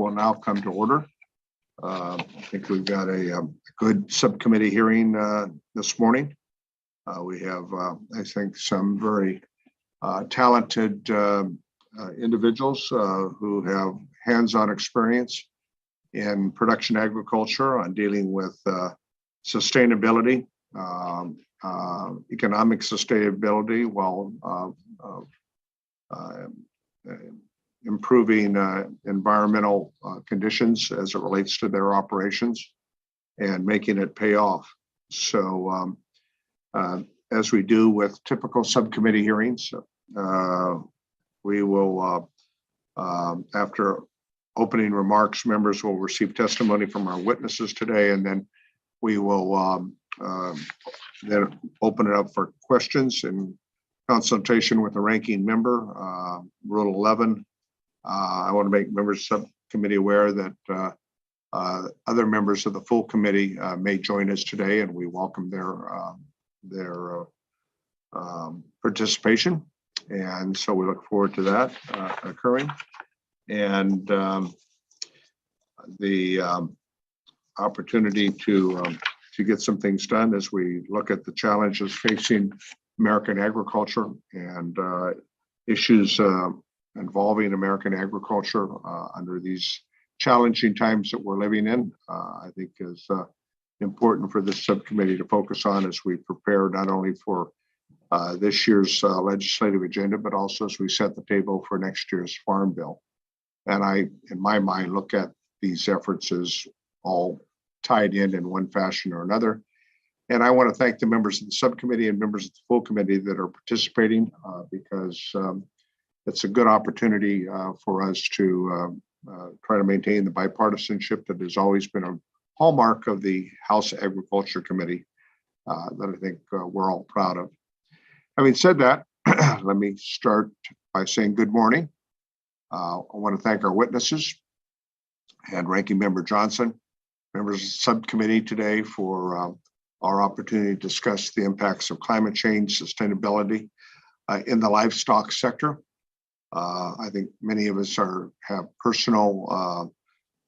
will now come to order. I think we've got a good subcommittee hearing this morning. We have, I think, some very talented individuals who have hands-on experience in production agriculture on dealing with sustainability, economic sustainability, while improving environmental conditions as it relates to their operations and making it pay off. So as we do with typical subcommittee hearings, we will, after opening remarks, members will receive testimony from our witnesses today, and then we will then open it up for questions in consultation with the ranking member. Rule 11, I want to make members of the subcommittee aware that other members of the full committee may join us today, and we welcome their participation. And so we look forward to that occurring. And the opportunity to get some things done as we look at the challenges facing American agriculture and issues involving American agriculture under these challenging times that we're living in, I think is important for this subcommittee to focus on as we prepare not only for this year's legislative agenda, but also as we set the table for next year's farm bill. And I, in my mind, look at these efforts as all tied in one fashion or another. And I want to thank the members of the subcommittee and members of the full committee that are participating because it's a good opportunity for us to try to maintain the bipartisanship that has always been a hallmark of the House Agriculture Committee that I think we're all proud of. Having said that, let me start by saying good morning. I want to thank our witnesses and Ranking Member Johnson, members of the subcommittee today for our opportunity to discuss the impacts of climate change, sustainability in the livestock sector. I think many of us have personal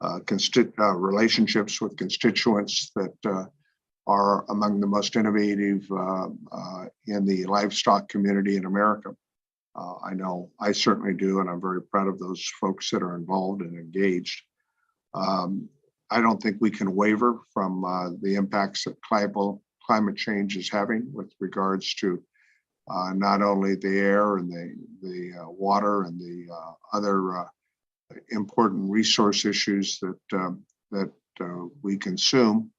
relationships with constituents that are among the most innovative in the livestock community in America. I know I certainly do, and I'm very proud of those folks that are involved and engaged. I don't think we can waver from the impacts that climate change is having with regards to not only the air and the water and the other important resource issues that we consume,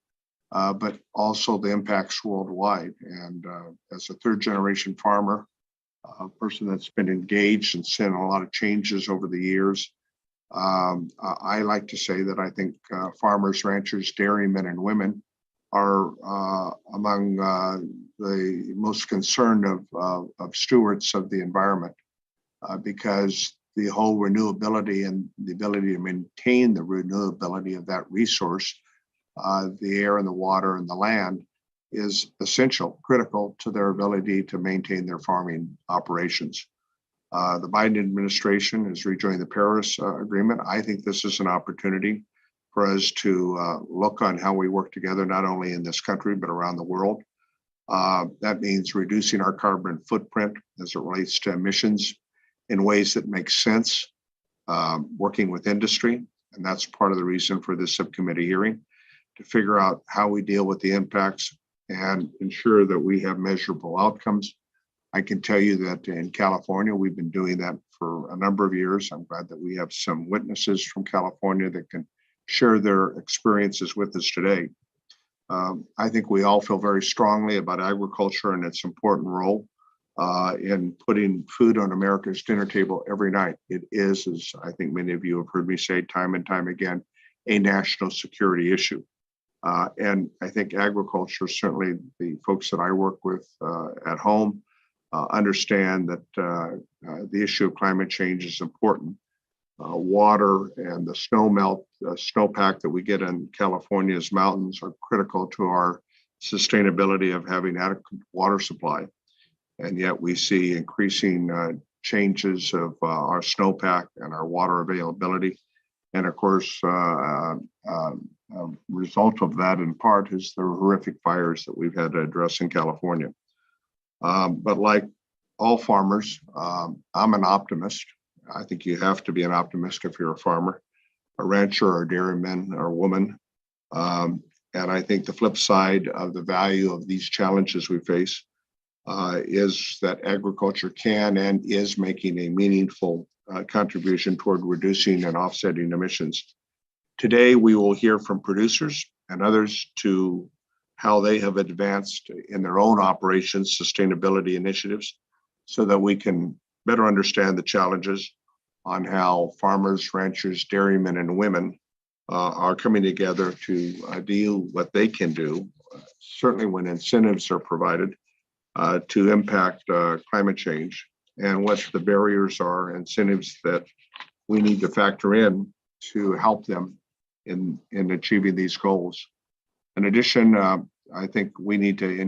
but also the impacts worldwide. And as a third-generation farmer, a person that's been engaged and seen a lot of changes over the years, I like to say that I think farmers, ranchers, dairymen, and women are among the most concerned of stewards of the environment because the whole renewability and the ability to maintain the renewability of that resource, the air and the water and the land, is essential, critical to their ability to maintain their farming operations. The Biden administration has rejoined the Paris Agreement. I think this is an opportunity for us to look on how we work together, not only in this country, but around the world. That means reducing our carbon footprint as it relates to emissions in ways that make sense, working with industry. And that's part of the reason for this subcommittee hearing, to figure out how we deal with the impacts and ensure that we have measurable outcomes. I can tell you that in California, we've been doing that for a number of years. I'm glad that we have some witnesses from California that can share their experiences with us today. I think we all feel very strongly about agriculture and its important role in putting food on America's dinner table every night. It is, as I think many of you have heard me say time and time again, a national security issue. And I think agriculture, certainly the folks that I work with at home, understand that the issue of climate change is important. Water and the snow melt, snowpack that we get in California's mountains are critical to our sustainability of having adequate water supply. And yet we see increasing changes of our snowpack and our water availability. And of course, a result of that in part is the horrific fires that we've had to address in California. But like all farmers, I'm an optimist. I think you have to be an optimist if you're a farmer, a rancher, or a dairyman or woman. And I think the flip side of the value of these challenges we face is that agriculture can and is making a meaningful contribution toward reducing and offsetting emissions. Today, we will hear from producers and others to how they have advanced in their own operations sustainability initiatives so that we can better understand the challenges on how farmers, ranchers, dairymen, and women are coming together to deal what they can do, certainly when incentives are provided to impact climate change, and what the barriers are, incentives that we need to factor in to help them in achieving these goals. In addition, I think we need to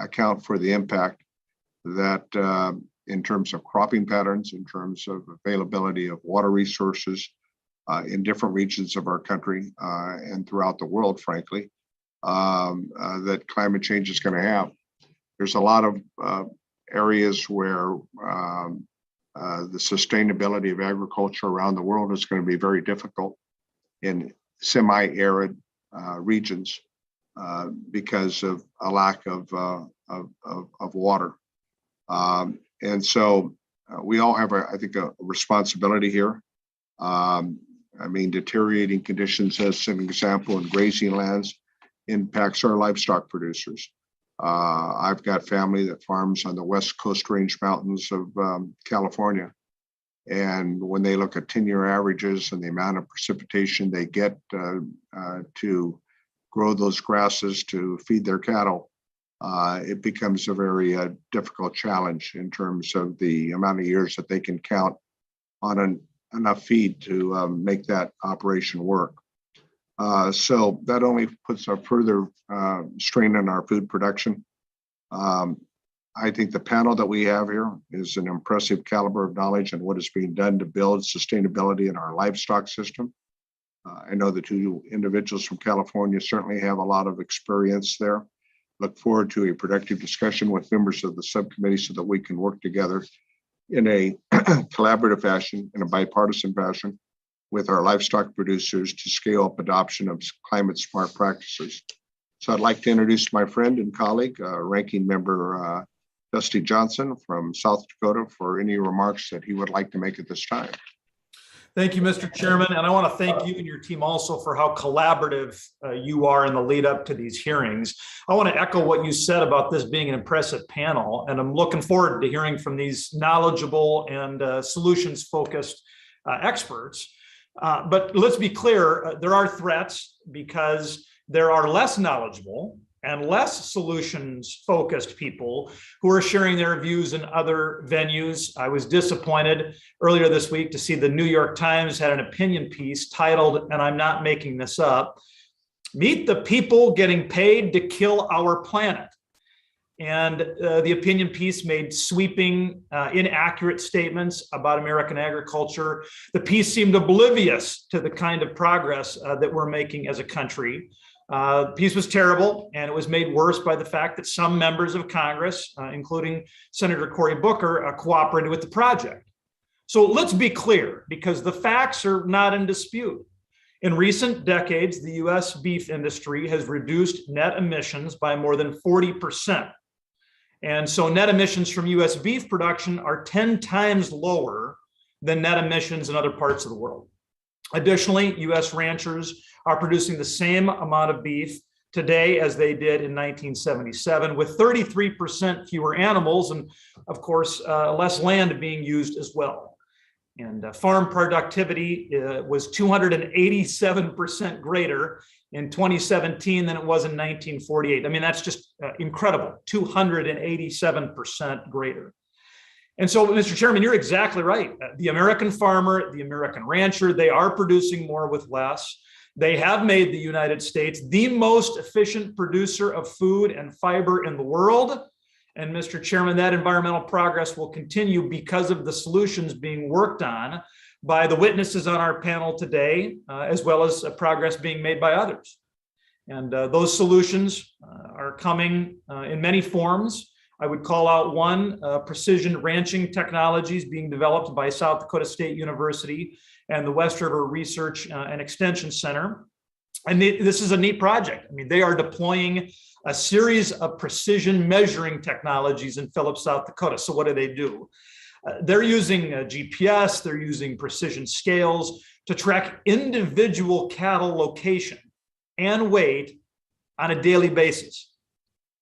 account for the impact that in terms of cropping patterns, in terms of availability of water resources in different regions of our country and throughout the world, frankly, that climate change is going to have. There's a lot of areas where the sustainability of agriculture around the world is going to be very difficult in semi-arid regions because of a lack of water. And so we all have, I think, a responsibility here. I mean, deteriorating conditions, as an example, in grazing lands impacts our livestock producers. I've got family that farms on the West Coast Range Mountains of California. And when they look at 10-year averages and the amount of precipitation they get to grow those grasses to feed their cattle, it becomes a very difficult challenge in terms of the amount of years that they can count on enough feed to make that operation work. So that only puts a further strain on our food production. I think the panel that we have here is an impressive caliber of knowledge on what is being done to build sustainability in our livestock system. I know the two individuals from California certainly have a lot of experience there. Look forward to a productive discussion with members of the subcommittee so that we can work together in a collaborative fashion, in a bipartisan fashion, with our livestock producers to scale up adoption of climate smart practices. So I'd like to introduce my friend and colleague, Ranking Member Dusty Johnson from South Dakota, for any remarks that he would like to make at this time. Thank you, Mr. Chairman. And I want to thank you and your team also for how collaborative you are in the lead up to these hearings. I want to echo what you said about this being an impressive panel, and I'm looking forward to hearing from these knowledgeable and solutions-focused experts. But let's be clear, there are threats because there are less knowledgeable and less solutions-focused people who are sharing their views in other venues. I was disappointed earlier this week to see the New York Times had an opinion piece titled, and I'm not making this up, "Meet the People Getting Paid to Kill Our Planet." And the opinion piece made sweeping, inaccurate statements about American agriculture. The piece seemed oblivious to the kind of progress that we're making as a country. The piece was terrible, and it was made worse by the fact that some members of Congress, including Senator Cory Booker, cooperated with the project. So let's be clear, because the facts are not in dispute. In recent decades, the U.S. beef industry has reduced net emissions by more than 40%. And so net emissions from U.S. beef production are 10 times lower than net emissions in other parts of the world. Additionally, U.S. ranchers are producing the same amount of beef today as they did in 1977, with 33% fewer animals and, of course, less land being used as well. And farm productivity was 287% greater in 2017 than it was in 1948. I mean, that's just incredible, 287% greater. And so, Mr. Chairman, you're exactly right. The American farmer, the American rancher, they are producing more with less. They have made the United States the most efficient producer of food and fiber in the world. And Mr. Chairman, that environmental progress will continue because of the solutions being worked on by the witnesses on our panel today, as well as progress being made by others. And those solutions are coming in many forms. I would call out one, precision ranching technologies being developed by South Dakota State University and the West River Research and Extension Center. And this is a neat project. I mean, they are deploying a series of precision measuring technologies in Phillips, South Dakota. So what do? They're using GPS, they're using precision scales to track individual cattle location and weight on a daily basis.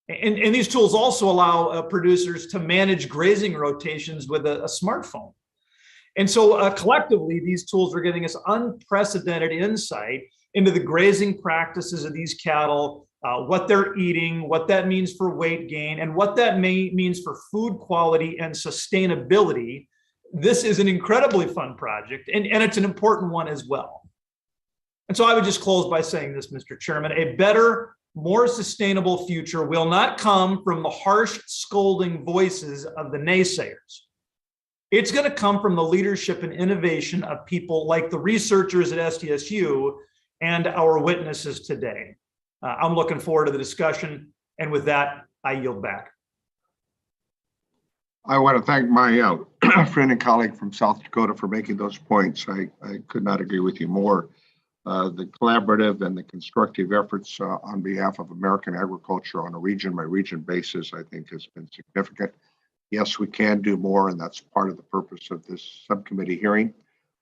And these tools also allow producers to manage grazing rotations with a smartphone. And so collectively, these tools are giving us unprecedented insight into the grazing practices of these cattle, what they're eating, what that means for weight gain, and what that means for food quality and sustainability. This is an incredibly fun project, and it's an important one as well. And so I would just close by saying this, Mr. Chairman, a better, more sustainable future will not come from the harsh, scolding voices of the naysayers. It's going to come from the leadership and innovation of people like the researchers at SDSU and our witnesses today. I'm looking forward to the discussion. And with that, I yield back. I want to thank my friend and colleague from South Dakota for making those points. I could not agree with you more. The collaborative and the constructive efforts on behalf of American agriculture on a region by region basis, I think, has been significant. Yes, we can do more, and that's part of the purpose of this subcommittee hearing.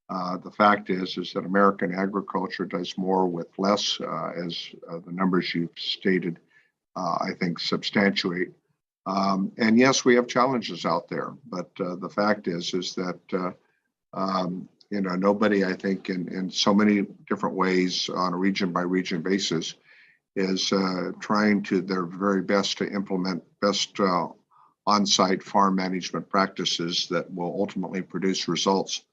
The fact is that American agriculture does more with less, as the numbers you've stated, I think, substantiate. And yes, we have challenges out there, but the fact is that nobody, I think, in so many different ways on a region by region basis is trying to their very best to implement best on-site farm management practices that will ultimately produce results.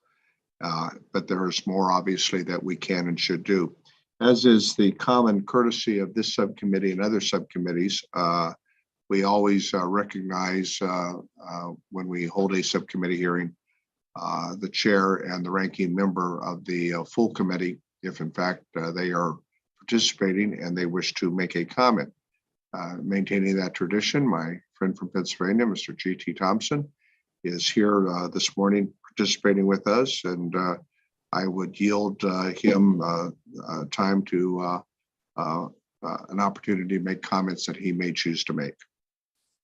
But there is more, obviously, that we can and should do. As is the common courtesy of this subcommittee and other subcommittees, we always recognize when we hold a subcommittee hearing, the chair and the ranking member of the full committee, if in fact they are participating and they wish to make a comment. Maintaining that tradition, my friend from Pennsylvania, Mr. G.T. Thompson, is here this morning participating with us, and I would yield him time to an opportunity to make comments that he may choose to make.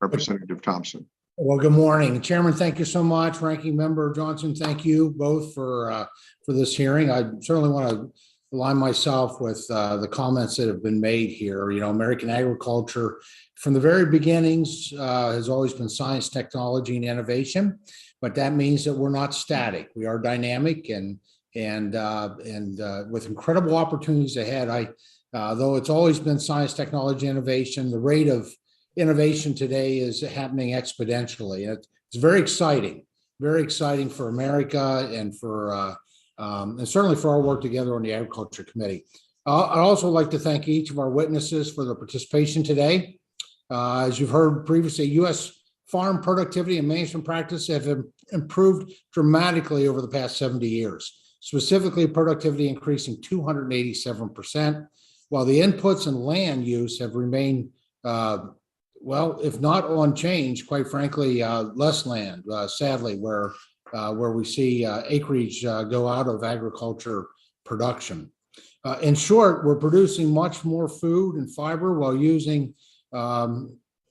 Representative Thompson. Well, good morning, Chairman. Thank you so much. Ranking Member Johnson, thank you both for this hearing. I certainly want to align myself with the comments that have been made here. You know, American agriculture from the very beginnings has always been science, technology, and innovation, but that means that we're not static. We are dynamic and with incredible opportunities ahead. Though it's always been science, technology, innovation, the rate of innovation today is happening exponentially. It's very exciting for America and for and certainly for our work together on the Agriculture Committee. I'd also like to thank each of our witnesses for their participation today. As you've heard previously, U.S. farm productivity and management practices have improved dramatically over the past 70 years, specifically productivity increasing 287%, while the inputs and land use have remained well, if not on change, quite frankly, less land, sadly, where we see acreage go out of agriculture production. In short, we're producing much more food and fiber while using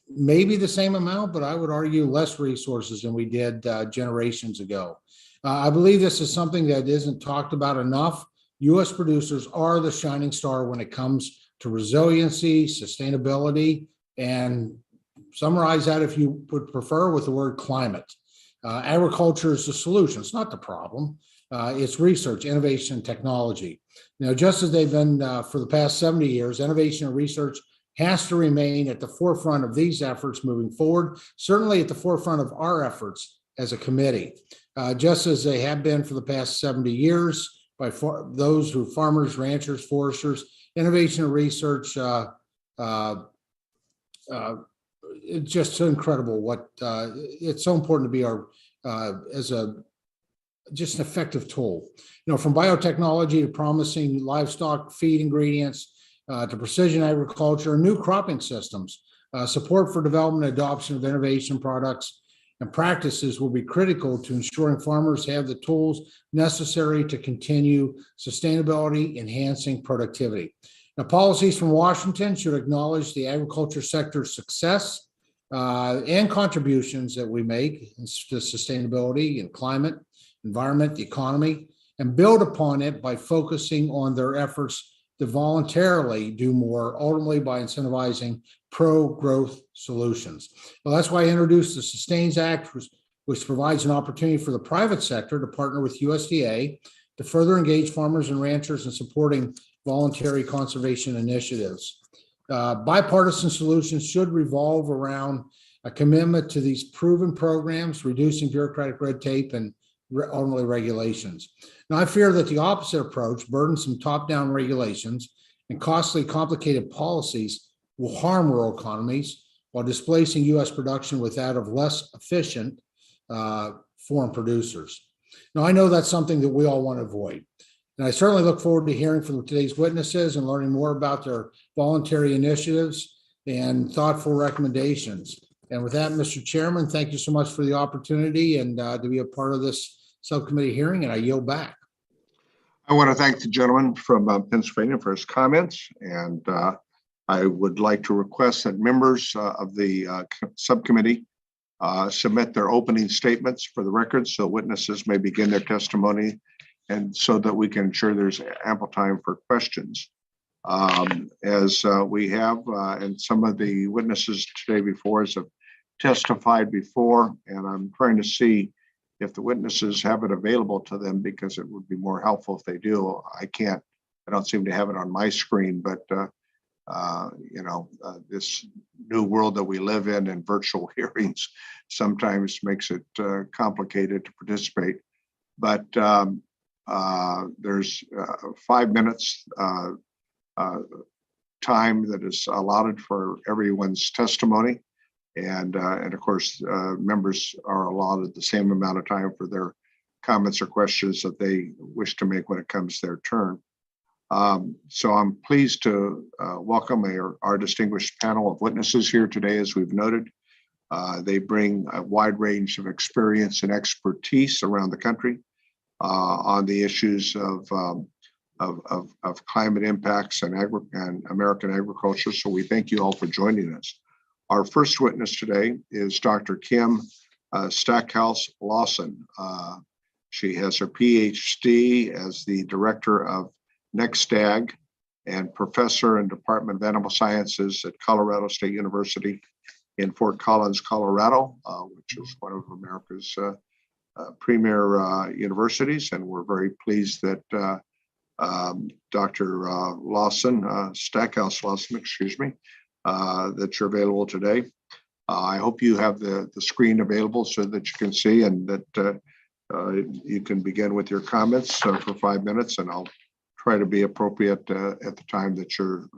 maybe the same amount, but I would argue less resources than we did generations ago. I believe this is something that isn't talked about enough. U.S. producers are the shining star when it comes to resiliency, sustainability, and summarize that, if you would prefer, with the word climate. Agriculture is the solution. It's not the problem. It's research, innovation, and technology. Now, just as they've been for the past 70 years, innovation and research has to remain at the forefront of these efforts moving forward, certainly at the forefront of our efforts as a committee, just as they have been for the past 70 years by those who farmers, ranchers, foresters. Innovation and research, it's just so incredible what it's so important to be our as a just an effective tool. From biotechnology to promising livestock feed ingredients to precision agriculture, new cropping systems, support for development and adoption of innovation products and practices will be critical to ensuring farmers have the tools necessary to continue sustainability, enhancing productivity. Now, policies from Washington should acknowledge the agriculture sector's success and contributions that we make to sustainability and climate, environment, the economy, and build upon it by focusing on their efforts to voluntarily do more, ultimately by incentivizing pro-growth solutions. Well, that's why I introduced the Sustains Act, which provides an opportunity for the private sector to partner with USDA to further engage farmers and ranchers in supporting voluntary conservation initiatives. Bipartisan solutions should revolve around a commitment to these proven programs, reducing bureaucratic red tape and ultimately regulations. Now, I fear that the opposite approach, burdensome top-down regulations and costly, complicated policies, will harm rural economies while displacing U.S. production with that of less efficient foreign producers. Now, I know that's something that we all want to avoid. And I certainly look forward to hearing from today's witnesses and learning more about their voluntary initiatives and thoughtful recommendations. And with that, Mr. Chairman, thank you so much for the opportunity and to be a part of this subcommittee hearing, and I yield back. I want to thank the gentleman from Pennsylvania for his comments, and I would like to request that members of the subcommittee submit their opening statements for the record so witnesses may begin their testimony and so that we can ensure there's ample time for questions. As we have, and some of the witnesses today before us have testified before, and I'm trying to see if the witnesses have it available to them because it would be more helpful if they do. I don't seem to have it on my screen, but this new world that we live in and virtual hearings sometimes makes it complicated to participate. But there's 5 minutes time that is allotted for everyone's testimony. And of course, members are allotted the same amount of time for their comments or questions that they wish to make when it comes their turn. So I'm pleased to welcome our distinguished panel of witnesses here today, as we've noted. They bring a wide range of experience and expertise around the country on the issues of climate impacts and American agriculture. So we thank you all for joining us. Our first witness today is Dr. Kim Stackhouse-Lawson. She has her PhD as the director of NextAg and professor in Department of Animal Sciences at Colorado State University in Fort Collins, Colorado, which is one of America's premier universities. And we're very pleased that Dr. Stackhouse-Lawson, that you're available today. I hope you have the screen available so that you can see and that you can begin with your comments for 5 minutes, and I'll try to be appropriate at the time that your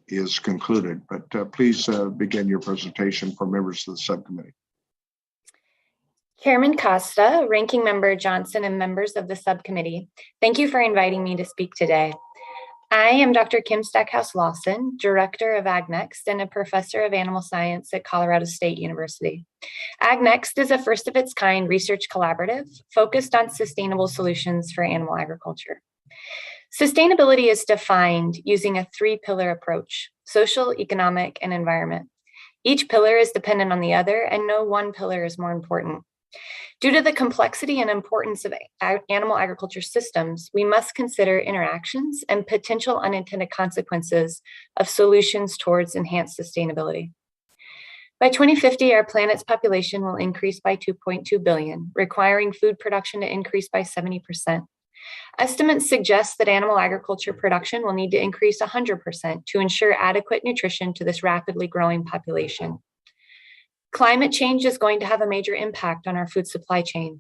is concluded. But please begin your presentation for members of the subcommittee. Chairman Costa, Ranking Member Johnson, and members of the subcommittee, thank you for inviting me to speak today. I am Dr. Kim Stackhouse-Lawson, Director of AgNext and a Professor of Animal Science at Colorado State University. AgNext is a first-of-its-kind research collaborative focused on sustainable solutions for animal agriculture. Sustainability is defined using a three-pillar approach: social, economic, and environment. Each pillar is dependent on the other, and no one pillar is more important. Due to the complexity and importance of animal agriculture systems, we must consider interactions and potential unintended consequences of solutions towards enhanced sustainability. By 2050, our planet's population will increase by 2.2 billion, requiring food production to increase by 70%. Estimates suggest that animal agriculture production will need to increase 100% to ensure adequate nutrition to this rapidly growing population. Climate change is going to have a major impact on our food supply chain.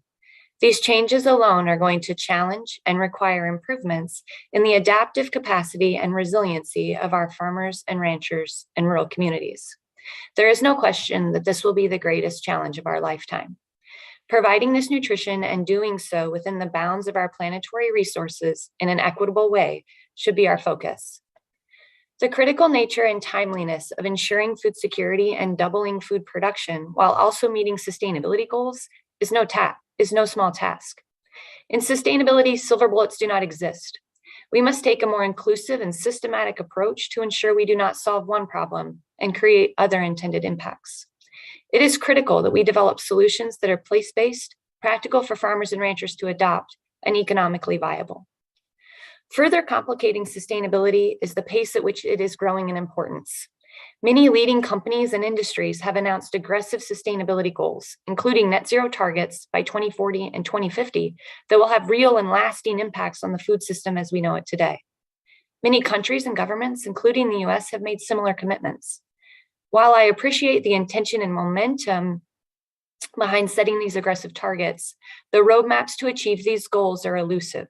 These changes alone are going to challenge and require improvements in the adaptive capacity and resiliency of our farmers and ranchers in rural communities. There is no question that this will be the greatest challenge of our lifetime. Providing this nutrition and doing so within the bounds of our planetary resources in an equitable way should be our focus. The critical nature and timeliness of ensuring food security and doubling food production while also meeting sustainability goals is no small task. In sustainability, silver bullets do not exist. We must take a more inclusive and systematic approach to ensure we do not solve one problem and create other intended impacts. It is critical that we develop solutions that are place-based, practical for farmers and ranchers to adopt, and economically viable. Further complicating sustainability is the pace at which it is growing in importance. Many leading companies and industries have announced aggressive sustainability goals, including net zero targets by 2040 and 2050 that will have real and lasting impacts on the food system as we know it today. Many countries and governments, including the US, have made similar commitments. While I appreciate the intention and momentum behind setting these aggressive targets, the roadmaps to achieve these goals are elusive.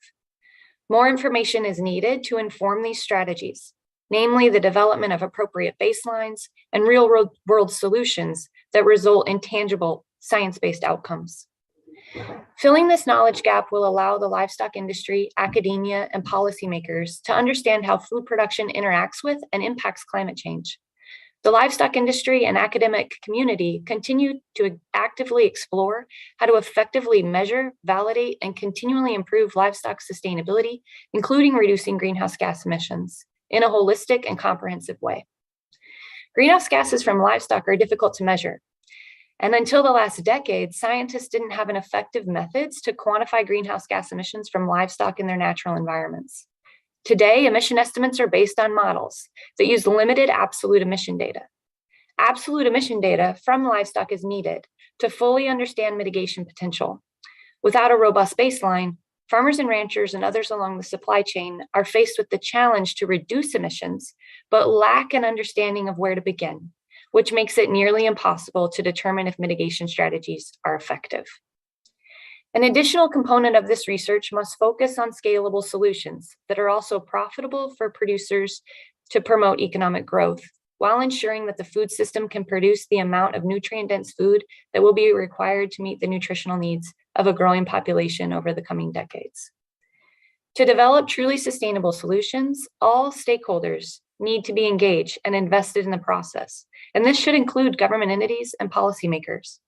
More information is needed to inform these strategies, namely the development of appropriate baselines and real-world solutions that result in tangible science-based outcomes. Filling this knowledge gap will allow the livestock industry, academia, and policymakers to understand how food production interacts with and impacts climate change. The livestock industry and academic community continue to actively explore how to effectively measure, validate, and continually improve livestock sustainability, including reducing greenhouse gas emissions in a holistic and comprehensive way. Greenhouse gases from livestock are difficult to measure. And until the last decade, scientists didn't have an effective methods to quantify greenhouse gas emissions from livestock in their natural environments. Today, emission estimates are based on models that use limited absolute emission data. Absolute emission data from livestock is needed to fully understand mitigation potential. Without a robust baseline, farmers and ranchers and others along the supply chain are faced with the challenge to reduce emissions, but lack an understanding of where to begin, which makes it nearly impossible to determine if mitigation strategies are effective. An additional component of this research must focus on scalable solutions that are also profitable for producers to promote economic growth, while ensuring that the food system can produce the amount of nutrient-dense food that will be required to meet the nutritional needs of a growing population over the coming decades. To develop truly sustainable solutions, all stakeholders need to be engaged and invested in the process, and this should include government entities and policymakers.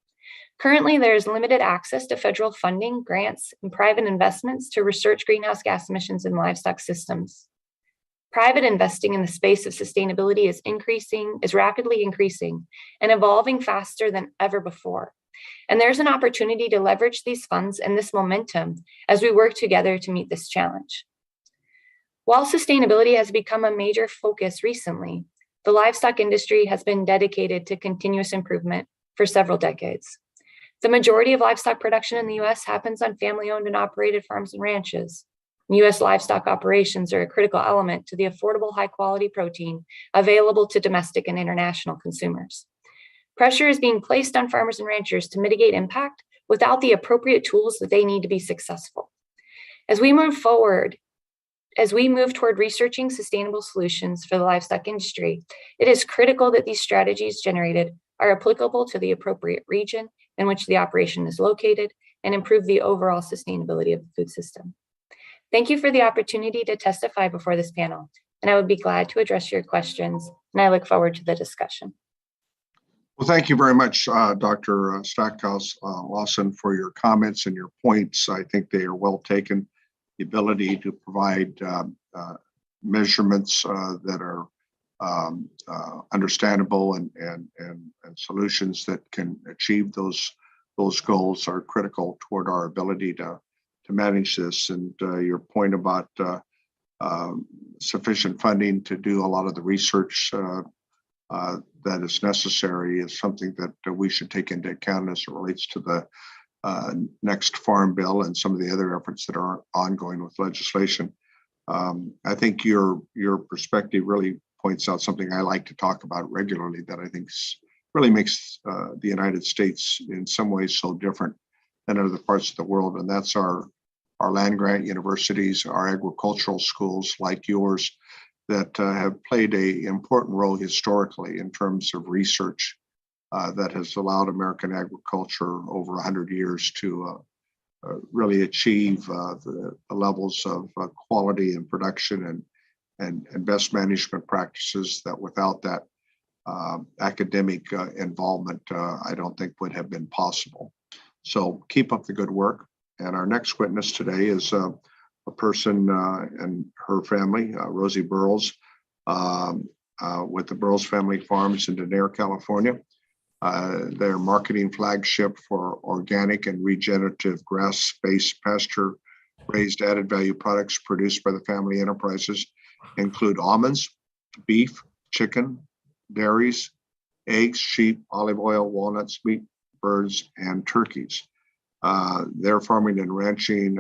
Currently, there is limited access to federal funding, grants, and private investments to research greenhouse gas emissions in livestock systems. Private investing in the space of sustainability is rapidly increasing and evolving faster than ever before. And there's an opportunity to leverage these funds and this momentum as we work together to meet this challenge. While sustainability has become a major focus recently, the livestock industry has been dedicated to continuous improvement for several decades. The majority of livestock production in the US happens on family-owned and operated farms and ranches. US livestock operations are a critical element to the affordable, high-quality protein available to domestic and international consumers. Pressure is being placed on farmers and ranchers to mitigate impact without the appropriate tools that they need to be successful. As we move toward researching sustainable solutions for the livestock industry, it is critical that these strategies generated are applicable to the appropriate region in which the operation is located and improve the overall sustainability of the food system. Thank you for the opportunity to testify before this panel, and I would be glad to address your questions, and I look forward to the discussion. Well, thank you very much, Dr. Stackhouse-Lawson, for your comments and your points. I think they are well taken. The ability to provide measurements that are understandable and solutions that can achieve those goals are critical toward our ability to manage this. And your point about sufficient funding to do a lot of the research that is necessary is something that we should take into account as it relates to the next farm bill and some of the other efforts that are ongoing with legislation. I think your perspective really points out something I like to talk about regularly that I think really makes the United States in some ways so different than other parts of the world, and that's our land-grant universities, our agricultural schools like yours that have played an important role historically in terms of research that has allowed American agriculture over 100 years to really achieve the levels of quality and production and best management practices that without that academic involvement, I don't think would have been possible. So keep up the good work. And our next witness today is a person and her family, Rosie Burrows, with the Burrows Family Farms in Denair, California. Their marketing flagship for organic and regenerative grass-based pasture-raised added value products produced by the family enterprises include almonds, beef, chicken, dairies, eggs, sheep, olive oil, walnuts, meat, birds, and turkeys. Their farming and ranching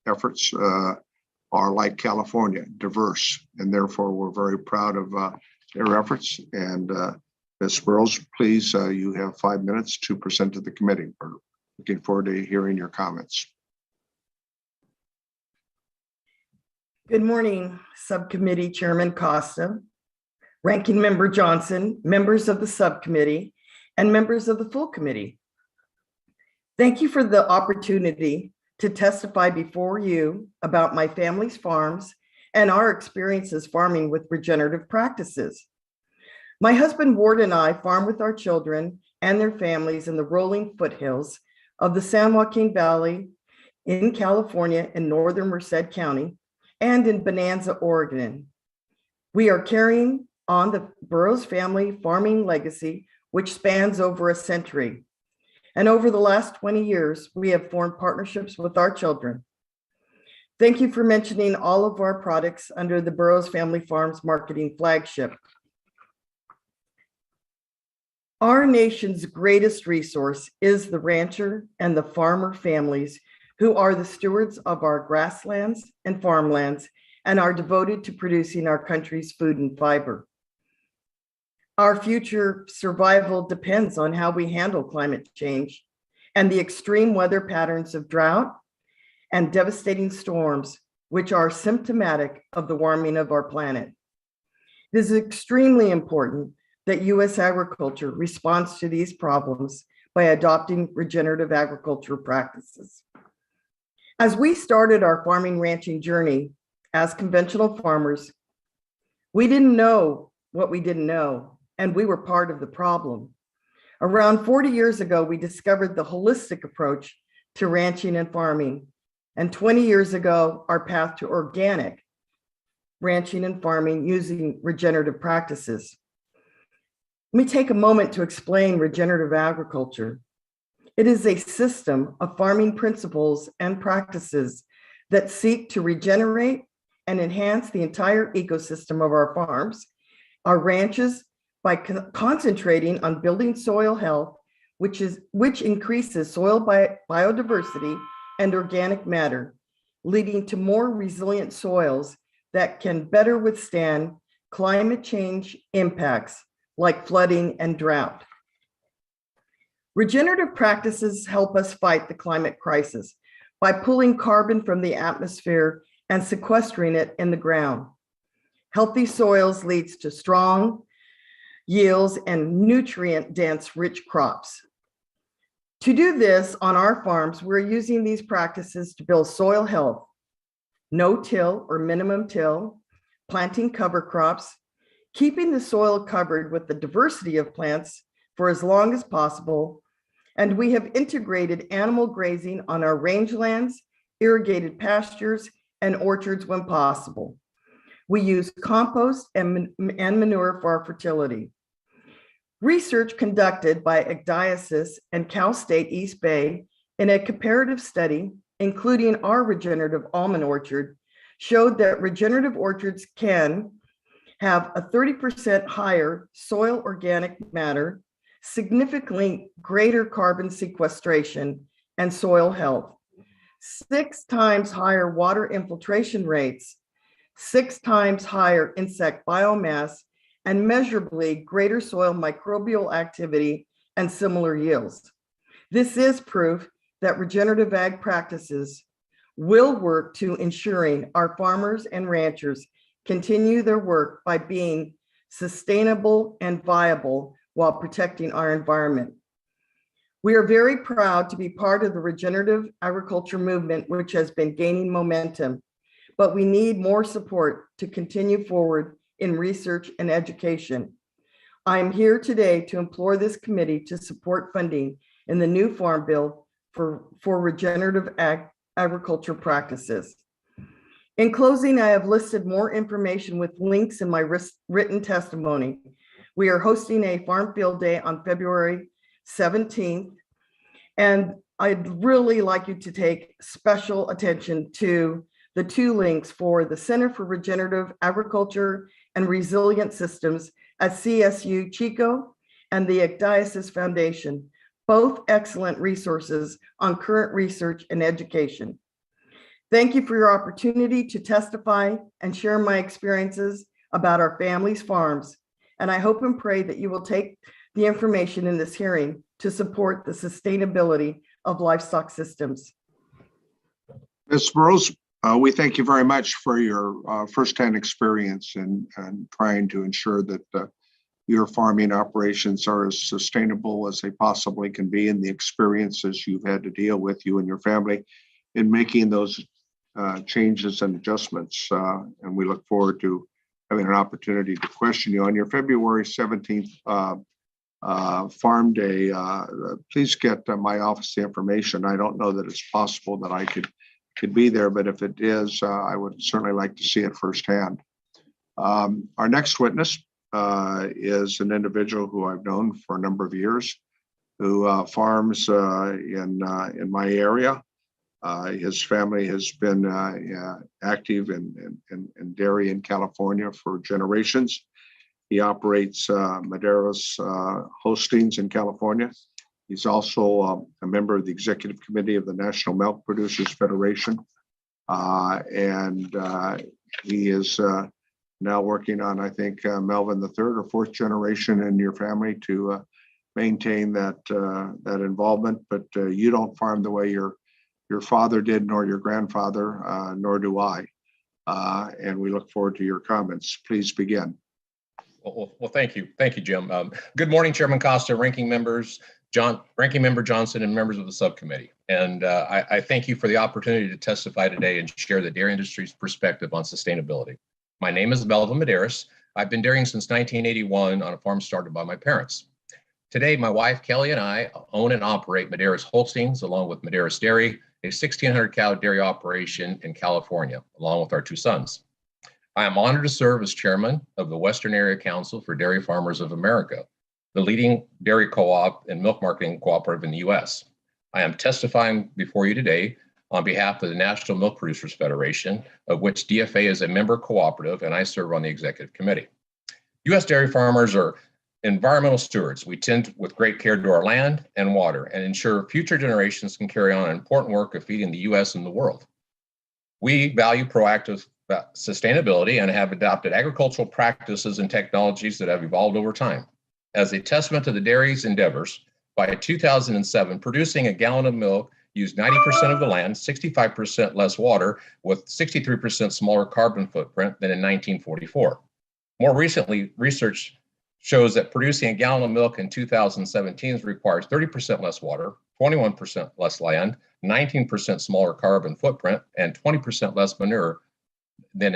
efforts are like California, diverse, and therefore we're very proud of their efforts. And Ms. Burrows, please, you have 5 minutes to present to the committee. We're looking forward to hearing your comments. Good morning, Subcommittee Chairman Costa, Ranking Member Johnson, members of the subcommittee, and members of the full committee. Thank you for the opportunity to testify before you about my family's farms and our experiences farming with regenerative practices. My husband Ward and I farm with our children and their families in the rolling foothills of the San Joaquin Valley in California in northern Merced County and in Bonanza, Oregon. We are carrying on the Burrows family farming legacy, which spans over a century. And over the last 20 years, we have formed partnerships with our children. Thank you for mentioning all of our products under the Burrows Family Farms marketing flagship. Our nation's greatest resource is the rancher and the farmer families who are the stewards of our grasslands and farmlands and are devoted to producing our country's food and fiber. Our future survival depends on how we handle climate change and the extreme weather patterns of drought and devastating storms, which are symptomatic of the warming of our planet. It is extremely important that U.S. agriculture responds to these problems by adopting regenerative agriculture practices. As we started our farming ranching journey as conventional farmers, we didn't know what we didn't know, and we were part of the problem. Around 40 years ago, we discovered the holistic approach to ranching and farming. And 20 years ago, our path to organic ranching and farming using regenerative practices. Let me take a moment to explain regenerative agriculture. It is a system of farming principles and practices that seek to regenerate and enhance the entire ecosystem of our farms, our ranches, by concentrating on building soil health, which increases soil biodiversity and organic matter, leading to more resilient soils that can better withstand climate change impacts like flooding and drought. Regenerative practices help us fight the climate crisis by pulling carbon from the atmosphere and sequestering it in the ground. Healthy soils leads to strong yields and nutrient-dense rich crops. To do this on our farms, we're using these practices to build soil health, no-till or minimum till, planting cover crops, keeping the soil covered with the diversity of plants for as long as possible, and we have integrated animal grazing on our rangelands, irrigated pastures, and orchards when possible. We use compost and manure for our fertility. Research conducted by Agdiasis and Cal State East Bay in a comparative study, including our regenerative almond orchard, showed that regenerative orchards can have a 30% higher soil organic matter, significantly greater carbon sequestration and soil health, 6 times higher water infiltration rates, 6 times higher insect biomass, and measurably greater soil microbial activity and similar yields. This is proof that regenerative ag practices will work to ensuring our farmers and ranchers continue their work by being sustainable and viable while protecting our environment. We are very proud to be part of the regenerative agriculture movement, which has been gaining momentum, but we need more support to continue forward in research and education. I am here today to implore this committee to support funding in the new Farm Bill for regenerative agriculture practices. In closing, I have listed more information with links in my written testimony. We are hosting a Farm Field Day on February 17th, and I'd really like you to take special attention to the 2 links for the Center for Regenerative Agriculture and Resilient Systems at CSU Chico and the Ecdysis Foundation, both excellent resources on current research and education. Thank you for your opportunity to testify and share my experiences about our family's farms. And I hope and pray that you will take the information in this hearing to support the sustainability of livestock systems. Ms. Burrows, we thank you very much for your firsthand experience and trying to ensure that your farming operations are as sustainable as they possibly can be, and the experiences you've had to deal with, you and your family, in making those changes and adjustments. And we look forward to having an opportunity to question you on your February 17th Farm Day. Please get my office the information. I don't know that it's possible that I could be there, but if it is, I would certainly like to see it firsthand. Our next witness is an individual who I've known for a number of years, who farms in my area. His family has been active in dairy in California for generations. He operates Medeiros Hostings in California. He's also a member of the executive committee of the National Milk Producers Federation. And he is now working on, I think, Melvin, the 3rd or 4th generation in your family to maintain that involvement. But you don't farm the way your father did, nor your grandfather, nor do I. And we look forward to your comments. Please begin. Well, thank you. Thank you, Jim. Good morning, Chairman Costa, ranking members, Ranking Member Johnson, and members of the subcommittee. And I thank you for the opportunity to testify today and share the dairy industry's perspective on sustainability. My name is Melvin Medeiros. I've been dairying since 1981 on a farm started by my parents. Today, my wife, Kelly, and I own and operate Medeiros Holsteins, along with Medeiros Dairy, a 1,600 cow dairy operation in California, along with our 2 sons. I am honored to serve as chairman of the Western Area Council for Dairy Farmers of America, the leading dairy co-op and milk marketing cooperative in the U.S. I am testifying before you today on behalf of the National Milk Producers Federation, of which DFA is a member cooperative, and I serve on the executive committee. U.S. dairy farmers are environmental stewards. We tend with great care to our land and water and ensure future generations can carry on an important work of feeding the U.S. and the world. We value proactive sustainability and have adopted agricultural practices and technologies that have evolved over time. As a testament to the dairy's endeavors, by 2007, producing a gallon of milk used 90% of the land, 65% less water, with 63% smaller carbon footprint than in 1944. More recently, research shows that producing a gallon of milk in 2017 requires 30% less water, 21% less land, 19% smaller carbon footprint, and 20% less manure than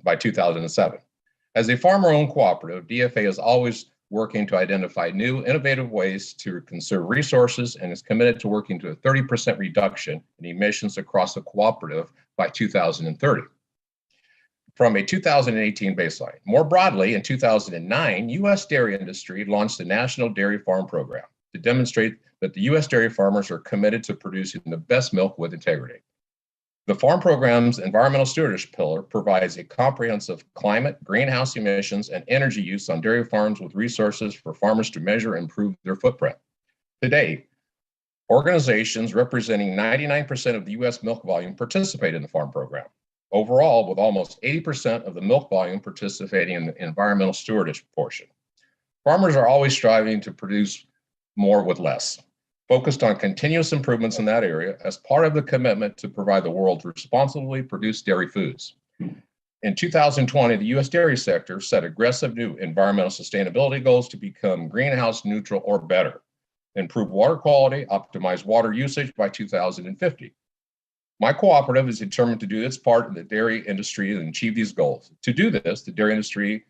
by 2007. As a farmer-owned cooperative, DFA is always working to identify new, innovative ways to conserve resources and is committed to working to a 30% reduction in emissions across the cooperative by 2030. From a 2018 baseline. More broadly, in 2009, U.S. dairy industry launched the National Dairy Farm Program to demonstrate that the U.S. dairy farmers are committed to producing the best milk with integrity. The farm program's environmental stewardship pillar provides a comprehensive climate, greenhouse emissions, and energy use on dairy farms with resources for farmers to measure and improve their footprint. Today, organizations representing 99% of the U.S. milk volume participate in the farm program. Overall, with almost 80% of the milk volume participating in the environmental stewardship portion. Farmers are always striving to produce more with less, focused on continuous improvements in that area as part of the commitment to provide the world responsibly produced dairy foods. In 2020, the U.S. dairy sector set aggressive new environmental sustainability goals to become greenhouse neutral or better, improve water quality, optimize water usage by 2050. My cooperative is determined to do its part in the dairy industry and achieve these goals. To do this, the dairy industry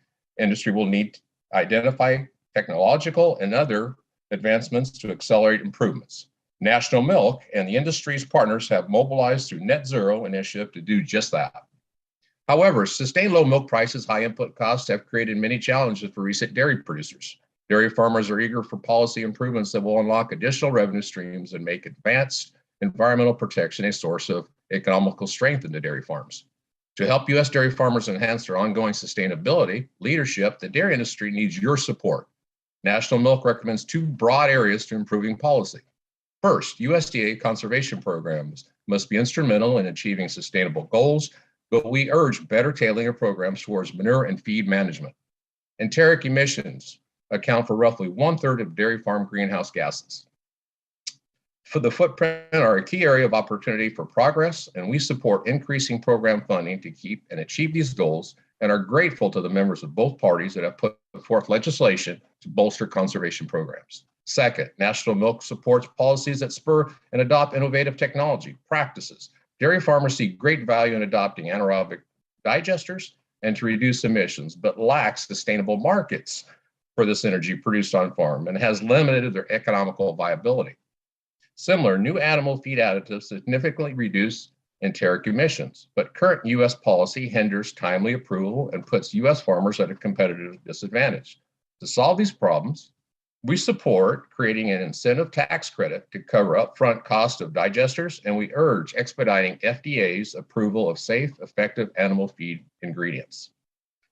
will need to identify technological and other advancements to accelerate improvements. National Milk and the industry's partners have mobilized through Net Zero initiative to do just that. However, sustained low milk prices, high input costs have created many challenges for recent dairy producers. Dairy farmers are eager for policy improvements that will unlock additional revenue streams and make advanced environmental protection a source of economical strength in the dairy farms. To help U.S. dairy farmers enhance their ongoing sustainability leadership, the dairy industry needs your support. National Milk recommends two broad areas to improving policy. First, USDA conservation programs must be instrumental in achieving sustainable goals, but we urge better tailoring of programs towards manure and feed management. Enteric emissions account for roughly 1/3 of dairy farm greenhouse gases. For the footprint are a key area of opportunity for progress, and we support increasing program funding to keep and achieve these goals and are grateful to the members of both parties that have put forth legislation to bolster conservation programs. Second, National Milk supports policies that spur and adopt innovative technology practices. Dairy farmers see great value in adopting anaerobic digesters and to reduce emissions, but lacks sustainable markets for this energy produced on farm and has limited their economical viability. Similar, new animal feed additives significantly reduce enteric emissions, but current U.S. policy hinders timely approval and puts U.S. farmers at a competitive disadvantage. To solve these problems, we support creating an incentive tax credit to cover upfront cost of digesters, and we urge expediting FDA's approval of safe, effective animal feed ingredients.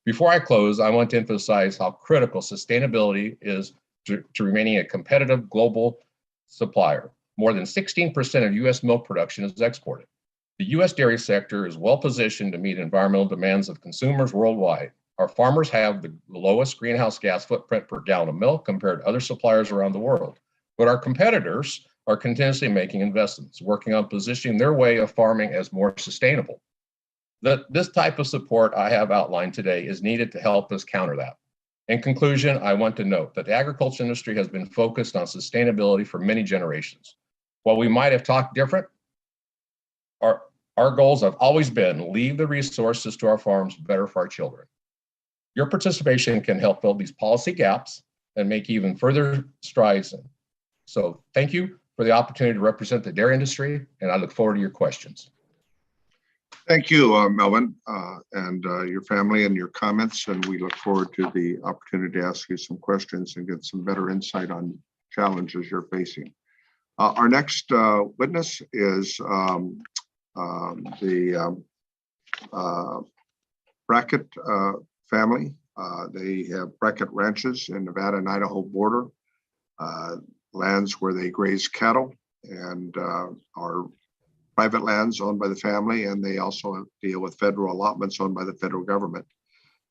Before I close, I want to emphasize how critical sustainability is to remaining a competitive global supplier. More than 16% of U.S. milk production is exported. The U.S. dairy sector is well positioned to meet environmental demands of consumers worldwide. Our farmers have the lowest greenhouse gas footprint per gallon of milk compared to other suppliers around the world. But our competitors are continuously making investments, working on positioning their way of farming as more sustainable. This type of support I have outlined today is needed to help us counter that. In conclusion, I want to note that the agriculture industry has been focused on sustainability for many generations. While we might have talked different, our goals have always been leave the resources to our farms better for our children. Your participation can help fill these policy gaps and make even further strides. So thank you for the opportunity to represent the dairy industry, and I look forward to your questions. Thank you, Melvin, and your family and your comments, and we look forward to the opportunity to ask you some questions and get some better insight on challenges you're facing. Our next witness is the Brackett family. They have Brackett ranches in Nevada and Idaho border, lands where they graze cattle and are private lands owned by the family, and they also deal with federal allotments owned by the federal government.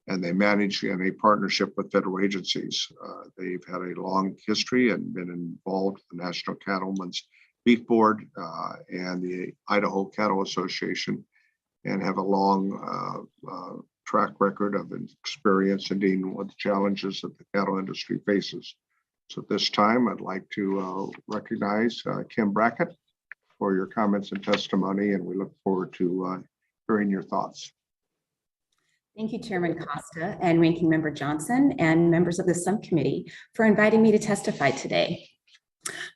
And they manage in a partnership with federal agencies. They've had a long history and been involved with the National Cattlemen's Beef Board and the Idaho Cattle Association, and have a long track record of experience in dealing with the challenges that the cattle industry faces. So at this time, I'd like to recognize Kim Brackett for your comments and testimony, and we look forward to hearing your thoughts. Thank you, Chairman Costa and Ranking Member Johnson and members of the subcommittee for inviting me to testify today.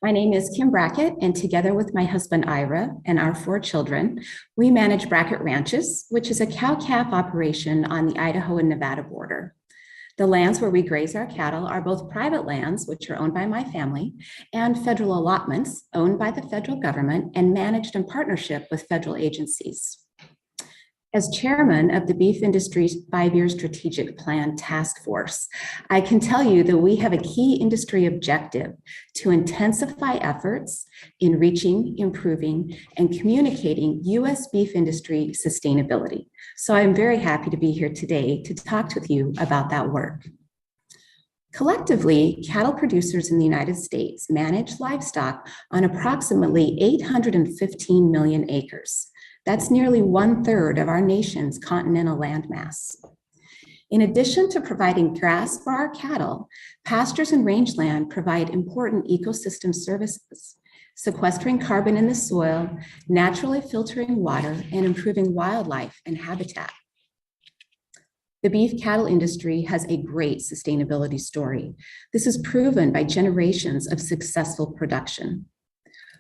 My name is Kim Brackett, and together with my husband Ira and our 4 children, we manage Brackett Ranches, which is a cow-calf operation on the Idaho and Nevada border. The lands where we graze our cattle are both private lands, which are owned by my family, and federal allotments owned by the federal government and managed in partnership with federal agencies. As chairman of the Beef Industry's 5-year strategic plan task force, I can tell you that we have a key industry objective to intensify efforts in reaching, improving, and communicating U.S. beef industry sustainability. So I'm very happy to be here today to talk with you about that work. Collectively, cattle producers in the United States manage livestock on approximately 815 million acres. That's nearly 1/3 of our nation's continental landmass. In addition to providing grass for our cattle, pastures and rangeland provide important ecosystem services, sequestering carbon in the soil, naturally filtering water, and improving wildlife and habitat. The beef cattle industry has a great sustainability story. This is proven by generations of successful production.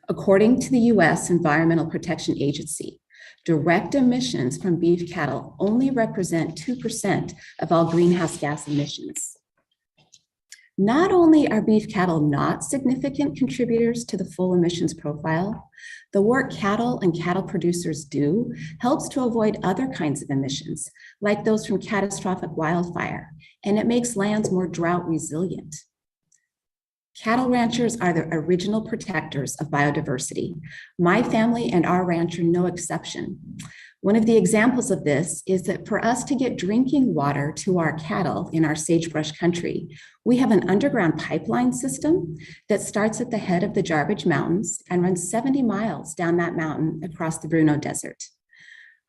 According to the U.S. Environmental Protection Agency, direct emissions from beef cattle only represent 2% of all greenhouse gas emissions. Not only are beef cattle not significant contributors to the full emissions profile, the work cattle and cattle producers do helps to avoid other kinds of emissions, like those from catastrophic wildfire, and it makes lands more drought resilient. Cattle ranchers are the original protectors of biodiversity. My family and our ranch are no exception. One of the examples of this is that for us to get drinking water to our cattle in our sagebrush country, we have an underground pipeline system that starts at the head of the Jarbidge Mountains and runs 70 miles down that mountain across the Bruno Desert.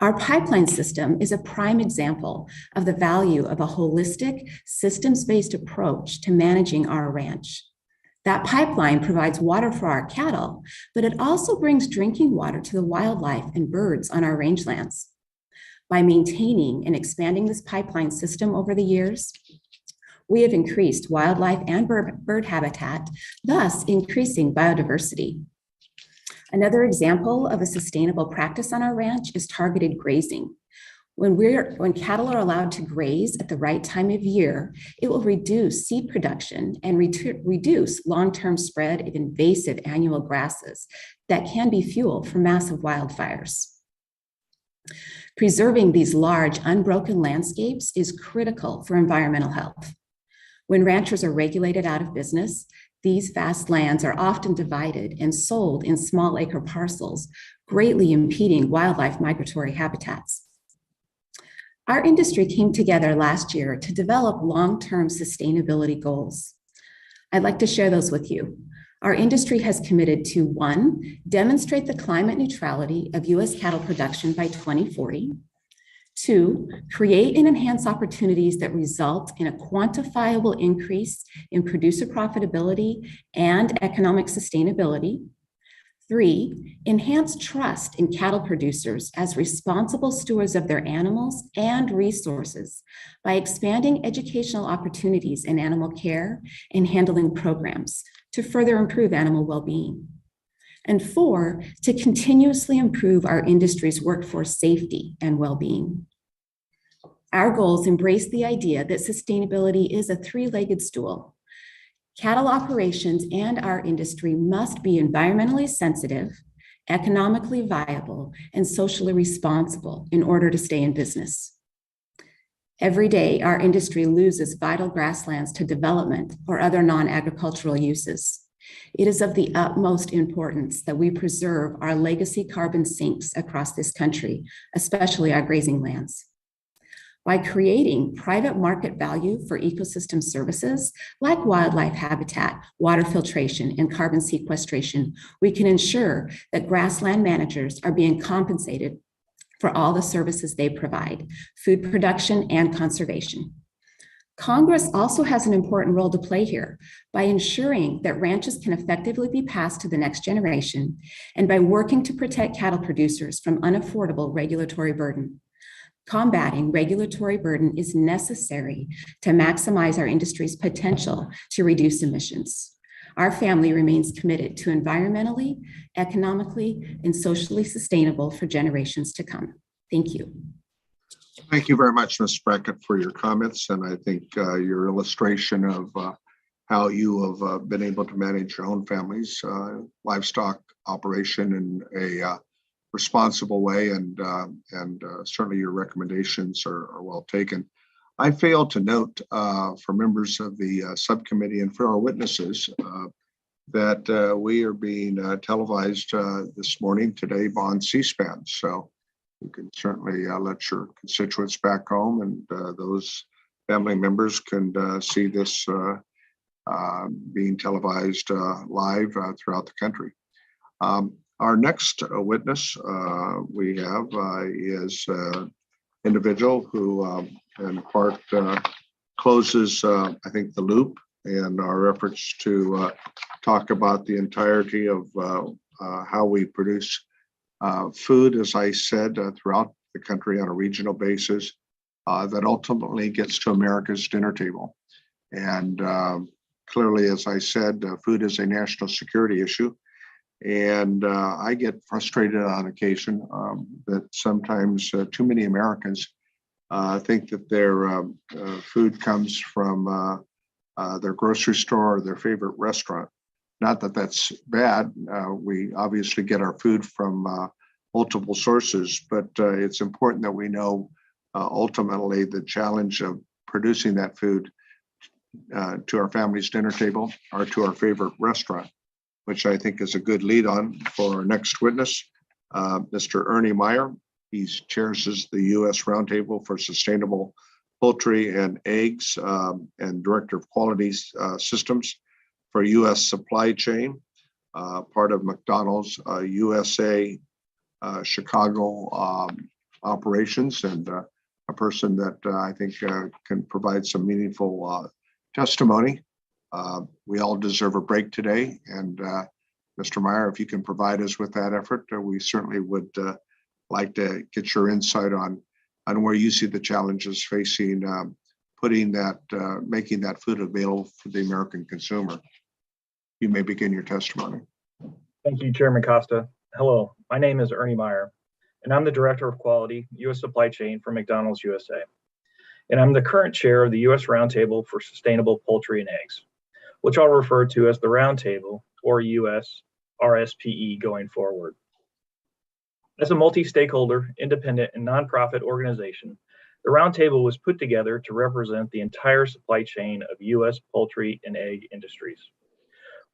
Our pipeline system is a prime example of the value of a holistic, systems-based approach to managing our ranch. That pipeline provides water for our cattle, but it also brings drinking water to the wildlife and birds on our rangelands. By maintaining and expanding this pipeline system over the years, we have increased wildlife and bird habitat, thus increasing biodiversity. Another example of a sustainable practice on our ranch is targeted grazing. When cattle are allowed to graze at the right time of year, it will reduce seed production and reduce long-term spread of invasive annual grasses that can be fuel for massive wildfires. Preserving these large, unbroken landscapes is critical for environmental health. When ranchers are regulated out of business, these vast lands are often divided and sold in small acre parcels, greatly impeding wildlife migratory habitats. Our industry came together last year to develop long-term sustainability goals. I'd like to share those with you. Our industry has committed to 1, demonstrate the climate neutrality of U.S. cattle production by 2040. 2, create and enhance opportunities that result in a quantifiable increase in producer profitability and economic sustainability. 3, enhance trust in cattle producers as responsible stewards of their animals and resources by expanding educational opportunities in animal care and handling programs to further improve animal well-being. And 4, to continuously improve our industry's workforce safety and well-being. Our goals embrace the idea that sustainability is a three-legged stool. Cattle operations and our industry must be environmentally sensitive, economically viable, and socially responsible in order to stay in business. Every day, our industry loses vital grasslands to development or other non-agricultural uses. It is of the utmost importance that we preserve our legacy carbon sinks across this country, especially our grazing lands. By creating private market value for ecosystem services like wildlife habitat, water filtration, and carbon sequestration, we can ensure that grassland managers are being compensated for all the services they provide, food production and conservation. Congress also has an important role to play here by ensuring that ranches can effectively be passed to the next generation and by working to protect cattle producers from unaffordable regulatory burden. Combating regulatory burden is necessary to maximize our industry's potential to reduce emissions. Our family remains committed to environmentally, economically, and socially sustainable for generations to come. Thank you. Thank you very much, Ms. Brackett, for your comments. And I think your illustration of how you have been able to manage your own family's livestock operation in a responsible way, and certainly your recommendations are well taken. I failed to note for members of the subcommittee and for our witnesses that we are being televised this morning today on C-SPAN. So you can certainly let your constituents back home, and those family members can see this being televised live throughout the country. Our next witness we have is an individual who in part closes, I think, the loop in our efforts to talk about the entirety of how we produce food, as I said, throughout the country on a regional basis that ultimately gets to America's dinner table. And clearly, as I said, food is a national security issue. And I get frustrated on occasion that sometimes too many Americans think that their food comes from their grocery store or their favorite restaurant. Not that that's bad. We obviously get our food from multiple sources, but it's important that we know ultimately the challenge of producing that food to our family's dinner table or to our favorite restaurant, which I think is a good lead on for our next witness, Mr. Ernie Meyer. He chairs the U.S. Roundtable for Sustainable Poultry and Eggs and Director of Quality Systems for U.S. Supply Chain, part of McDonald's USA Chicago operations, and a person that I think can provide some meaningful testimony. We all deserve a break today, and Mr. Meyer, if you can provide us with that effort, we certainly would like to get your insight on where you see the challenges facing making that food available for the American consumer. You may begin your testimony. Thank you, Chairman Costa. Hello, my name is Ernie Meyer, and I'm the Director of Quality, U.S. Supply Chain for McDonald's USA. And I'm the current chair of the U.S. Roundtable for Sustainable Poultry and Eggs, which I'll refer to as the Roundtable or U.S. RSPE going forward. As a multi-stakeholder, independent, and nonprofit organization, the Roundtable was put together to represent the entire supply chain of U.S. poultry and egg industries.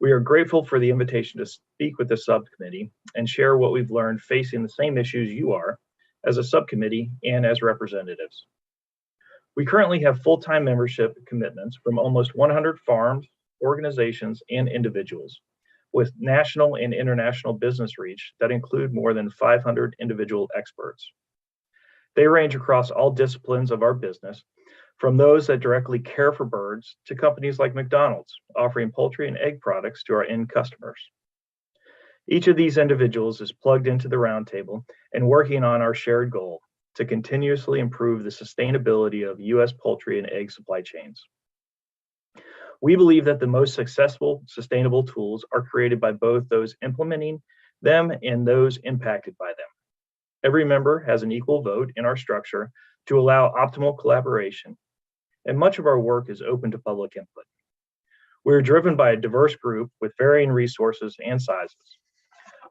We are grateful for the invitation to speak with the subcommittee and share what we've learned facing the same issues you are as a subcommittee and as representatives. We currently have full-time membership commitments from almost 100 farms, organizations, and individuals, with national and international business reach that include more than 500 individual experts. They range across all disciplines of our business, from those that directly care for birds to companies like McDonald's, offering poultry and egg products to our end customers. Each of these individuals is plugged into the Roundtable and working on our shared goal to continuously improve the sustainability of U.S. poultry and egg supply chains. We believe that the most successful sustainable tools are created by both those implementing them and those impacted by them. Every member has an equal vote in our structure to allow optimal collaboration, and much of our work is open to public input. We are driven by a diverse group with varying resources and sizes.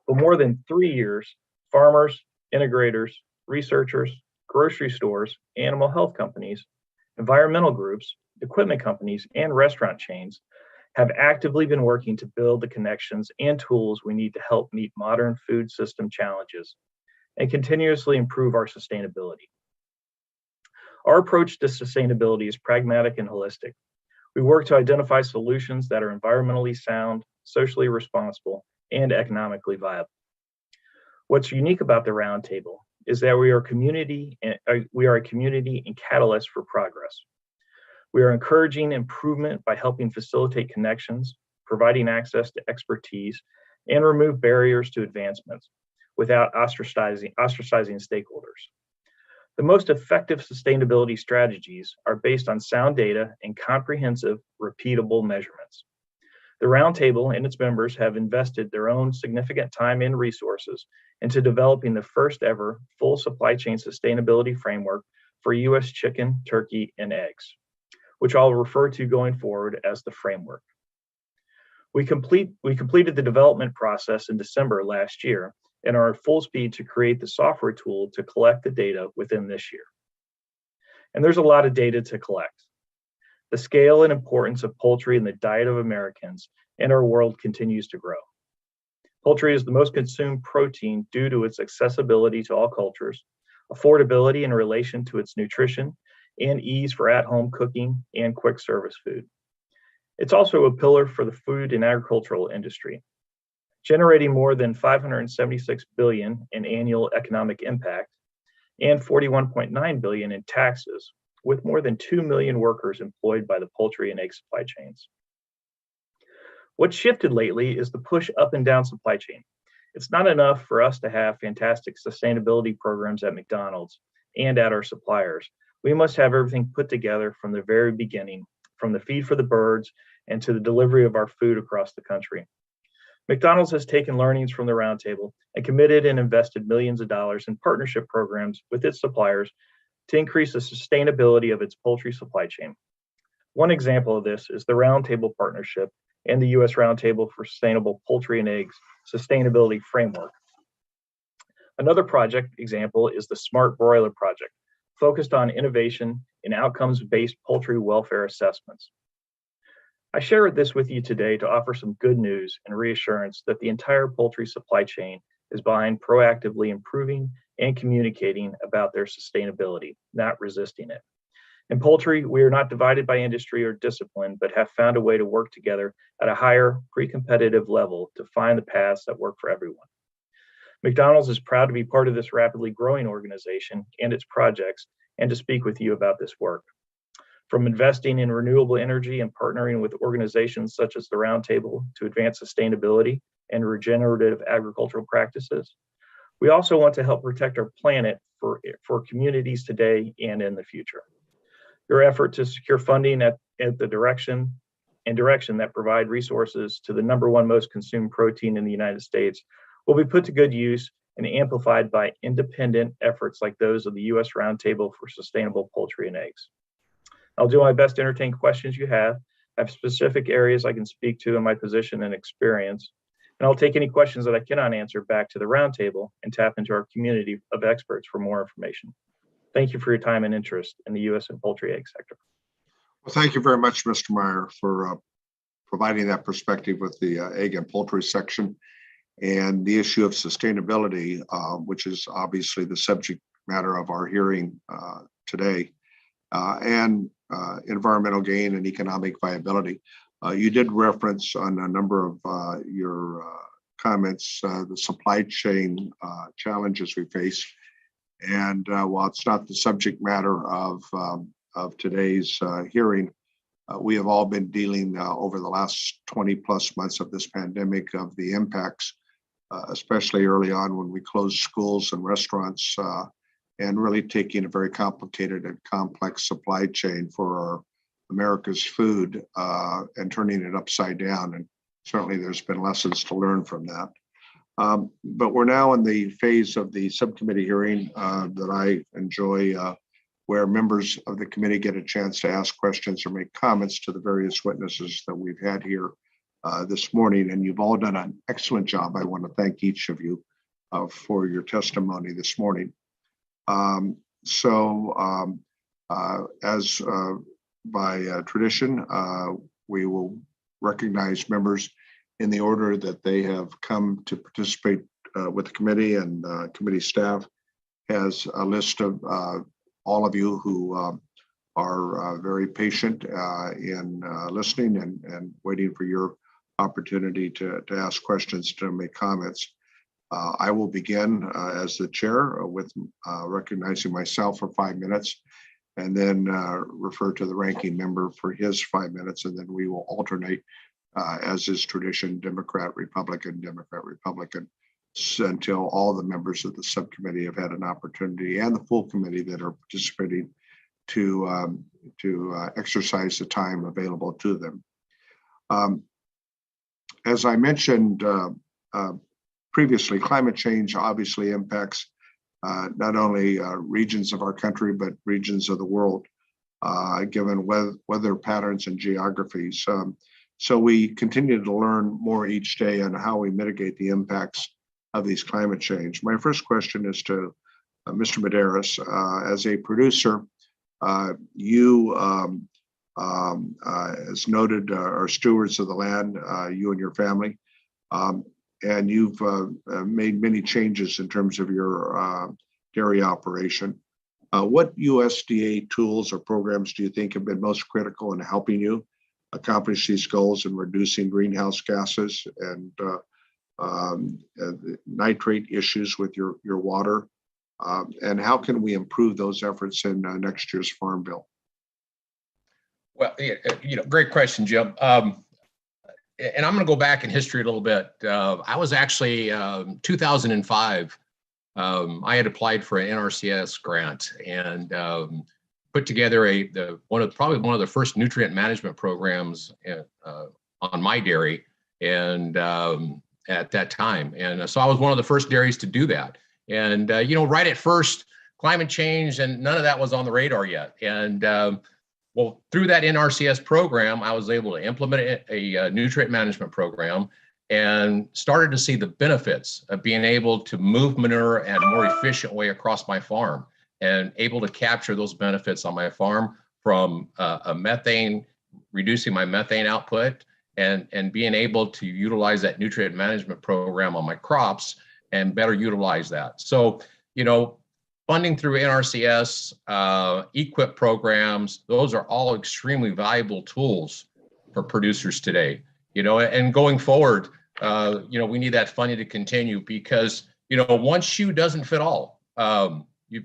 For more than 3 years, farmers, integrators, researchers, grocery stores, animal health companies, environmental groups, equipment companies, and restaurant chains have actively been working to build the connections and tools we need to help meet modern food system challenges and continuously improve our sustainability. Our approach to sustainability is pragmatic and holistic. We work to identify solutions that are environmentally sound, socially responsible, and economically viable. What's unique about the Roundtable is that we are a community and catalyst for progress. We are encouraging improvement by helping facilitate connections, providing access to expertise, and remove barriers to advancements without ostracizing stakeholders. The most effective sustainability strategies are based on sound data and comprehensive, repeatable measurements. The Roundtable and its members have invested their own significant time and resources into developing the first ever full supply chain sustainability framework for U.S. chicken, turkey, and eggs, which I'll refer to going forward as the framework. We completed the development process in December last year and are at full speed to create the software tool to collect the data within this year. And there's a lot of data to collect. The scale and importance of poultry in the diet of Americans and our world continues to grow. Poultry is the most consumed protein due to its accessibility to all cultures, affordability in relation to its nutrition, and ease for at-home cooking and quick service food. It's also a pillar for the food and agricultural industry. generating more than $576 billion in annual economic impact and $41.9 billion in taxes, with more than 2 million workers employed by the poultry and egg supply chains. What shifted lately is the push up and down supply chain. It's not enough for us to have fantastic sustainability programs at McDonald's and at our suppliers. We must have everything put together from the very beginning, from the feed for the birds and to the delivery of our food across the country. McDonald's has taken learnings from the roundtable and committed and invested millions of dollars in partnership programs with its suppliers to increase the sustainability of its poultry supply chain. One example of this is the Roundtable Partnership and the U.S. Roundtable for Sustainable Poultry and Eggs Sustainability Framework. Another project example is the Smart Broiler Project, focused on innovation in outcomes-based poultry welfare assessments. I share this with you today to offer some good news and reassurance that the entire poultry supply chain is behind proactively improving and communicating about their sustainability, not resisting it. In poultry, we are not divided by industry or discipline, but have found a way to work together at a higher pre-competitive level to find the paths that work for everyone. McDonald's is proud to be part of this rapidly growing organization and its projects, and to speak with you about this work. From investing in renewable energy and partnering with organizations such as the Roundtable to advance sustainability and regenerative agricultural practices, we also want to help protect our planet for communities today and in the future. Your effort to secure funding at the direction that provide resources to the #1 most consumed protein in the United States will be put to good use and amplified by independent efforts like those of the U.S. Roundtable for Sustainable Poultry and Eggs. I'll do my best to entertain questions you have. I have specific areas I can speak to in my position and experience, and I'll take any questions that I cannot answer back to the Roundtable and tap into our community of experts for more information. Thank you for your time and interest in the U.S. and poultry egg sector. Well, thank you very much, Mr. Meyer, for providing that perspective with the egg and poultry section and the issue of sustainability, which is obviously the subject matter of our hearing today, and environmental gain and economic viability. You did reference on a number of your comments the supply chain challenges we face. And while it's not the subject matter of today's hearing, we have all been dealing over the last 20 plus months of this pandemic of the impacts, especially early on when we closed schools and restaurants, and really taking a very complicated and complex supply chain for America's food and turning it upside down. And certainly there's been lessons to learn from that. But we're now in the phase of the subcommittee hearing that I enjoy, where members of the committee get a chance to ask questions or make comments to the various witnesses that we've had here this morning. And you've all done an excellent job. I want to thank each of you for your testimony this morning. As by tradition, we will recognize members in the order that they have come to participate with the committee, and committee staff has a list of all of you who are very patient in listening and waiting for your opportunity to ask questions, to make comments. I will begin as the chair with recognizing myself for 5 minutes, and then refer to the ranking member for his 5 minutes, and then we will alternate, as is tradition, Democrat, Republican, until all the members of the subcommittee have had an opportunity, and the full committee that are participating, to exercise the time available to them. As I mentioned previously, climate change obviously impacts not only regions of our country, but regions of the world, given weather patterns and geographies. So we continue to learn more each day on how we mitigate the impacts of these climate change. My first question is to Mr. Medeiros. As a producer, you, as noted, are stewards of the land, you and your family, and you've made many changes in terms of your dairy operation. What USDA tools or programs do you think have been most critical in helping you accomplish these goals and reducing greenhouse gases? And nitrate issues with your water? And how can we improve those efforts in next year's Farm Bill? Well, great question, Jim. And I'm going to go back in history a little bit. I was actually 2005. I had applied for an NRCS grant and put together probably one of the first nutrient management programs on my dairy, and at that time. And so I was one of the first dairies to do that. And right at first, climate change and none of that was on the radar yet. And well, through that NRCS program, I was able to implement a nutrient management program and started to see the benefits of being able to move manure in a more efficient way across my farm, and able to capture those benefits on my farm from reducing my methane output, and being able to utilize that nutrient management program on my crops and better utilize that. So, funding through NRCS, EQIP programs, those are all extremely valuable tools for producers today. And going forward, we need that funding to continue, because, one shoe doesn't fit all.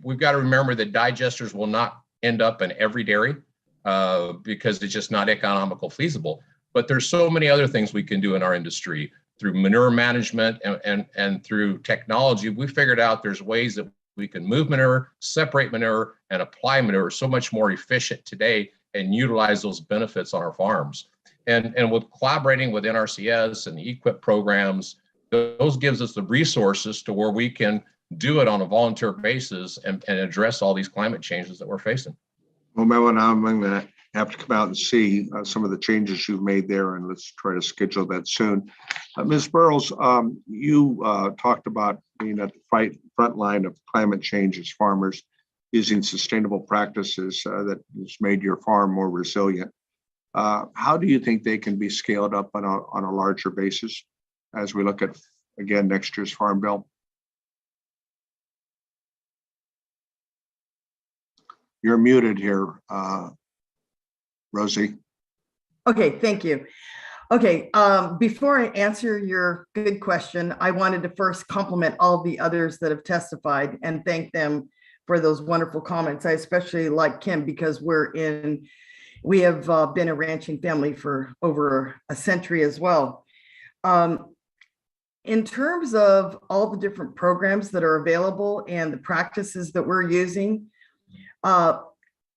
We've got to remember that digesters will not end up in every dairy because it's just not economical feasible. But there's so many other things we can do in our industry through manure management and through technology. We figured out there's ways that we can move manure, separate manure, and apply manure so much more efficient today, and utilize those benefits on our farms. And with collaborating with NRCS and the EQIP programs, those gives us the resources to where we can do it on a volunteer basis and address all these climate changes that we're facing. Well, Melvin, I'm going to have to come out and see some of the changes you've made there, and let's try to schedule that soon. Ms. Burrows, you talked about being at the front line of climate change as farmers, using sustainable practices that has made your farm more resilient. How do you think they can be scaled up on a larger basis as we look at, again, next year's Farm Bill? You're muted here, Rosie. Okay, thank you. Okay, before I answer your good question, I wanted to first compliment all the others that have testified and thank them for those wonderful comments. I especially like Kim, because we have been a ranching family for over a century as well. In terms of all the different programs that are available and the practices that we're using,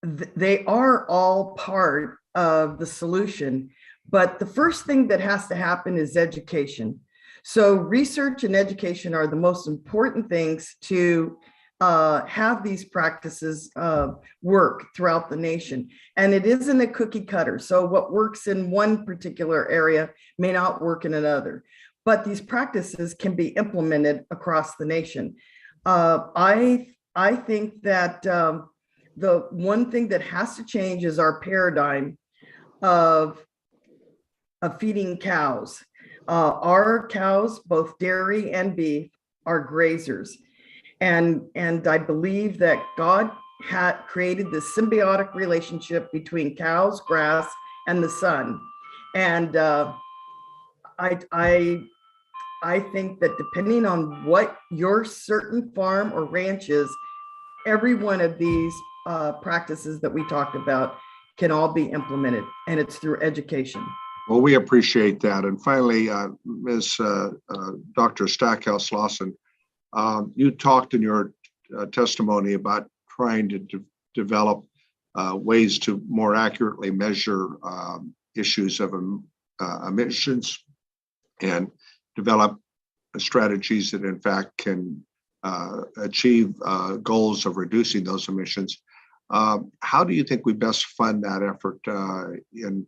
they are all part of the solution. But the first thing that has to happen is education. So research and education are the most important things to have these practices work throughout the nation. And it isn't a cookie cutter. So what works in one particular area may not work in another. But these practices can be implemented across the nation. I think that the one thing that has to change is our paradigm of feeding cows. Our cows, both dairy and beef, are grazers. And I believe that God had created this symbiotic relationship between cows, grass, and the sun. And I think that depending on what your certain farm or ranch is, every one of these practices that we talked about can all be implemented, and it's through education. Well, we appreciate that. And finally, Ms. Dr. Stackhouse Lawson, you talked in your testimony about trying to develop ways to more accurately measure issues of emissions and develop strategies that in fact can achieve goals of reducing those emissions. How do you think we best fund that effort in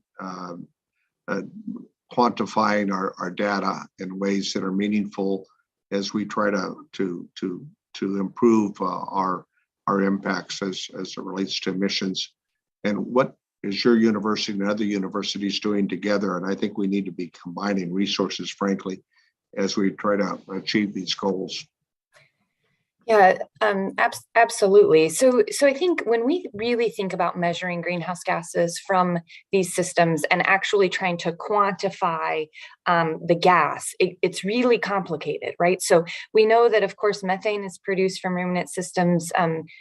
quantifying our data in ways that are meaningful as we try to improve our impacts as it relates to emissions? And what is your university and other universities doing together? And I think we need to be combining resources, frankly, as we try to achieve these goals. Yeah, absolutely. So I think when we really think about measuring greenhouse gases from these systems and actually trying to quantify the gas, it's really complicated, right? So we know that, of course, methane is produced from ruminant systems.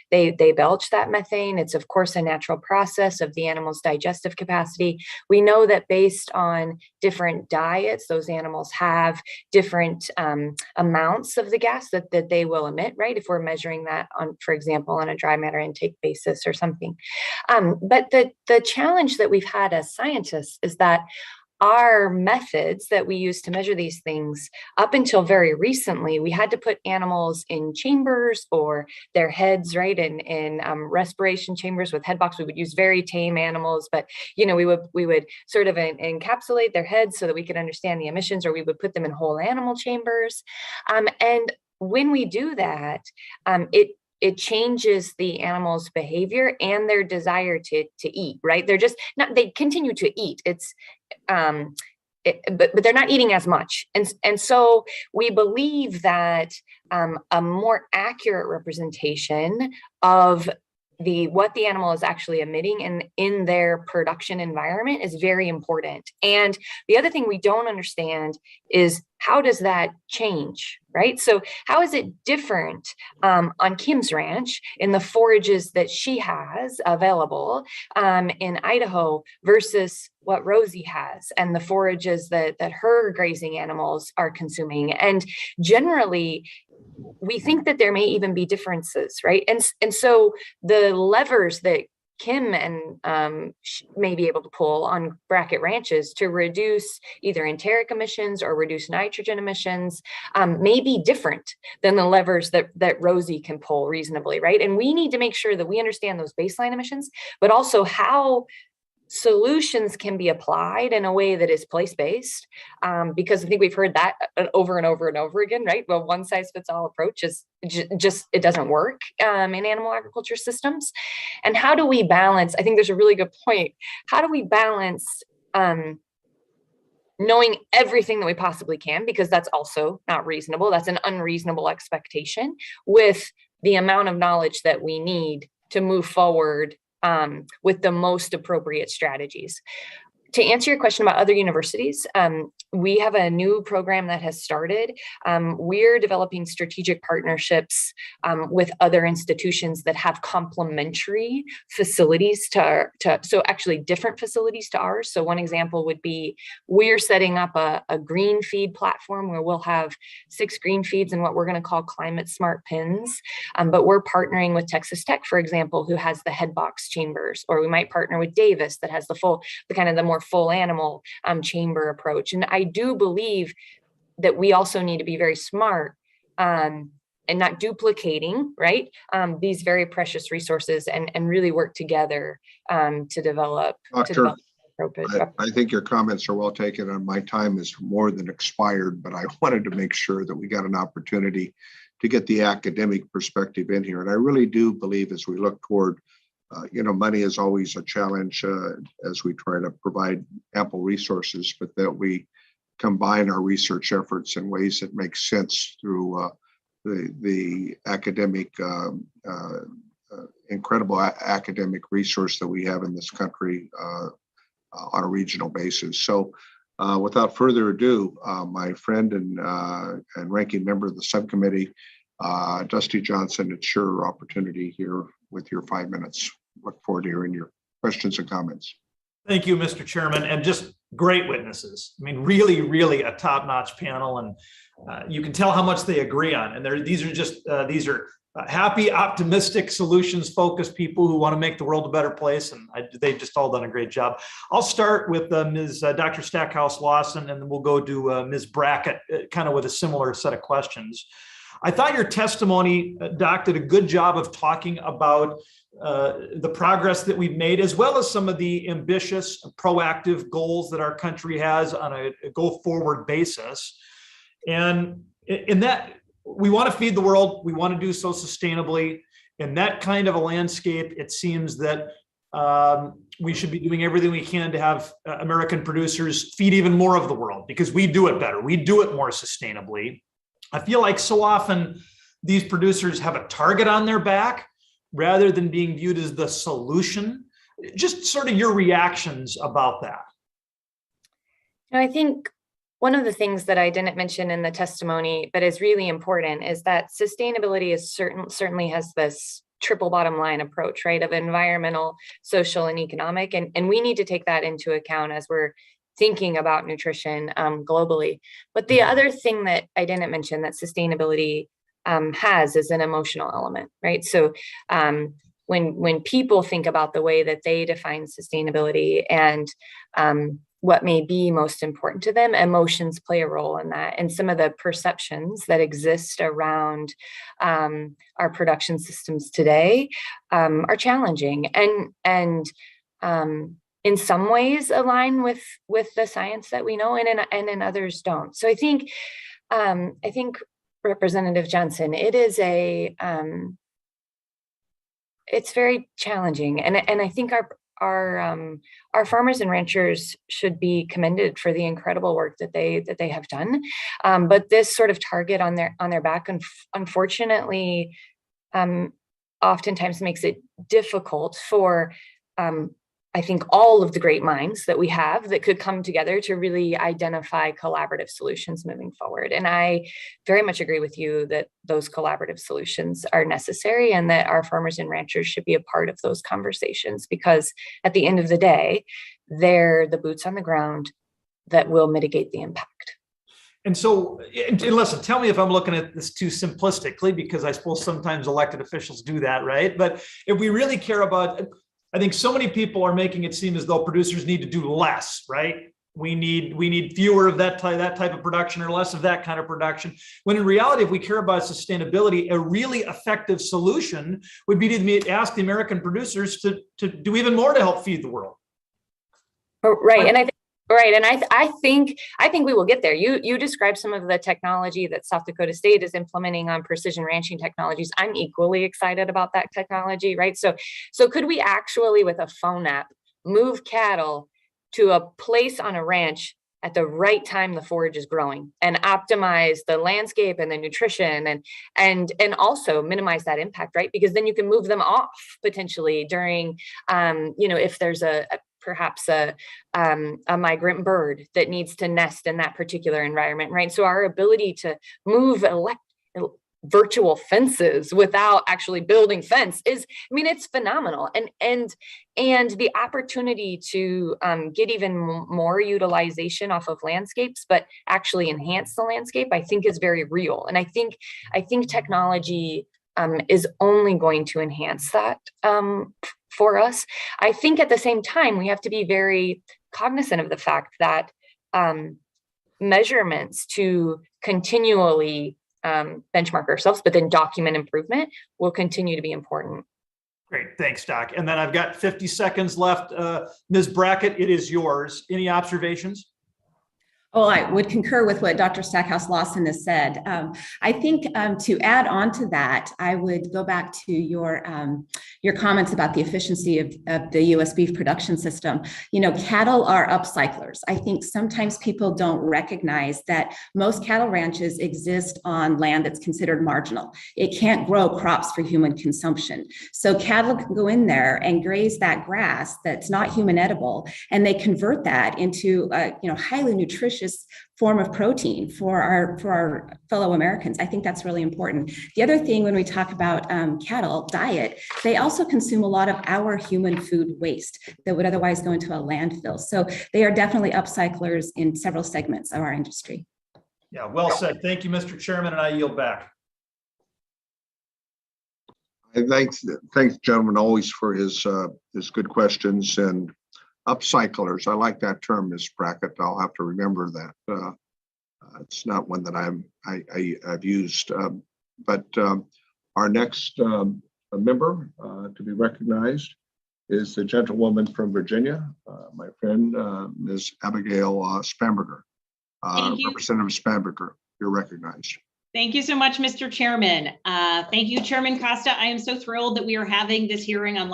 They belch that methane. It's, of course, a natural process of the animal's digestive capacity. We know that based on different diets, those animals have different amounts of the gas that they will emit, right? If we're measuring that on, for example, on a dry matter intake basis or something. But the challenge that we've had as scientists is that our methods that we use to measure these things, up until very recently, we had to put animals in chambers or their heads, right, in respiration chambers with head box. We would use very tame animals, but we would sort of encapsulate their heads so that we could understand the emissions, or we would put them in whole animal chambers. And when we do that, it changes the animal's behavior and their desire to eat, right? They're just not, they continue to eat. But they're not eating as much. And so we believe that a more accurate representation of what the animal is actually emitting in their production environment is very important. And the other thing we don't understand is, how does that change, right? So how is it different on Kim's ranch in the forages that she has available in Idaho versus what Rosie has and the forages that her grazing animals are consuming? And generally, we think that there may even be differences, right? And so the levers that Kim and may be able to pull on bracket ranches to reduce either enteric emissions or reduce nitrogen emissions may be different than the levers that Rosie can pull reasonably, right? And we need to make sure that we understand those baseline emissions, but also how solutions can be applied in a way that is place-based, because I think we've heard that over and over and over again, right? Well, one size fits all approach is just, it doesn't work in animal agriculture systems. And how do we balance? I think there's a really good point. How do we balance knowing everything that we possibly can, because that's also not reasonable. That's an unreasonable expectation, with the amount of knowledge that we need to move forward with the most appropriate strategies. To answer your question about other universities, we have a new program that has started. We're developing strategic partnerships with other institutions that have complementary facilities so actually different facilities to ours. So one example would be, we're setting up a green feed platform where we'll have 6 green feeds in what we're going to call climate smart pens. But we're partnering with Texas Tech, for example, who has the head box chambers, or we might partner with Davis that has the more full animal chamber approach. And I do believe that we also need to be very smart and not duplicating, right, these very precious resources, and really work together to develop. Doctor, I think your comments are well taken, and my time is more than expired, but I wanted to make sure that we got an opportunity to get the academic perspective in here. And I really do believe, as we look toward money is always a challenge as we try to provide ample resources, but that we combine our research efforts in ways that make sense through the academic, incredible academic resource that we have in this country on a regional basis. So without further ado, my friend and ranking member of the subcommittee, Dusty Johnson, it's your opportunity here with your 5 minutes. Look forward to hearing your questions and comments. Thank you, Mr. Chairman, and just great witnesses. I mean, really, really a top-notch panel, and you can tell how much they agree on. And these are happy, optimistic, solutions-focused people who want to make the world a better place, and they've just all done a great job. I'll start with Dr. Stackhouse-Lawson, and then we'll go to Ms. Brackett, kind of with a similar set of questions. I thought your testimony, Doc, did a good job of talking about the progress that we've made, as well as some of the ambitious, proactive goals that our country has on a go-forward basis. And in that, we want to feed the world. We want to do so sustainably. In that kind of a landscape, it seems that we should be doing everything we can to have American producers feed even more of the world, because we do it better. We do it more sustainably. I feel like so often these producers have a target on their back rather than being viewed as the solution? Just sort of your reactions about that. I think one of the things that I didn't mention in the testimony, but is really important, is that sustainability is certainly has this triple bottom line approach, right, of environmental, social, and economic. And we need to take that into account as we're thinking about nutrition globally. But the other thing that I didn't mention that sustainability has is an emotional element, right? So when people think about the way that they define sustainability and what may be most important to them, emotions play a role in that. And some of the perceptions that exist around our production systems today are challenging and in some ways align with the science that we know, and in others don't. So I think Representative Johnson, it is it's very challenging, and I think our farmers and ranchers should be commended for the incredible work that they have done. But this sort of target on their back, unfortunately, oftentimes makes it difficult for I think all of the great minds that we have that could come together to really identify collaborative solutions moving forward. And I very much agree with you that those collaborative solutions are necessary and that our farmers and ranchers should be a part of those conversations, because at the end of the day, they're the boots on the ground that will mitigate the impact. And so, and listen, tell me if I'm looking at this too simplistically, because I suppose sometimes elected officials do that, right? But if we really care about, I think so many people are making it seem as though producers need to do less, right? We need fewer of that type of production or less of that kind of production. When in reality, if we care about sustainability, a really effective solution would be to ask the American producers to do even more to help feed the world. Right, and I think we will get there. You described some of the technology that South Dakota State is implementing on precision ranching technologies. I'm equally excited about that technology, right? So could we actually, with a phone app, move cattle to a place on a ranch at the right time the forage is growing and optimize the landscape and the nutrition and also minimize that impact, right? Because then you can move them off potentially during, if there's perhaps a migrant bird that needs to nest in that particular environment, right? So our ability to move virtual fences without actually building fence is, it's phenomenal. And the opportunity to get even more utilization off of landscapes, but actually enhance the landscape, I think is very real. And I think technology is only going to enhance that for us. I think at the same time, we have to be very cognizant of the fact that measurements to continually benchmark ourselves, but then document improvement will continue to be important. Great, thanks, Doc. And then I've got 50 seconds left. Ms. Brackett, it is yours. Any observations? Well, I would concur with what Dr. Stackhouse-Lawson has said. I think to add on to that, I would go back to your comments about the efficiency of the U.S. beef production system. Cattle are upcyclers. I think sometimes people don't recognize that most cattle ranches exist on land that's considered marginal. It can't grow crops for human consumption. So cattle can go in there and graze that grass that's not human edible, and they convert that into highly nutritious form of protein for our fellow Americans. I think that's really important. The other thing, when we talk about cattle diet, they also consume a lot of our human food waste that would otherwise go into a landfill. So they are definitely upcyclers in several segments of our industry. Yeah, well said. Thank you, Mr. Chairman, and I yield back. Thanks, gentlemen, always for his good questions. And upcyclers, I like that term, Ms. Brackett. I'll have to remember that. It's not one that I've used. But our next member to be recognized is the gentlewoman from Virginia, my friend, Ms. Abigail Spamberger. Representative Spamberger, you're recognized. Thank you so much, Mr. Chairman. Thank you, Chairman Costa. I am so thrilled that we are having this hearing on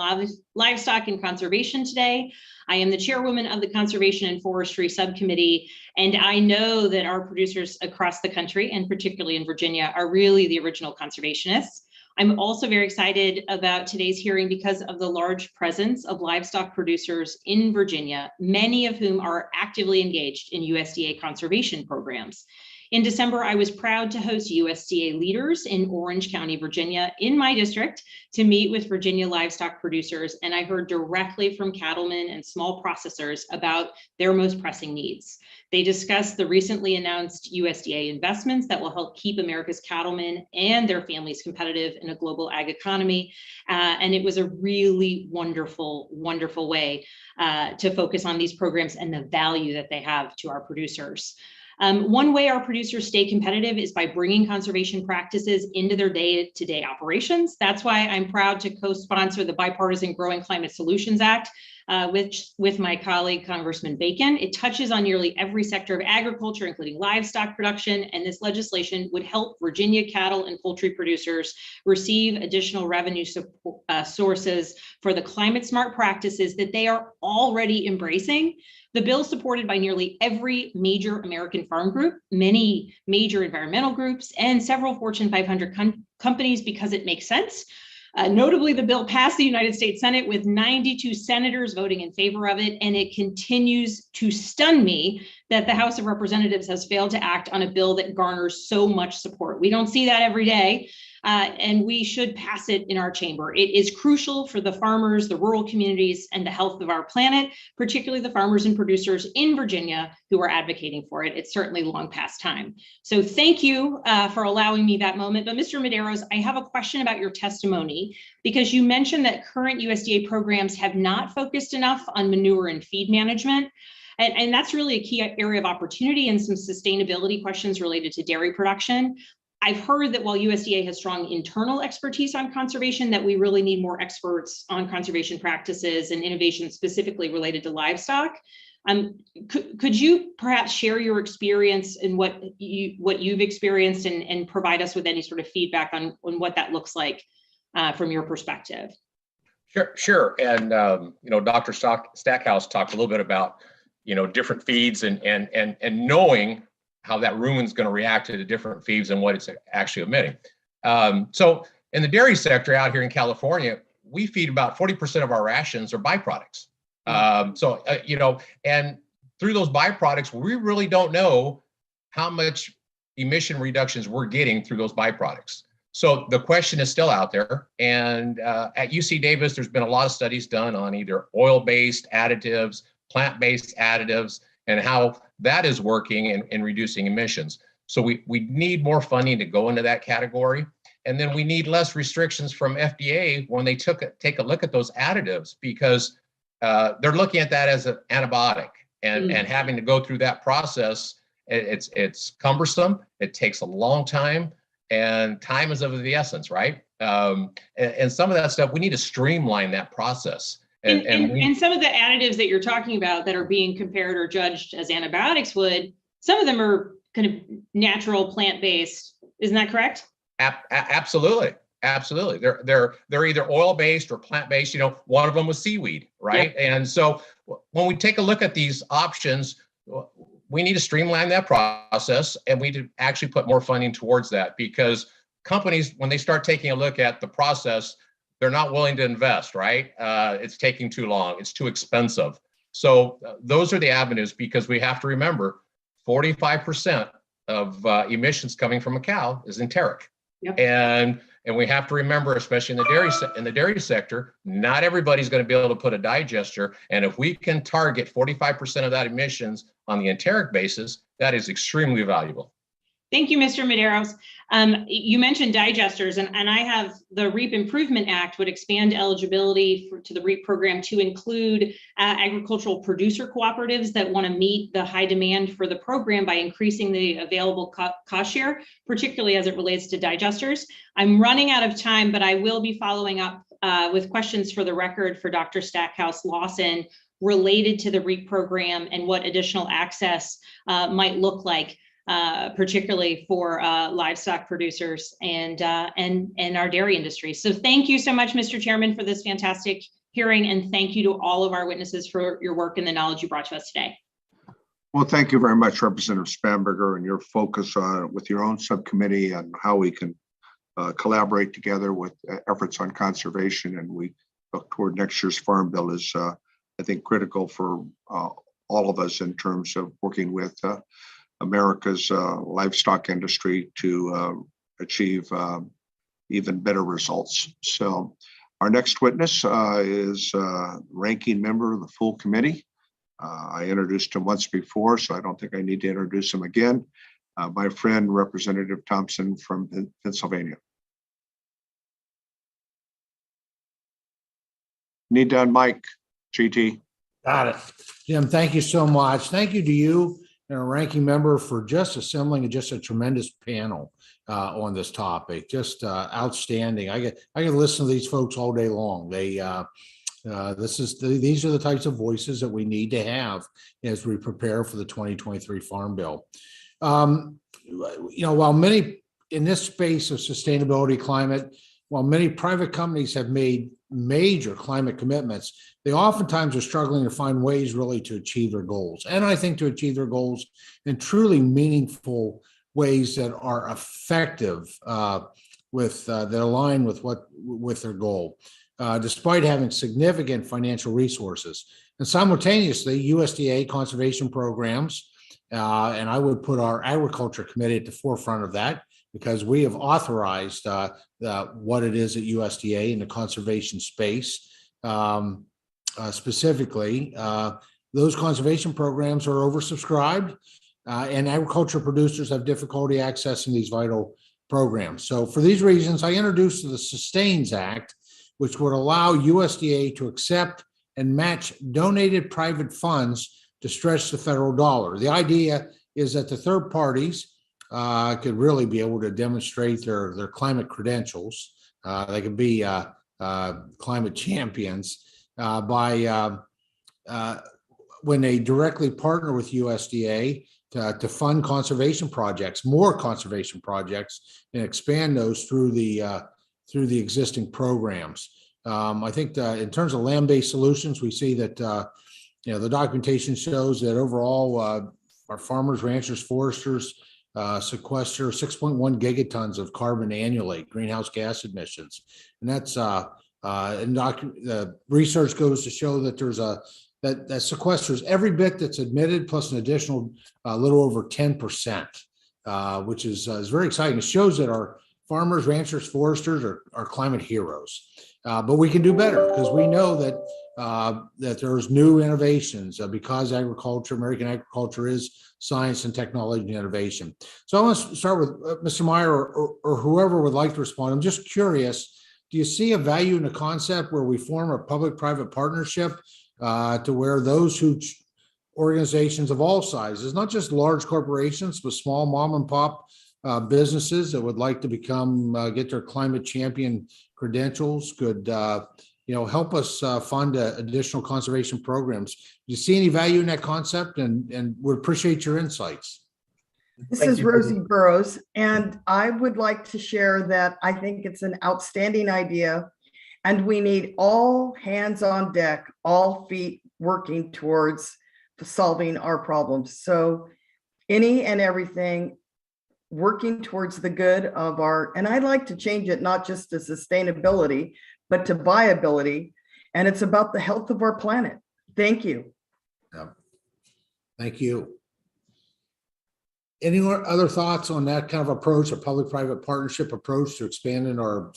livestock and conservation today. I am the chairwoman of the Conservation and Forestry Subcommittee, and I know that our producers across the country, and particularly in Virginia, are really the original conservationists. I'm also very excited about today's hearing because of the large presence of livestock producers in Virginia, many of whom are actively engaged in USDA conservation programs. In December, I was proud to host USDA leaders in Orange County, Virginia, in my district, to meet with Virginia livestock producers, and I heard directly from cattlemen and small processors about their most pressing needs. They discussed the recently announced USDA investments that will help keep America's cattlemen and their families competitive in a global ag economy, and it was a really wonderful, wonderful way to focus on these programs and the value that they have to our producers. One way our producers stay competitive is by bringing conservation practices into their day-to-day operations. That's why I'm proud to co-sponsor the Bipartisan Growing Climate Solutions Act, with my colleague, Congressman Bacon. It touches on nearly every sector of agriculture, including livestock production, and this legislation would help Virginia cattle and poultry producers receive additional revenue sources for the climate-smart practices that they are already embracing. The bill is supported by nearly every major American farm group, many major environmental groups, and several Fortune 500 companies because it makes sense. Notably, the bill passed the United States Senate with 92 senators voting in favor of it, and it continues to stun me that the House of Representatives has failed to act on a bill that garners so much support. We don't see that every day, and we should pass it in our chamber. It is crucial for the farmers, the rural communities, and the health of our planet, particularly the farmers and producers in Virginia who are advocating for it. It's certainly long past time. So thank you for allowing me that moment. But Mr. Medeiros, I have a question about your testimony, because you mentioned that current USDA programs have not focused enough on manure and feed management. And that's really a key area of opportunity and some sustainability questions related to dairy production. I've heard that while USDA has strong internal expertise on conservation, that we really need more experts on conservation practices and innovation specifically related to livestock. Could you perhaps share your experience and what you've experienced and provide us with any sort of feedback on what that looks like from your perspective? Sure. And Dr. Stackhouse talked a little bit about different feeds and knowing how that rumen's going to react to the different feeds and what it's actually emitting. So in the dairy sector out here in California, we feed about 40% of our rations are byproducts. And through those byproducts, we really don't know how much emission reductions we're getting through those byproducts. So the question is still out there. And at UC Davis, there's been a lot of studies done on either oil-based additives, plant-based additives, and how that is working in reducing emissions. So we need more funding to go into that category. And then we need less restrictions from FDA when they take a look at those additives, because they're looking at that as an antibiotic, and having to go through that process, it's cumbersome. It takes a long time, and time is of the essence, right? And some of that stuff, we need to streamline that process. And some of the additives that you're talking about that are being compared or judged as antibiotics some of them are kind of natural plant-based. Isn't that correct? Absolutely. They're either oil-based or plant-based. One of them was seaweed, right? Yeah. And so when we take a look at these options, we need to streamline that process, and we need to actually put more funding towards that, because companies, when they start taking a look at the process, they're not willing to invest, right? It's taking too long. It's too expensive. So those are the avenues, because we have to remember 45% of emissions coming from a cow is enteric. Yep. And we have to remember, especially in the dairy sector, not everybody's going to be able to put a digester. And if we can target 45% of that emissions on the enteric basis, that is extremely valuable. Thank you, Mr. Medeiros. You mentioned digesters, and I have the REAP Improvement Act would expand eligibility to the REAP program to include agricultural producer cooperatives that want to meet the high demand for the program by increasing the available cost share, particularly as it relates to digesters. I'm running out of time, but I will be following up with questions for the record for Dr. Stackhouse-Lawson related to the REAP program and what additional access might look like. particularly for livestock producers and our dairy industry. So thank you so much, Mr. Chairman, for this fantastic hearing, and thank you to all of our witnesses for your work and the knowledge you brought to us today. Well, thank you very much, Representative Spamberger, and your focus with your own subcommittee and how we can collaborate together with efforts on conservation. And we look toward next year's Farm Bill is, I think, critical for all of us in terms of working with America's livestock industry to achieve even better results. So our next witness is ranking member of the full committee. I introduced him once before, so I don't think I need to introduce him again. My friend, Representative Thompson from Pennsylvania. Need to unmic, GT. Got it. Jim, thank you so much. Thank you to you and our ranking member for just assembling just a tremendous panel on this topic. Just outstanding. I get to listen to these folks all day long. These are the types of voices that we need to have as we prepare for the 2023 Farm Bill. While many in this space of sustainability climate, while many private companies have made major climate commitments, they oftentimes are struggling to find ways really to achieve their goals. And I think to achieve their goals in truly meaningful ways that are effective that align with their goal, despite having significant financial resources. And simultaneously, USDA conservation programs, and I would put our Agriculture Committee at the forefront of that, because we have authorized what it is at USDA in the conservation space. Specifically, those conservation programs are oversubscribed, and agriculture producers have difficulty accessing these vital programs. So for these reasons, I introduced the Sustains Act, which would allow USDA to accept and match donated private funds to stretch the federal dollar. The idea is that the third parties could really be able to demonstrate their climate credentials. They could be climate champions by when they directly partner with USDA to fund conservation projects, more conservation projects, and expand those through the existing programs. I think in terms of land-based solutions, we see that the documentation shows that overall our farmers, ranchers, foresters sequester 6.1 gigatons of carbon annually, greenhouse gas emissions, and that's the research goes to show that there's that sequesters every bit that's emitted plus an additional little over 10%, which is very exciting. It shows that our farmers, ranchers, foresters are climate heroes. But we can do better because we know that there's new innovations because American agriculture is science and technology and innovation. So I want to start with Mr. Meyer or whoever would like to respond. I'm just curious, do you see a value in the concept where we form a public-private partnership to where those organizations of all sizes, not just large corporations, but small mom and pop businesses that would like to get their climate champion credentials could help us fund additional conservation programs? Do you see any value in that concept, and would appreciate your insights? This is Rosie Burrows, and I would like to share that I think it's an outstanding idea, and we need all hands on deck, all feet working towards solving our problems. So any and everything working towards the good of and I'd like to change it not just to sustainability, but to viability. And it's about the health of our planet. Thank you. Yeah. Thank you. Any other thoughts on that kind of approach, a public-private partnership approach to expanding our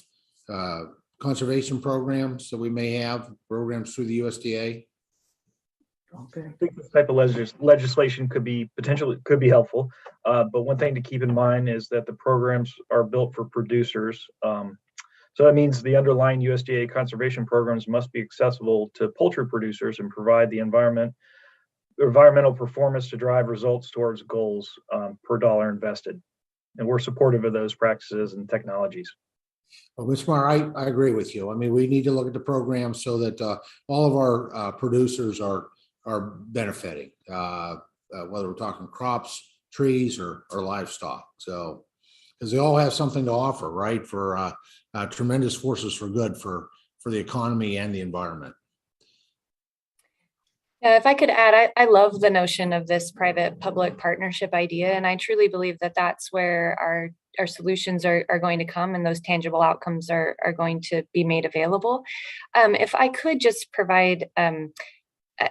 conservation programs that we may have, programs through the USDA? Okay. I think this type of legislation could be helpful. But one thing to keep in mind is that the programs are built for producers. So that means the underlying USDA conservation programs must be accessible to poultry producers and provide the environmental performance to drive results towards goals per dollar invested. And we're supportive of those practices and technologies. Well, Ms. Meyer, I agree with you. I mean, we need to look at the program so that all of our producers are benefiting, whether we're talking crops, trees or livestock. So, because they all have something to offer, right? For tremendous forces for good for the economy and the environment. Yeah, if I could add, I love the notion of this private-public partnership idea, and I truly believe that that's where our solutions are going to come, and those tangible outcomes are going to be made available. If I could just provide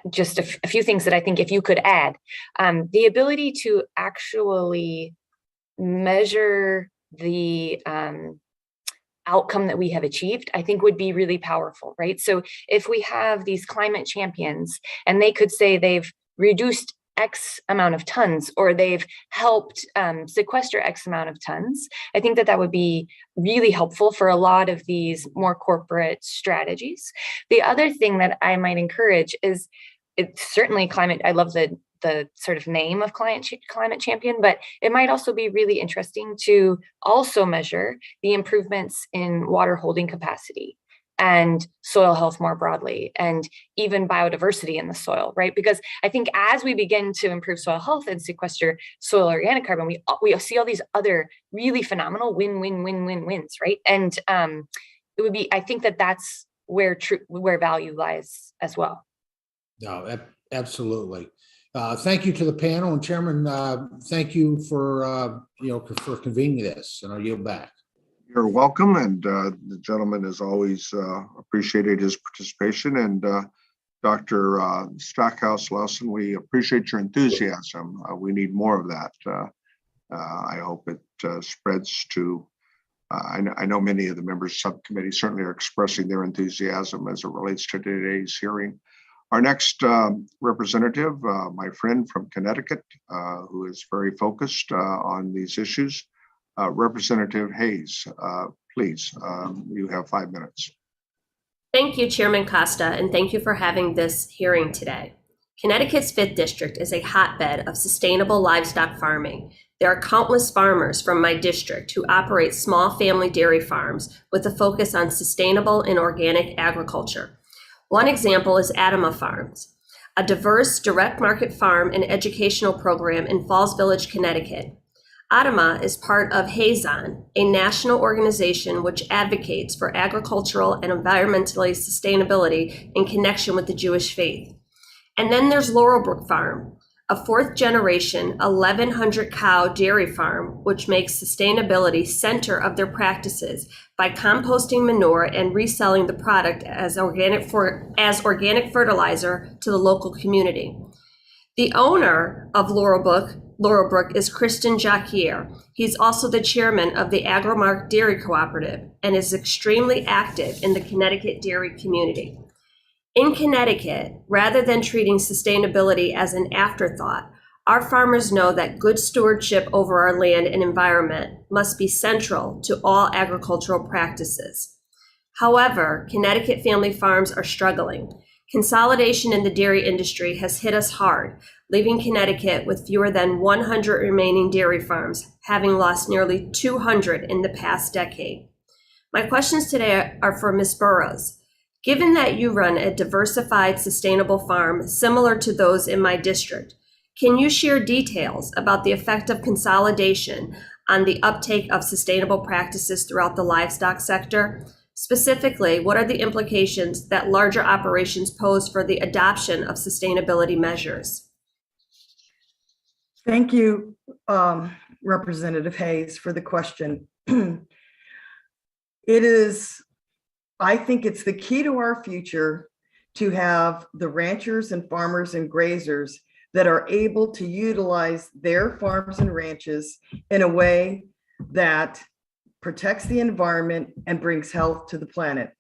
just a few things that I think if you could add, the ability to actually measure the outcome that we have achieved, I think would be really powerful, right? So if we have these climate champions and they could say they've reduced X amount of tons, or they've helped sequester X amount of tons, I think that that would be really helpful for a lot of these more corporate strategies. The other thing that I might encourage is, it's certainly climate. I love the sort of name of climate champion, but it might also be really interesting to also measure the improvements in water holding capacity and soil health more broadly, and even biodiversity in the soil, right? Because I think as we begin to improve soil health and sequester soil organic carbon, we see all these other really phenomenal wins, right? And it would be, I think that that's where value lies as well. No, absolutely. Thank you to the panel, and Chairman, thank you for for convening this, and I'll yield back. You're welcome, and the gentleman has always appreciated his participation. And Dr. Stackhouse-Lawson, we appreciate your enthusiasm. We need more of that. I hope it spreads to, I know many of the members of the subcommittee certainly are expressing their enthusiasm as it relates to today's hearing. Our next representative, my friend from Connecticut, who is very focused on these issues, Representative Hayes, please, you have 5 minutes. Thank you, Chairman Costa, and thank you for having this hearing today. Connecticut's 5th District is a hotbed of sustainable livestock farming. There are countless farmers from my district who operate small family dairy farms with a focus on sustainable and organic agriculture. One example is Adama Farms, a diverse direct market farm and educational program in Falls Village, Connecticut. Adama is part of Hazon, a national organization which advocates for agricultural and environmentally sustainability in connection with the Jewish faith. And then there's Laurel Farm, a 4th generation 1,100 cow dairy farm, which makes sustainability center of their practices by composting manure and reselling the product as organic fertilizer to the local community. The owner of Laurel Brook is Kristen Jacquier. He's also the chairman of the Agromark Dairy Cooperative and is extremely active in the Connecticut dairy community. In Connecticut, rather than treating sustainability as an afterthought, our farmers know that good stewardship over our land and environment must be central to all agricultural practices. However, Connecticut family farms are struggling. Consolidation in the dairy industry has hit us hard, leaving Connecticut with fewer than 100 remaining dairy farms, having lost nearly 200 in the past decade. My questions today are for Ms. Burrows. Given that you run a diversified, sustainable farm similar to those in my district, can you share details about the effect of consolidation on the uptake of sustainable practices throughout the livestock sector? Specifically, what are the implications that larger operations pose for the adoption of sustainability measures? Thank you, Representative Hayes, for the question. I think it's the key to our future to have the ranchers and farmers and grazers that are able to utilize their farms and ranches in a way that protects the environment and brings health to the planet.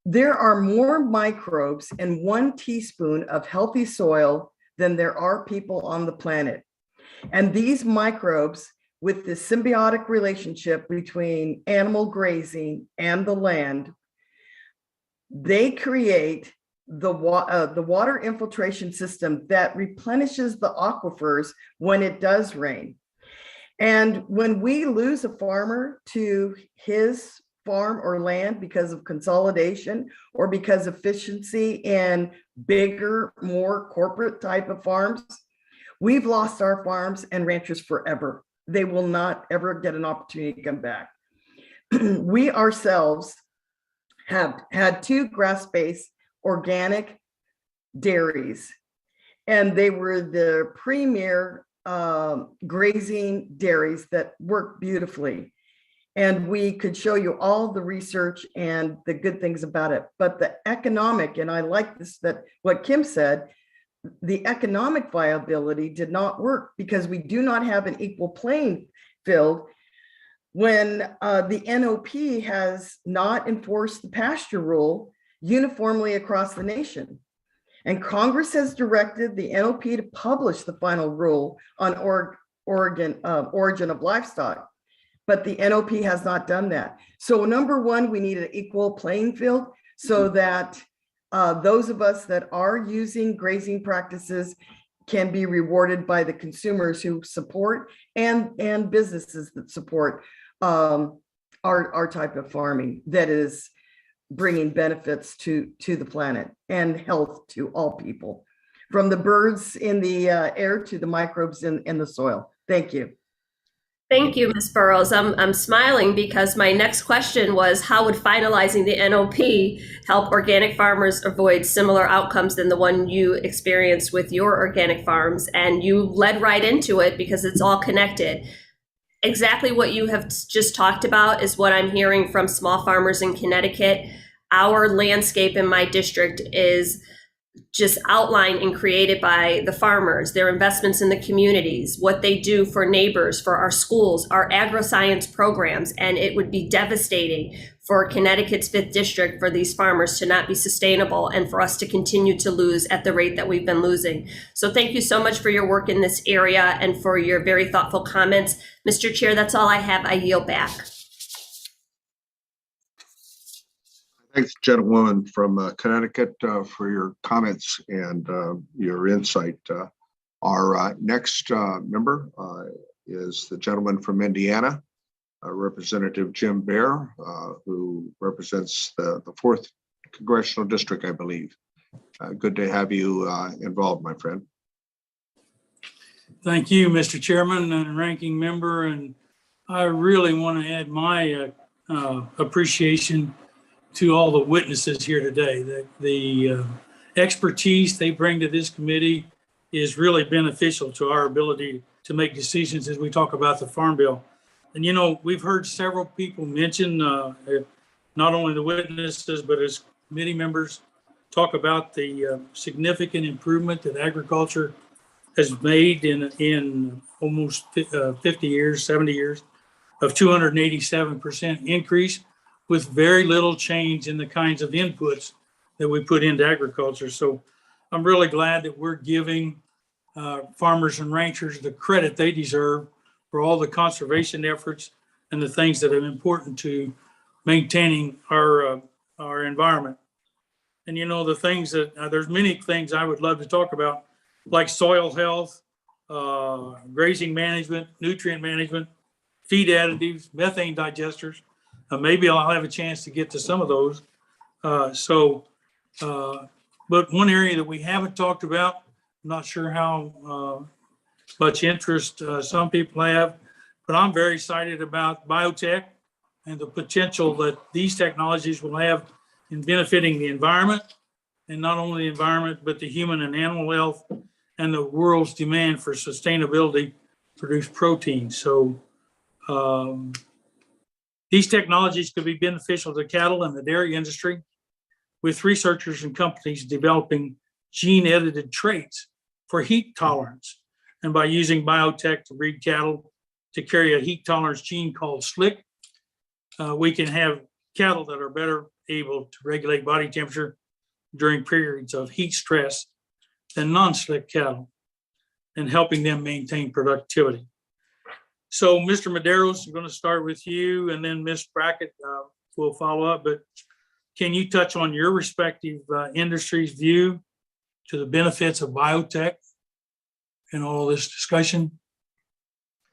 There are more microbes in 1 teaspoon of healthy soil than there are people on the planet. And these microbes, with the symbiotic relationship between animal grazing and the land, they create the water infiltration system that replenishes the aquifers when it does rain. And when we lose a farmer to his farm or land because of consolidation or because of efficiency in bigger, more corporate type of farms, We've lost our farms and ranchers forever. They will not ever get an opportunity to come back. We ourselves have had 2 grass-based organic dairies, and they were the premier grazing dairies that work beautifully. And we could show you all the research and the good things about it. But the economic, and I like this, that what Kim said, the economic viability did not work because we do not have an equal playing field when the NOP has not enforced the pasture rule uniformly across the nation. And Congress has directed the NOP to publish the final rule on origin of livestock, but the NOP has not done that. So number one, we need an equal playing field so that those of us that are using grazing practices can be rewarded by the consumers who support and businesses that support our type of farming that is bringing benefits to the planet and health to all people, from the birds in the air to the microbes in the soil. Thank you. Thank you, Ms. Burrows. I'm smiling because my next question was, how would finalizing the NOP help organic farmers avoid similar outcomes than the one you experienced with your organic farms? And you led right into it because it's all connected. Exactly what you have just talked about is what I'm hearing from small farmers in Connecticut. Our landscape in my district is just outlined and created by the farmers, their investments in the communities, what they do for neighbors, for our schools, our agroscience programs, and it would be devastating for Connecticut's 5th district for these farmers to not be sustainable and for us to continue to lose at the rate that we've been losing. So thank you so much for your work in this area and for your very thoughtful comments. Mr. Chair, that's all I have. I yield back. Thanks, gentlewoman from Connecticut, for your comments and your insight. Our next member is the gentleman from Indiana, Representative Jim Baer, who represents the 4th Congressional District, I believe. Good to have you involved, my friend. Thank you, Mr. Chairman and Ranking Member. And I really want to add my appreciation to all the witnesses here today. The expertise they bring to this committee is really beneficial to our ability to make decisions as we talk about the Farm Bill. And, you know, we've heard several people mention, not only the witnesses, but as committee members talk about the significant improvement that agriculture has made in almost 50 years, 70 years, of 287% increase with very little change in the kinds of inputs that we put into agriculture. So I'm really glad that we're giving farmers and ranchers the credit they deserve for all the conservation efforts and the things that are important to maintaining our environment. And you know, the things that, there's many things I would love to talk about, like soil health, grazing management, nutrient management, feed additives, methane digesters. Maybe I'll have a chance to get to some of those. But one area that we haven't talked about, I'm not sure how much interest some people have, but I'm very excited about biotech and the potential that these technologies will have in benefiting the environment, and not only the environment, but the human and animal health and the world's demand for sustainability produced protein. So these technologies could be beneficial to cattle and the dairy industry, with researchers and companies developing gene-edited traits for heat tolerance. And by using biotech to breed cattle to carry a heat tolerance gene called SLIC, we can have cattle that are better able to regulate body temperature during periods of heat stress than non-SLIC cattle, and helping them maintain productivity. So, Mr. Medeiros, I'm going to start with you, and then Ms. Brackett will follow up. But can you touch on your respective industry's view to the benefits of biotech in all this discussion?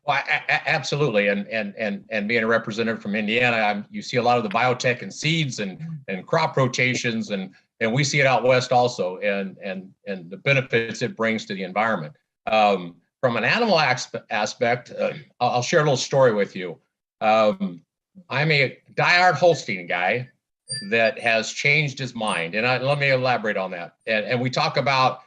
Well, absolutely, and being a representative from Indiana, you see a lot of the biotech and seeds and crop rotations, and we see it out west also, and the benefits it brings to the environment. From an animal aspect, I'll share a little story with you. I'm a diehard Holstein guy that has changed his mind. And let me elaborate on that. And we talk about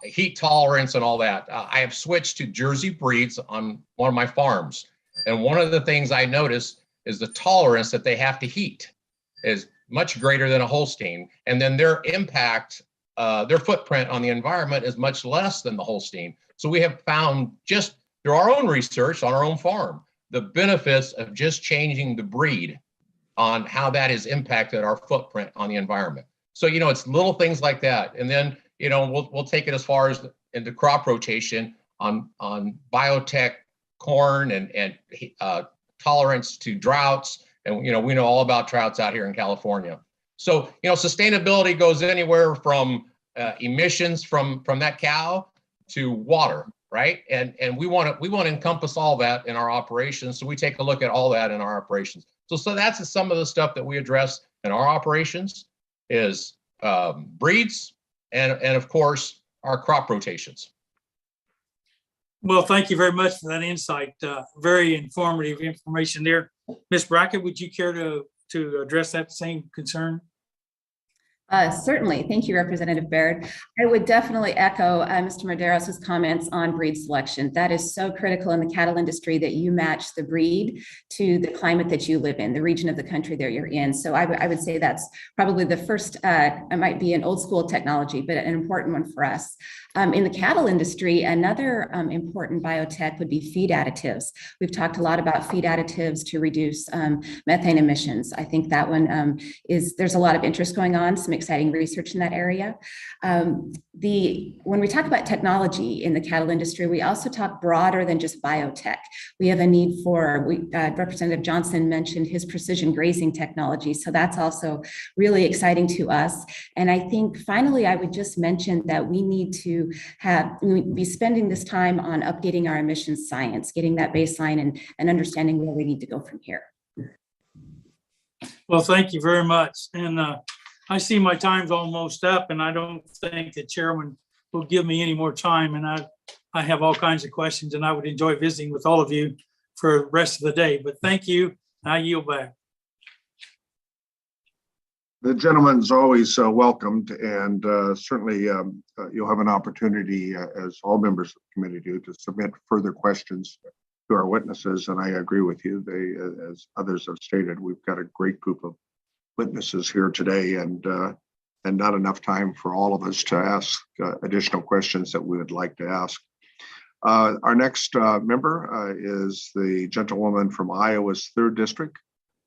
heat tolerance and all that. I have switched to Jersey breeds on one of my farms. And one of the things I noticed is the tolerance that they have to heat is much greater than a Holstein. And then their impact, their footprint on the environment is much less than the Holstein. So we have found just through our own research on our own farm, the benefits of just changing the breed on how that has impacted our footprint on the environment. So, it's little things like that. And then, we'll take it as far as into crop rotation on biotech corn and tolerance to droughts. And, we know all about droughts out here in California. So, sustainability goes anywhere from emissions from that cow to water, right? And we want to encompass all that in our operations. So we take a look at all that in our operations. So that's some of the stuff that we address in our operations is breeds and of course our crop rotations. Well, thank you very much for that insight. Very informative information there. Ms. Brackett, would you care to address that same concern? Certainly. Thank you, Representative Baird. I would definitely echo Mr. Medeiros' comments on breed selection. That is so critical in the cattle industry that you match the breed to the climate that you live in, the region of the country that you're in. So I would say that's probably the first, it might be an old school technology, but an important one for us. In the cattle industry, another important biotech would be feed additives. We've talked a lot about feed additives to reduce methane emissions. I think that one there's a lot of interest going on, some exciting research in that area. When we talk about technology in the cattle industry, we also talk broader than just biotech. We have a need for, Representative Johnson mentioned his precision grazing technology. So that's also really exciting to us. And I think finally, I would just mention that we need to be spending this time on updating our emissions science, getting that baseline and understanding where we need to go from here. Well, thank you very much. And I see my time's almost up, and I don't think the chairman will give me any more time. And I have all kinds of questions, and I would enjoy visiting with all of you for the rest of the day. But thank you. I yield back. The gentleman's always welcomed, and certainly you'll have an opportunity, as all members of the committee do, to submit further questions to our witnesses. And I agree with you. As others have stated, we've got a great group of witnesses here today, and not enough time for all of us to ask additional questions that we would like to ask. Our next member is the gentlewoman from Iowa's 3rd District,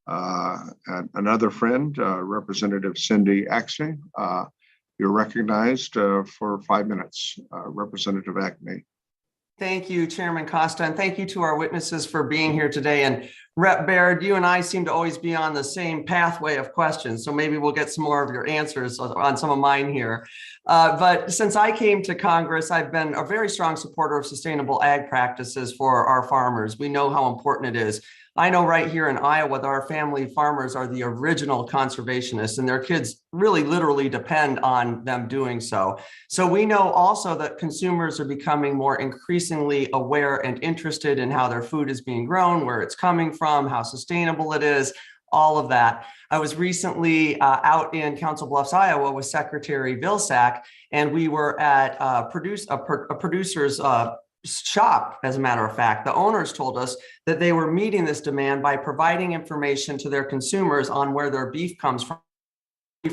and another friend, Representative Cindy Axne. You're recognized for 5 minutes, Representative Axne. Thank you, Chairman Costa, and thank you to our witnesses for being here today. And Rep. Baird, you and I seem to always be on the same pathway of questions, so maybe we'll get some more of your answers on some of mine here. But since I came to Congress, I've been a very strong supporter of sustainable ag practices for our farmers. We know how important it is. I know right here in Iowa that our family farmers are the original conservationists, and their kids really literally depend on them doing so. So we know also that consumers are becoming more increasingly aware and interested in how their food is being grown, where it's coming from, how sustainable it is, all of that. I was recently out in Council Bluffs, Iowa with Secretary Vilsack, and we were at a producer's shop. As a matter of fact, the owners told us that they were meeting this demand by providing information to their consumers on where their beef comes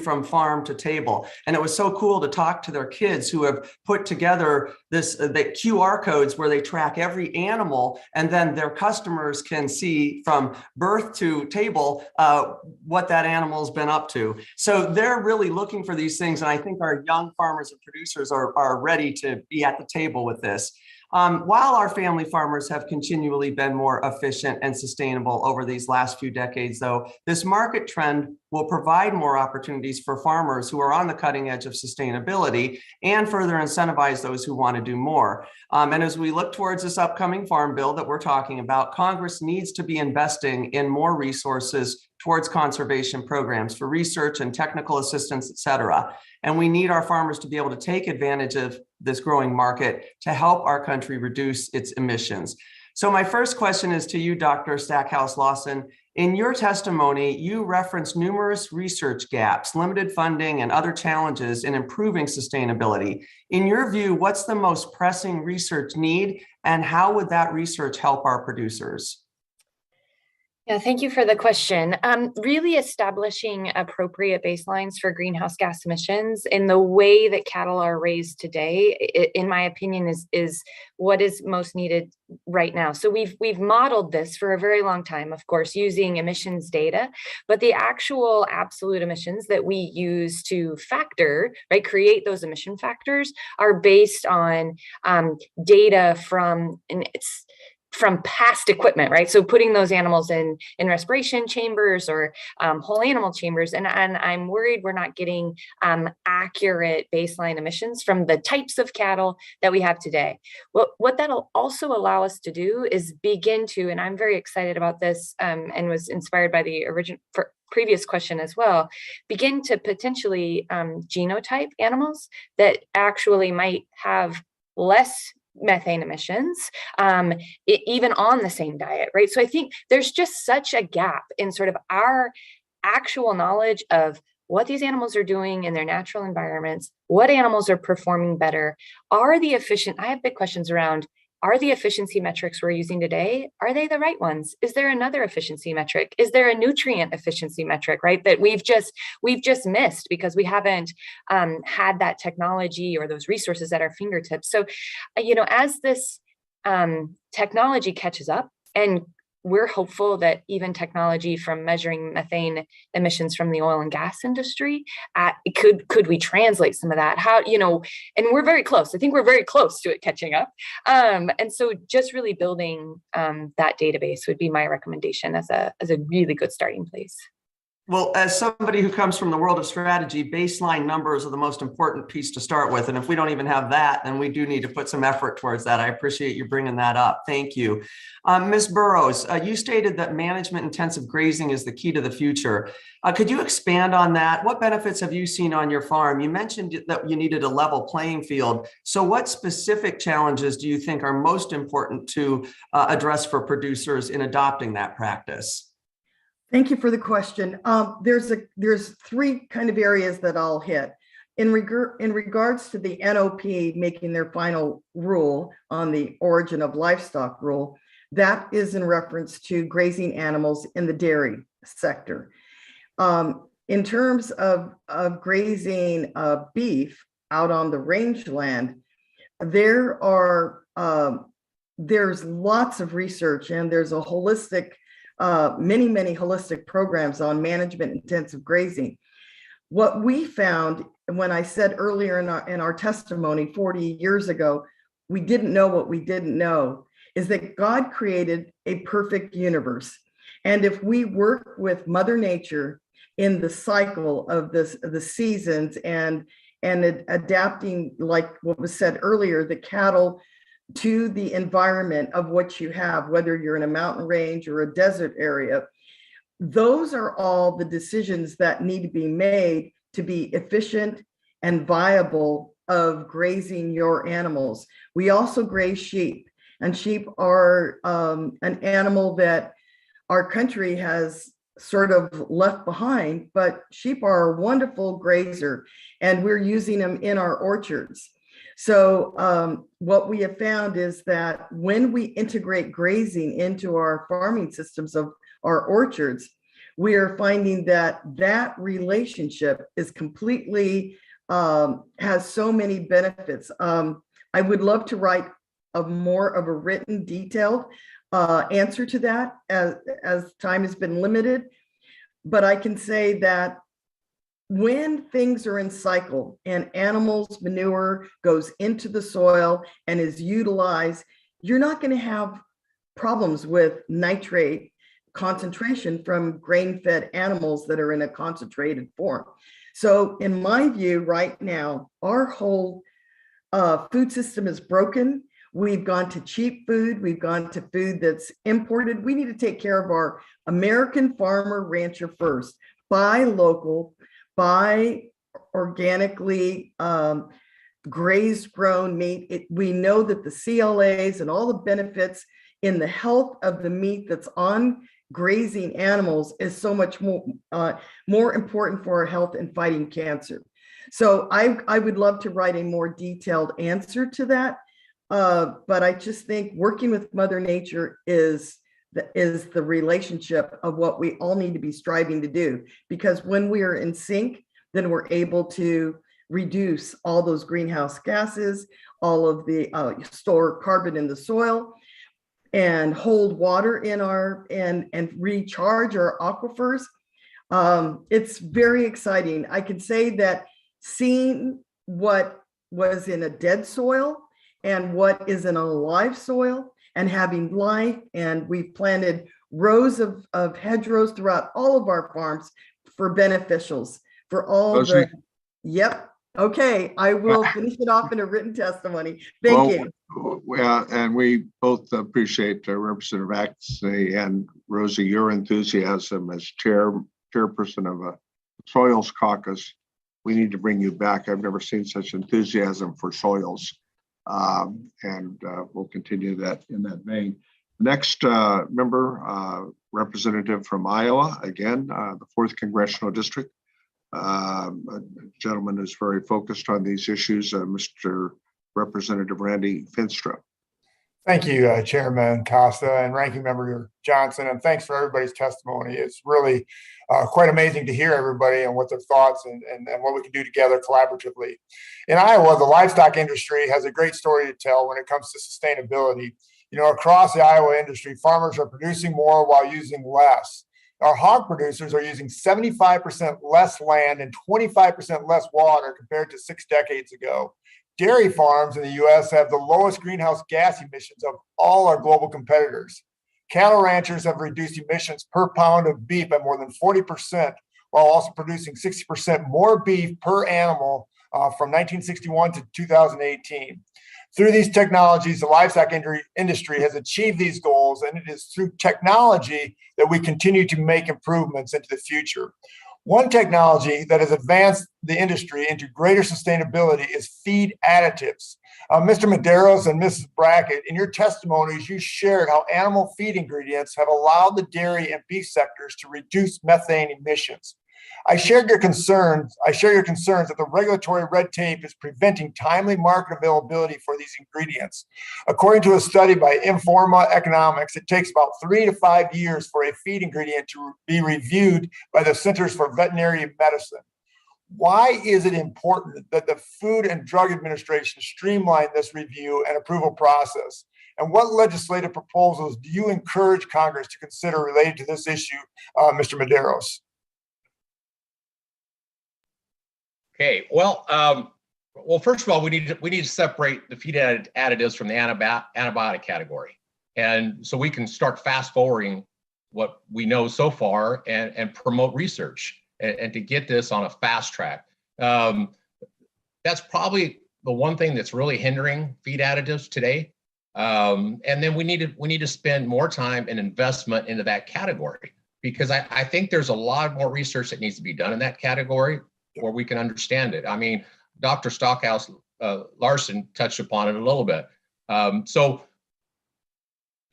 from farm to table. And it was so cool to talk to their kids who have put together the QR codes where they track every animal, and then their customers can see from birth to table what that animal's been up to. So they're really looking for these things. And I think our young farmers and producers are ready to be at the table with this. While our family farmers have continually been more efficient and sustainable over these last few decades, though, this market trend will provide more opportunities for farmers who are on the cutting edge of sustainability and further incentivize those who want to do more. And as we look towards this upcoming farm bill that we're talking about, Congress needs to be investing in more resources towards conservation programs for research and technical assistance, et cetera. And we need our farmers to be able to take advantage of this growing market to help our country reduce its emissions. So my first question is to you, Dr. Stackhouse-Lawson. In your testimony, you referenced numerous research gaps, limited funding, and other challenges in improving sustainability. In your view, what's the most pressing research need, and how would that research help our producers? Yeah, thank you for the question. Really establishing appropriate baselines for greenhouse gas emissions in the way that cattle are raised today, in my opinion, is what is most needed right now. So we've modeled this for a very long time, of course, using emissions data, but the actual absolute emissions that we use to factor, right, create those emission factors are based on data from past equipment, right? So putting those animals in respiration chambers or whole animal chambers. And I'm worried we're not getting accurate baseline emissions from the types of cattle that we have today. What that'll also allow us to do is begin to, and I'm very excited about this and was inspired by the previous question as well, begin to potentially genotype animals that actually might have less methane emissions, even on the same diet, right? So I think there's just such a gap in sort of our actual knowledge of what these animals are doing in their natural environments, what animals are performing better, I have big questions around, are the efficiency metrics we're using today, are they the right ones? Is there another efficiency metric? Is there a nutrient efficiency metric, right? That we've just missed because we haven't had that technology or those resources at our fingertips. So, as this technology catches up, and we're hopeful that even technology from measuring methane emissions from the oil and gas industry, could we translate some of that? And we're very close. I think we're very close to it catching up. And so just really building that database would be my recommendation as a really good starting place. Well, as somebody who comes from the world of strategy, baseline numbers are the most important piece to start with. And if we don't even have that, then we do need to put some effort towards that. I appreciate you bringing that up. Thank you. Ms. Burrows, you stated that management intensive grazing is the key to the future. Could you expand on that? What benefits have you seen on your farm? You mentioned that you needed a level playing field. So what specific challenges do you think are most important to address for producers in adopting that practice? Thank you for the question. There's three kind of areas that I'll hit. In regards to the NOP making their final rule on the origin of livestock rule, that is in reference to grazing animals in the dairy sector. In terms of grazing beef out on the rangeland, there's lots of research, and there's a holistic many holistic programs on management intensive grazing. What we found, when I said earlier in our testimony 40 years ago, we didn't know what we didn't know, is that God created a perfect universe. And if we work with Mother Nature in the cycle of the seasons and adapting, like what was said earlier, the cattle to the environment of what you have, whether you're in a mountain range or a desert area, those are all the decisions that need to be made to be efficient and viable of grazing your animals. We also graze sheep, and sheep are an animal that our country has sort of left behind, but sheep are a wonderful grazer, and we're using them in our orchards. So what we have found is that when we integrate grazing into our farming systems of our orchards, we are finding that relationship is completely, has so many benefits. I would love to write more of a written, detailed answer to that as time has been limited. But I can say that when things are in cycle and animals' manure goes into the soil and is utilized, you're not going to have problems with nitrate concentration from grain-fed animals that are in a concentrated form. So in my view, right now, our whole food system is broken. We've gone to cheap food. We've gone to food that's imported. We need to take care of our American farmer rancher first. Buy local, buy organically grazed grown meat. We know that the CLAs and all the benefits in the health of the meat that's on grazing animals is so much more important for our health and fighting cancer. So I would love to write a more detailed answer to that. But I just think working with Mother Nature is the relationship of what we all need to be striving to do. Because when we are in sync, then we're able to reduce all those greenhouse gases, all of the store carbon in the soil, and hold water in our and recharge our aquifers. It's very exciting. I can say that seeing what was in a dead soil and what is in a live soil and having life, and we've planted rows of hedgerows throughout all of our farms for beneficials, for all the, yep. Okay, I will finish it off in a written testimony. Thank you. Well, and we both appreciate Representative Axley and Rosie, your enthusiasm as chairperson of a Soils Caucus. We need to bring you back. I've never seen such enthusiasm for soils, and we'll continue that in that vein. Next member, representative from Iowa, again, the 4th Congressional District. A gentleman who's very focused on these issues, Mr. Representative Randy Finstro. Thank you, Chairman Costa and Ranking Member Johnson, and thanks for everybody's testimony. It's really quite amazing to hear everybody and what their thoughts and what we can do together collaboratively. In Iowa, the livestock industry has a great story to tell when it comes to sustainability. You know, across the Iowa industry, farmers are producing more while using less. Our hog producers are using 75% less land and 25% less water compared to 6 decades ago. Dairy farms in the U.S. have the lowest greenhouse gas emissions of all our global competitors. Cattle ranchers have reduced emissions per pound of beef by more than 40%, while also producing 60% more beef per animal from 1961 to 2018. Through these technologies, the livestock industry has achieved these goals, and it is through technology that we continue to make improvements into the future. One technology that has advanced the industry into greater sustainability is feed additives. Mr. Medeiros and Mrs. Brackett, in your testimonies, you shared how animal feed ingredients have allowed the dairy and beef sectors to reduce methane emissions. I share your concerns that the regulatory red tape is preventing timely market availability for these ingredients. According to a study by Informa Economics, it takes about 3 to 5 years for a feed ingredient to be reviewed by the Centers for Veterinary Medicine. Why is it important that the Food and Drug Administration streamline this review and approval process? And what legislative proposals do you encourage Congress to consider related to this issue, Mr. Medeiros? Okay, well, first of all, we need to separate the feed additives from the antibiotic category, and so we can start fast forwarding what we know so far and promote research and to get this on a fast track. That's probably the one thing that's really hindering feed additives today. And then we need to spend more time and investment into that category, because I think there's a lot more research that needs to be done in that category where we can understand it. I mean, Dr. Stockhouse Larson touched upon it a little bit. So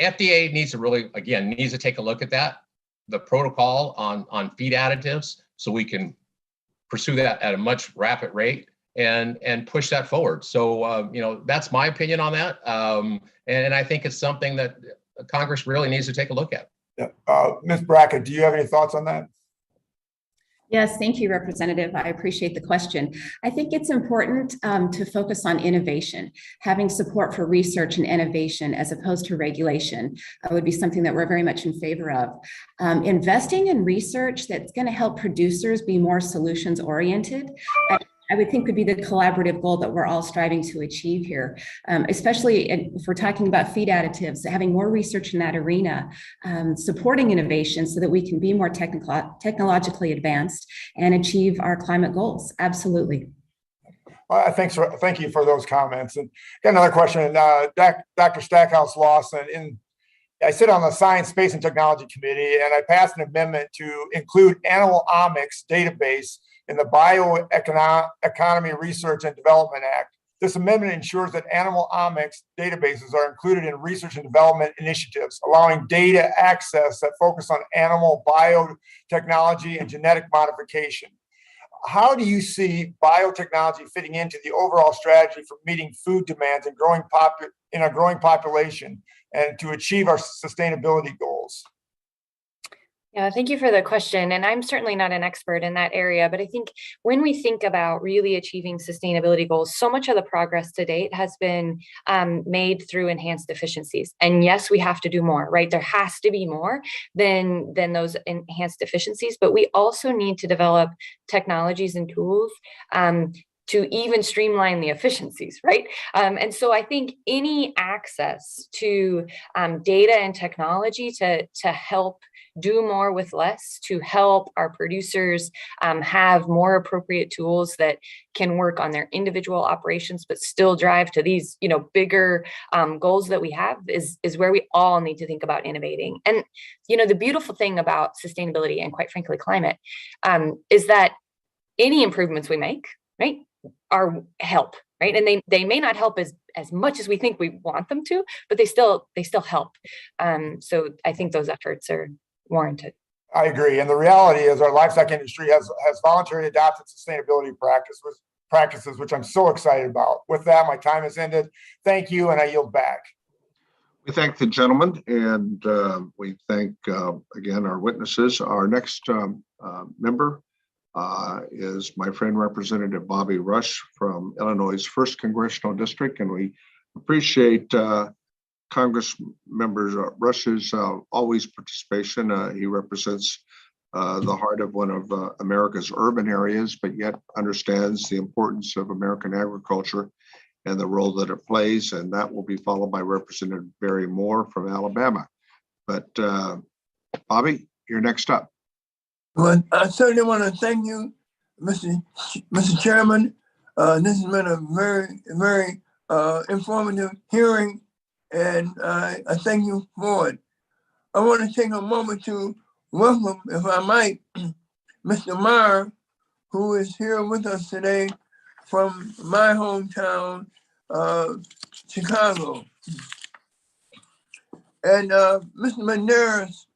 FDA needs to take a look at that, the protocol on feed additives, so we can pursue that at a much rapid rate and push that forward. So, that's my opinion on that. And I think it's something that Congress really needs to take a look at. Ms. Brackett, do you have any thoughts on that? Yes, thank you, Representative. I appreciate the question. I think it's important to focus on innovation. Having support for research and innovation as opposed to regulation would be something that we're very much in favor of. Investing in research that's going to help producers be more solutions oriented, I would think would be the collaborative goal that we're all striving to achieve here, especially if we're talking about feed additives, having more research in that arena, supporting innovation so that we can be more technologically advanced and achieve our climate goals. Absolutely. Thank you for those comments. And got another question. Dr. Stackhouse Lawson, I sit on the Science, Space, and Technology Committee, and I passed an amendment to include animal omics database in the Bioeconomy Research and Development Act. This amendment ensures that animal omics databases are included in research and development initiatives, allowing data access that focus on animal biotechnology and genetic modification. How do you see biotechnology fitting into the overall strategy for meeting food demands and in a growing population and to achieve our sustainability goals? Yeah, thank you for the question. And I'm certainly not an expert in that area, but I think when we think about really achieving sustainability goals, so much of the progress to date has been made through enhanced efficiencies. And yes, we have to do more, right? There has to be more than those enhanced efficiencies, but we also need to develop technologies and tools to even streamline the efficiencies, right? And so I think any access to data and technology to help do more with less, to help our producers have more appropriate tools that can work on their individual operations, but still drive to these, bigger goals that we have is where we all need to think about innovating. And, the beautiful thing about sustainability and quite frankly, climate is that any improvements we make, right, are help, right? And they may not help as much as we think we want them to, but they still help. So I think those efforts are warranted. I agree. And the reality is our livestock industry has voluntarily adopted sustainability practices, which I'm so excited about. With that, my time has ended. Thank you, and I yield back. We thank the gentleman, and we thank, again, our witnesses. Our next member is my friend, Representative Bobby Rush from Illinois' 1st Congressional District, and we appreciate Congress members Rush's always participation. He represents the heart of one of America's urban areas, but yet understands the importance of American agriculture and the role that it plays. And that will be followed by Representative Barry Moore from Alabama. But Bobby, you're next up. Well, I certainly want to thank you, Mr. Chairman. This has been a very, very informative hearing, and I thank you for it. I want to take a moment to welcome, if I might, Mr. Meyer, who is here with us today from my hometown, Chicago. And Mr. Medeiros,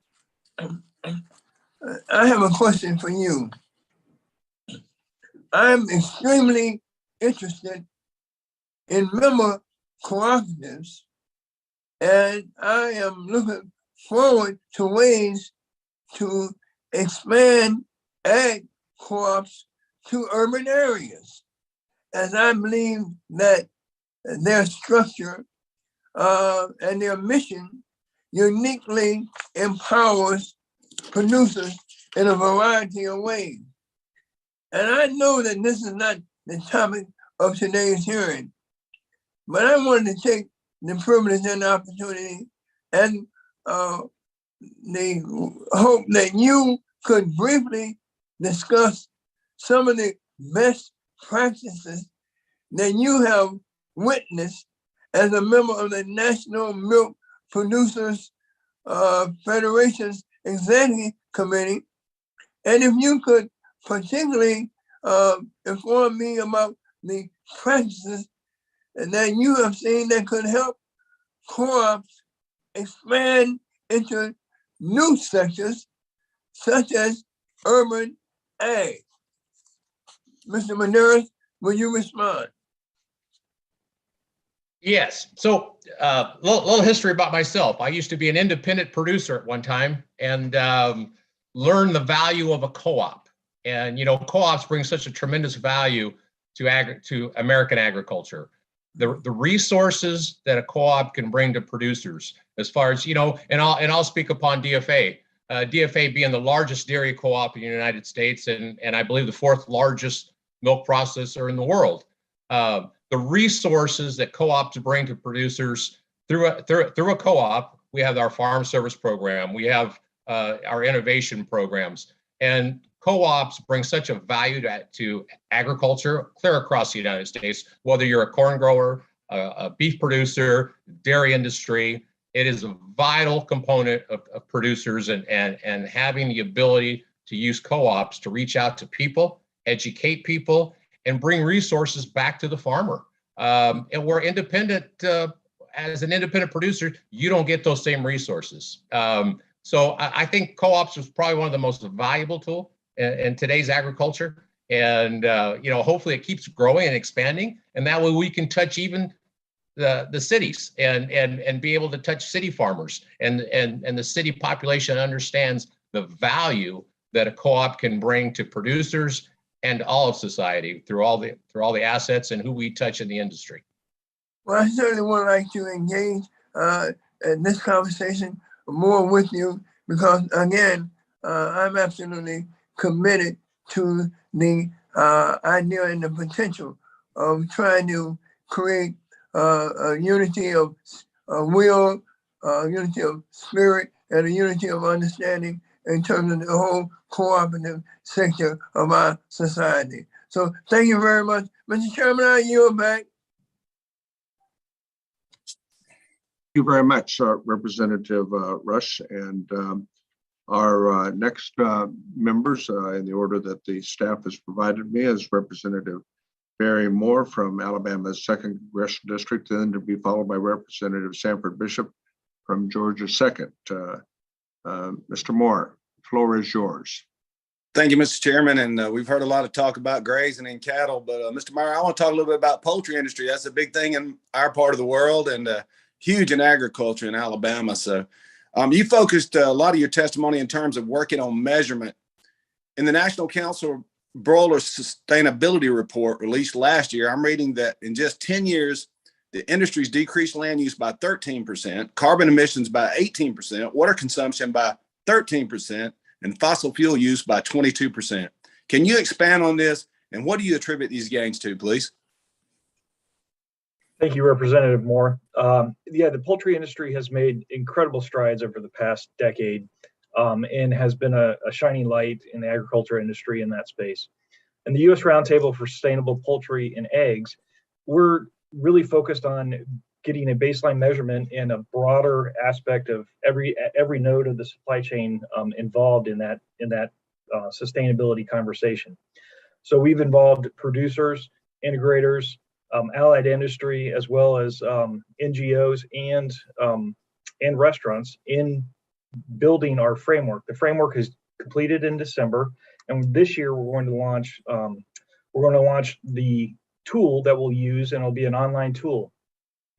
I have a question for you. I'm extremely interested in member cooperatives, and I am looking forward to ways to expand ag co-ops to urban areas, as I believe that their structure and their mission uniquely empowers producers in a variety of ways. And I know that this is not the topic of today's hearing, but I wanted to take the privilege and the opportunity and the hope that you could briefly discuss some of the best practices that you have witnessed as a member of the National Milk Producers Federation's Executive Committee. And if you could particularly inform me about the practices that you have seen that could help co-ops expand into new sectors, such as urban ag. Mr. Medeiros, will you respond? Yes. So little history about myself. I used to be an independent producer at one time and learned the value of a co-op. And, co-ops bring such a tremendous value to American agriculture. The resources that a co-op can bring to producers, as far as, and I'll speak upon DFA. DFA being the largest dairy co-op in the United States, and I believe the 4th largest milk processor in the world. The resources that co-ops bring to producers through a co-op, we have our farm service program, we have our innovation programs, and co-ops bring such a value to agriculture clear across the United States, whether you're a corn grower, a beef producer, dairy industry. It is a vital component of producers and having the ability to use co-ops to reach out to people, educate people, and bring resources back to the farmer. And we're independent, as an independent producer, you don't get those same resources. So I think co-ops is probably one of the most valuable tools in today's agriculture. And, hopefully it keeps growing and expanding. And that way we can touch even the cities and be able to touch city farmers and the city population understands the value that a co-op can bring to producers and all of society through all the assets and who we touch in the industry. Well, I certainly would like to engage in this conversation more with you because, again, I'm absolutely committed to the idea and the potential of trying to create a unity of will, a unity of spirit, and a unity of understanding in terms of the whole cooperative sector of our society. So thank you very much. Mr. Chairman, I yield back. Thank you very much, Representative Rush. And our next members in the order that the staff has provided me is Representative Barry Moore from Alabama's 2nd Congressional District, then to be followed by Representative Sanford Bishop from Georgia's 2nd. Mr. Moore, the floor is yours. Thank you, Mr. Chairman. And we've heard a lot of talk about grazing and cattle, but Mr. Meyer, I want to talk a little bit about poultry industry. That's a big thing in our part of the world and huge in agriculture in Alabama. So you focused a lot of your testimony in terms of working on measurement. In the National Council Broiler Sustainability Report released last year, I'm reading that in just 10 years, the industry's decreased land use by 13%, carbon emissions by 18%, water consumption by 13%, and fossil fuel use by 22%. Can you expand on this, and what do you attribute these gains to, please? Thank you, Representative Moore. The poultry industry has made incredible strides over the past decade and has been a shining light in the agriculture industry in that space. And the U.S. Roundtable for Sustainable Poultry and Eggs, we're really focused on getting a baseline measurement and a broader aspect of every node of the supply chain involved in that sustainability conversation. So we've involved producers, integrators, allied industry, as well as NGOs and restaurants in building our framework. The framework is completed in December, and this year we're going to launch the tool that we'll use, and it'll be an online tool.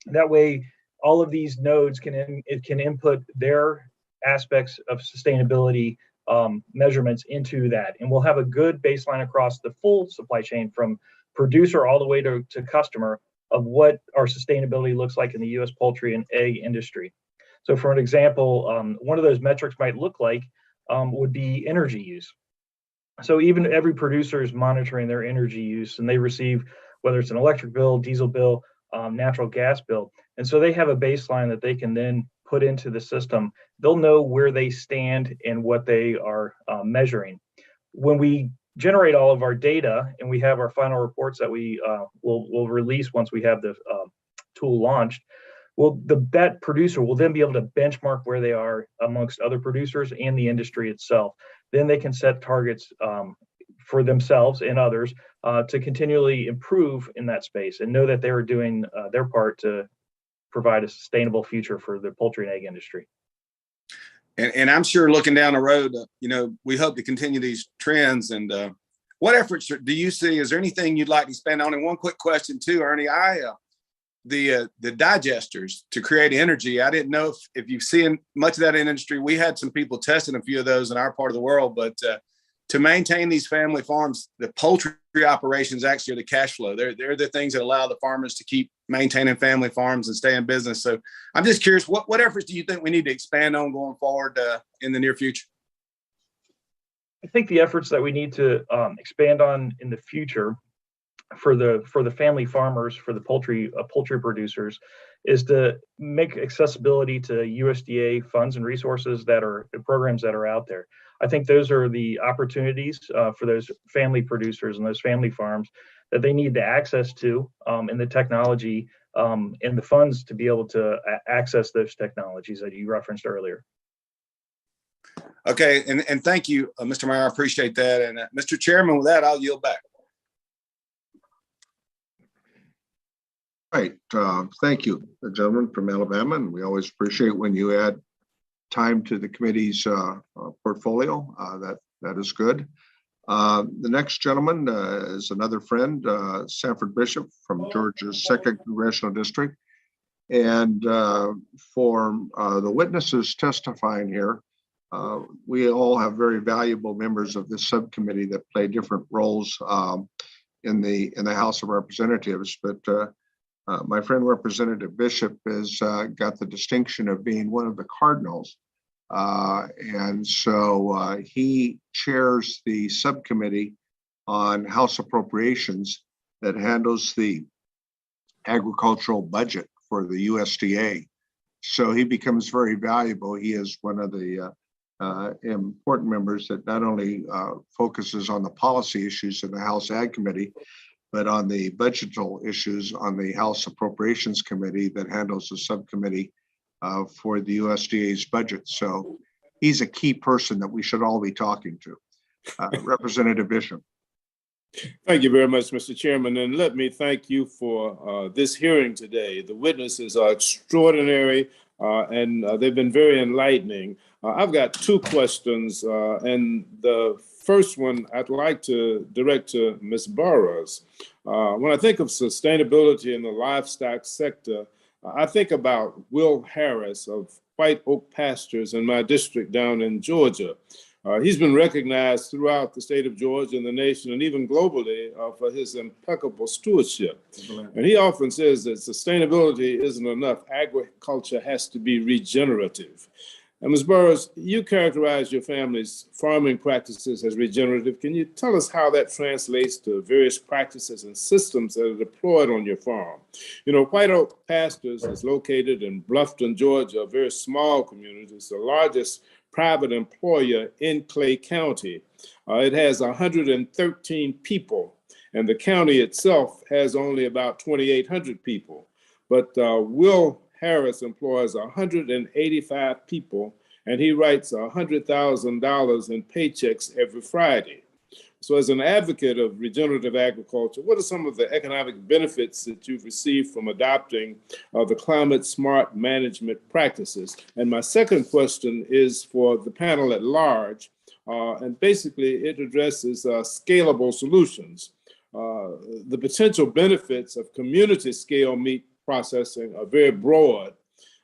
That way, all of these nodes can input their aspects of sustainability measurements into that, and we'll have a good baseline across the full supply chain from producer all the way to customer of what our sustainability looks like in the U.S. poultry and egg industry. So for an example, one of those metrics might look like would be energy use. So even every producer is monitoring their energy use, and they receive, whether it's an electric bill, diesel bill, natural gas bill. And so they have a baseline that they can then put into the system. They'll know where they stand and what they are measuring. When we generate all of our data and we have our final reports that we will release once we have the tool launched, that producer will then be able to benchmark where they are amongst other producers and the industry itself. Then they can set targets for themselves and others to continually improve in that space and know that they are doing their part to provide a sustainable future for the poultry and egg industry. And I'm sure looking down the road, we hope to continue these trends. And what efforts do you see? Is there anything you'd like to spend on? And one quick question too, Ernie, the digesters to create energy. I didn't know if you've seen much of that in industry. We had some people testing a few of those in our part of the world, but to maintain these family farms, the poultry operations actually are the cash flow. They're the things that allow the farmers to keep maintaining family farms and stay in business. So I'm just curious, what efforts do you think we need to expand on going forward in the near future? I think the efforts that we need to expand on in the future for the family farmers, for the poultry producers, is to make accessibility to USDA funds and resources programs that are out there. I think those are the opportunities for those family producers and those family farms that they need the access to, and the technology and the funds to be able to access those technologies that you referenced earlier. Okay, and thank you, Mr. Meyer. I appreciate that. And Mr. Chairman, with that, I'll yield back. Right. Thank you, the gentleman from Alabama. And we always appreciate when you add time to the committee's portfolio. That is good. The next gentleman is another friend, Sanford Bishop from Georgia's 2nd Congressional District. And for the witnesses testifying here, we all have very valuable members of this subcommittee that play different roles in the House of Representatives. But my friend Representative Bishop has got the distinction of being one of the cardinals. And so he chairs the subcommittee on House Appropriations that handles the agricultural budget for the USDA. So he becomes very valuable. He is one of the important members that not only focuses on the policy issues in the House Ag Committee, but on the budgetal issues on the House Appropriations Committee that handles the subcommittee for the USDA's budget. So he's a key person that we should all be talking to. Representative Bishop. Thank you very much, Mr. Chairman. And let me thank you for this hearing today. The witnesses are extraordinary and they've been very enlightening. I've got 2 questions, and the first one I'd like to direct to Ms. Burrows. When I think of sustainability in the livestock sector, I think about Will Harris of White Oak Pastures in my district down in Georgia. He's been recognized throughout the state of Georgia and the nation and even globally for his impeccable stewardship. And he often says that sustainability isn't enough. Agriculture has to be regenerative. And Ms. Burrows, you characterize your family's farming practices as regenerative. Can you tell us how that translates to various practices and systems that are deployed on your farm? You know, White Oak Pastures is located in Bluffton, Georgia, a very small community. It's the largest private employer in Clay County. It has 113 people, and the county itself has only about 2,800 people. But Will Harris employs 185 people, and he writes $100,000 in paychecks every Friday. So as an advocate of regenerative agriculture, what are some of the economic benefits that you've received from adopting the climate smart management practices? And my second question is for the panel at large, and basically it addresses scalable solutions. The potential benefits of community scale meat processing are very broad.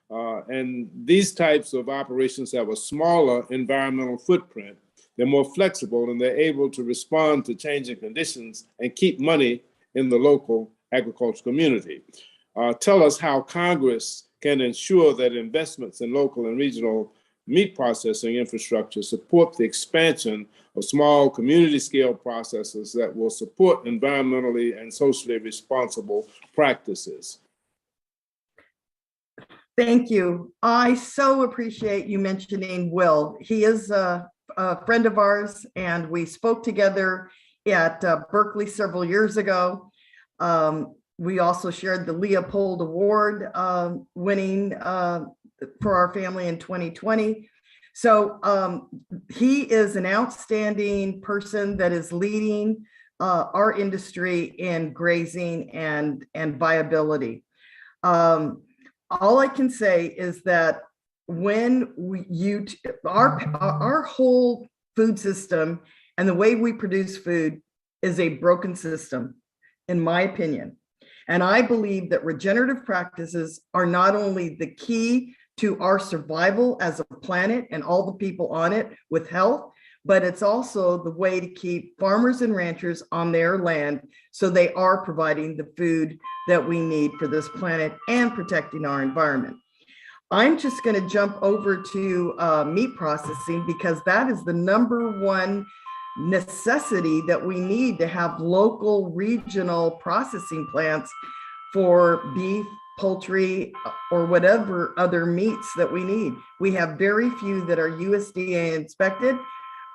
And these types of operations have a smaller environmental footprint. They're more flexible and they're able to respond to changing conditions and keep money in the local agricultural community. Tell us how Congress can ensure that investments in local and regional meat processing infrastructure support the expansion of small community scale processes that will support environmentally and socially responsible practices. Thank you. I so appreciate you mentioning Will. He is a friend of ours, and we spoke together at Berkeley several years ago. We also shared the Leopold Award winning for our family in 2020. So he is an outstanding person that is leading our industry in grazing and viability. All I can say is that when our whole food system and the way we produce food is a broken system, in my opinion. And I believe that regenerative practices are not only the key to our survival as a planet and all the people on it with health, but it's also the way to keep farmers and ranchers on their land so they are providing the food that we need for this planet and protecting our environment. I'm just going to jump over to meat processing because that is the #1 necessity that we need to have local regional processing plants for beef, poultry, or whatever other meats that we need. We have very few that are USDA inspected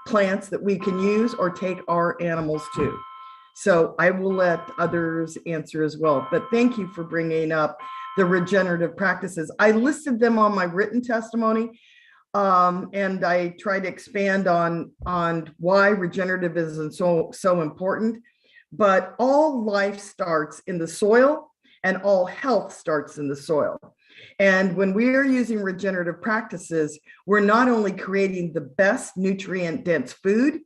plants that we can use or take our animals to. So I will let others answer as well, but thank you for bringing up the regenerative practices. I listed them on my written testimony, and I try to expand on why regenerative is so important. But all life starts in the soil, and all health starts in the soil. And when we are using regenerative practices, we're not only creating the best nutrient-dense food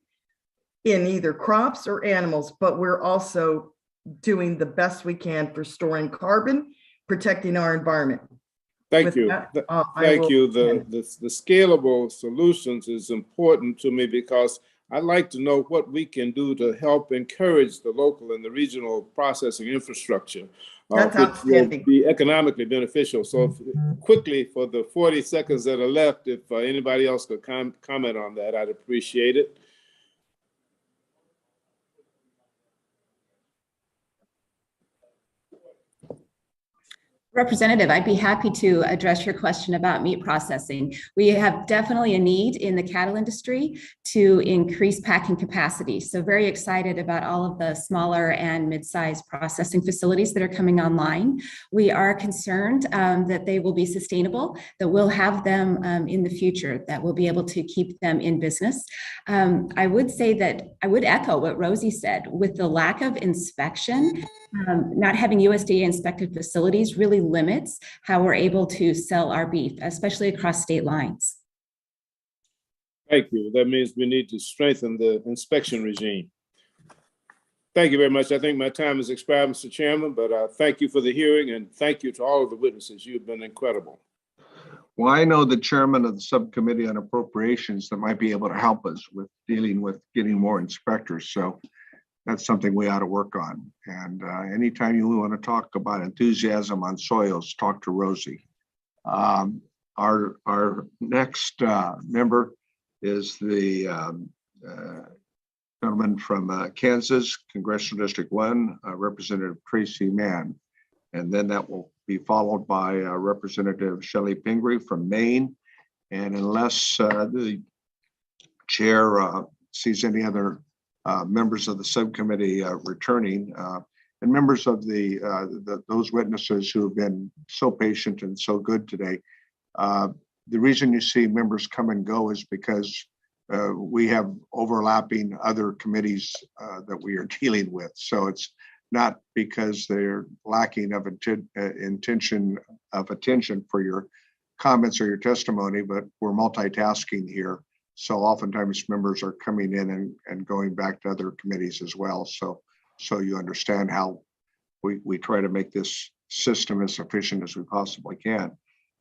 in either crops or animals, but we're also doing the best we can for storing carbon, protecting our environment. Thank you. Thank you. The scalable solutions is important to me because I'd like to know what we can do to help encourage the local and the regional processing infrastructure, which will be economically beneficial. So quickly, for the 40 seconds that are left, if anybody else could comment on that, I'd appreciate it. Representative, I'd be happy to address your question about meat processing. We have definitely a need in the cattle industry to increase packing capacity. So very excited about all of the smaller and mid-sized processing facilities that are coming online. We are concerned that they will be sustainable, that we'll have them in the future, that we'll be able to keep them in business. I would say that I would echo what Rosie said. With the lack of inspection, not having USDA inspected facilities really limits how we're able to sell our beef, especially across state lines. Thank you. That means we need to strengthen the inspection regime. Thank you very much. I think my time has expired, Mr. Chairman, but thank you for the hearing and thank you to all of the witnesses. You've been incredible. Well, I know the chairman of the subcommittee on appropriations that might be able to help us with dealing with getting more inspectors. So that's something we ought to work on. And anytime you want to talk about enthusiasm on soils, talk to Rosie. Our next member is the gentleman from Kansas, Congressional District 1, Representative Tracy Mann. And then that will be followed by Representative Shelley Pingree from Maine. And unless the chair sees any other members of the subcommittee returning, and members of those witnesses who have been so patient and so good today. The reason you see members come and go is because we have overlapping other committees that we are dealing with. So it's not because they're lacking of attention for your comments or your testimony, but we're multitasking here. So oftentimes members are coming in and going back to other committees as well. So you understand how we try to make this system as efficient as we possibly can.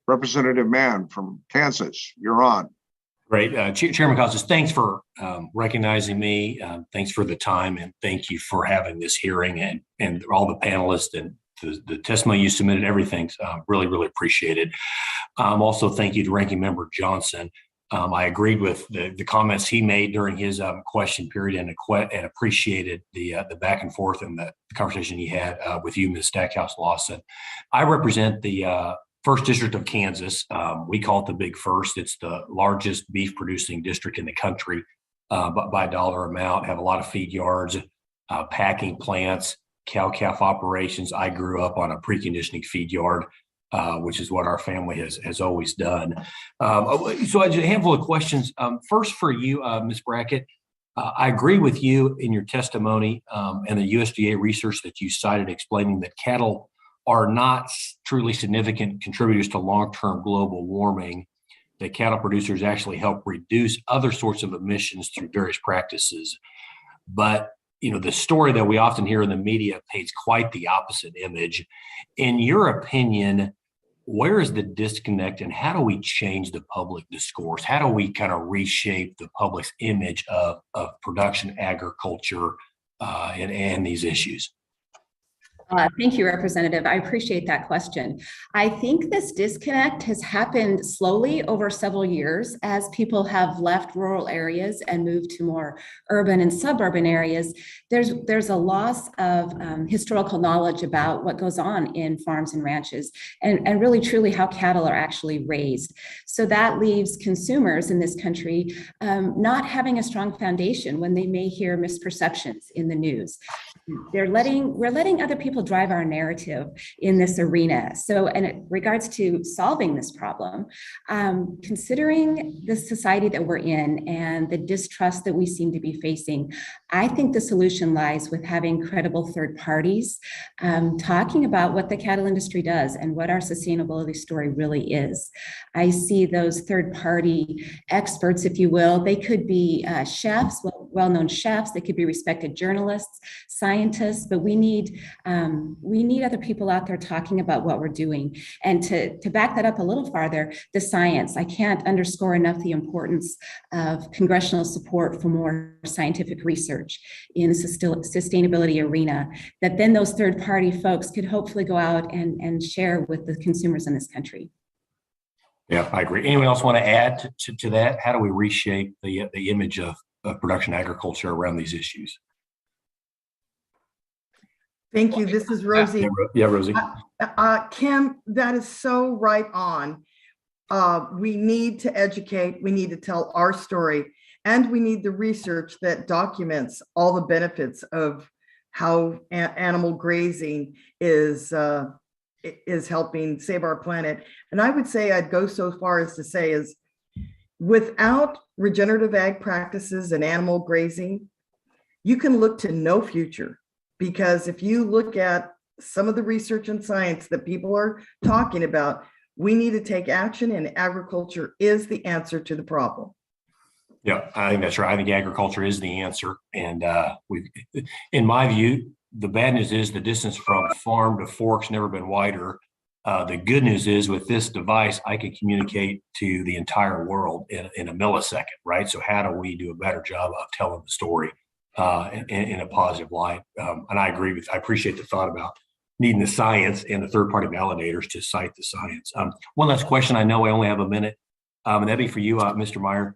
Representative Mann from Kansas, you're on. Great. Chairman Costas, thanks for recognizing me. Thanks for the time, and thank you for having this hearing and all the panelists and the testimony you submitted, everything. Really, really appreciate it. Also, thank you to Ranking Member Johnson. I agreed with the comments he made during his question period and appreciated the back and forth and the conversation he had with you, Ms. Stackhouse Lawson. I represent the First District of Kansas. We call it the Big First. It's the largest beef producing district in the country by dollar amount, have a lot of feed yards, packing plants, cow-calf operations. I grew up on a preconditioning feed yard, which is what our family has always done. So I just a handful of questions. First for you, Ms. Brackett, I agree with you in your testimony and the USDA research that you cited explaining that cattle are not truly significant contributors to long-term global warming, that cattle producers actually help reduce other sorts of emissions through various practices. But the story that we often hear in the media paints quite the opposite image. In your opinion, where is the disconnect and how do we change the public discourse? How do we kind of reshape the public's image of production agriculture and these issues? Thank you, Representative. I appreciate that question. I think this disconnect has happened slowly over several years as people have left rural areas and moved to more urban and suburban areas. There's a loss of historical knowledge about what goes on in farms and ranches and really truly how cattle are actually raised. So that leaves consumers in this country not having a strong foundation when they may hear misperceptions in the news. We're letting other people drive our narrative in this arena. So, and in regards to solving this problem, considering the society that we're in and the distrust that we seem to be facing, I think the solution lies with having credible third parties talking about what the cattle industry does and what our sustainability story really is. I see those third party experts, if you will. They could be chefs, well-known chefs. They could be respected journalists, scientists, but we need other people out there talking about what we're doing. And to back that up a little farther, the science. I can't underscore enough the importance of congressional support for more scientific research in the sustainability arena, that then those third-party folks could hopefully go out and share with the consumers in this country. Yeah, I agree. Anyone else want to add to that? How do we reshape the image of production agriculture around these issues? Thank you. This is Rosie. Yeah, Rosie. Kim, that is so right on. We need to educate, we need to tell our story, and we need the research that documents all the benefits of how animal grazing is helping save our planet. And I would say, I'd go so far as to say is, without regenerative ag practices and animal grazing, you can look to no future. Because if you look at some of the research and science that people are talking about, we need to take action, and agriculture is the answer to the problem. Yeah, I think that's right. I think agriculture is the answer. And in my view, the bad news is the distance from farm to fork's never been wider. The good news is with this device, I can communicate to the entire world in a millisecond, right? So how do we do a better job of telling the story in a positive light? And I agree I appreciate the thought about needing the science and the third-party validators to cite the science. One last question. I know I only have a minute, and that'd be for you, Mr. Meyer.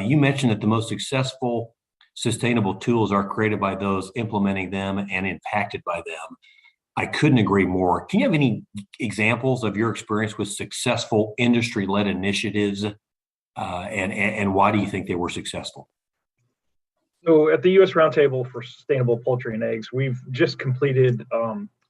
You mentioned that the most successful sustainable tools are created by those implementing them and impacted by them. I couldn't agree more. Can you have any examples of your experience with successful industry-led initiatives, and why do you think they were successful? So at the U.S. Roundtable for Sustainable Poultry and Eggs, we've just completed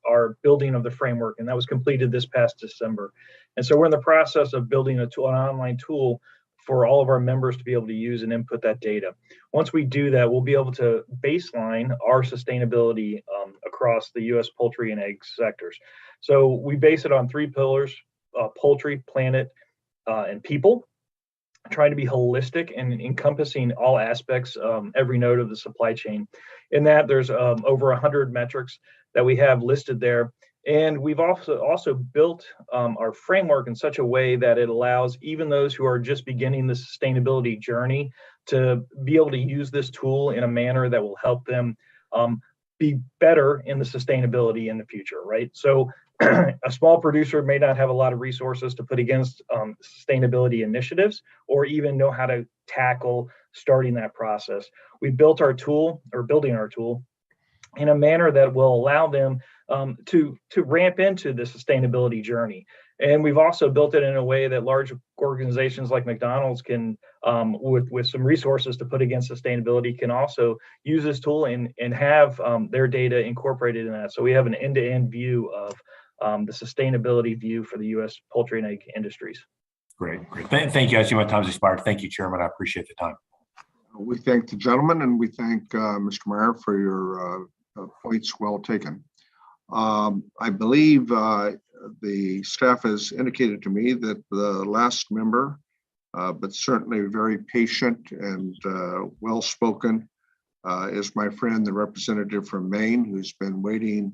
our building of the framework, and that was completed this past December. And so we're in the process of building an online tool for all of our members to be able to use and input that data. Once we do that, we'll be able to baseline our sustainability across the U.S. poultry and egg sectors. So we base it on 3 pillars: poultry, planet, and people, trying to be holistic and encompassing all aspects, every node of the supply chain. In that, there's over 100 metrics that we have listed there. And we've also built our framework in such a way that it allows even those who are just beginning the sustainability journey to be able to use this tool in a manner that will help them be better in the sustainability in the future, right? So a small producer may not have a lot of resources to put against sustainability initiatives, or even know how to tackle starting that process. We built our tool, or building our tool, in a manner that will allow them to ramp into the sustainability journey. And we've also built it in a way that large organizations like McDonald's can, with some resources to put against sustainability, can also use this tool and have their data incorporated in that. So we have an end-to-end view of the sustainability view for the U.S. poultry and egg industries. Great. Thank you. I see my time's expired. Thank you, Chairman. I appreciate the time. We thank the gentleman, and we thank Mr. Meyer for your points well taken. I believe the staff has indicated to me that the last member, but certainly very patient and well-spoken, is my friend, the representative from Maine, who's been waiting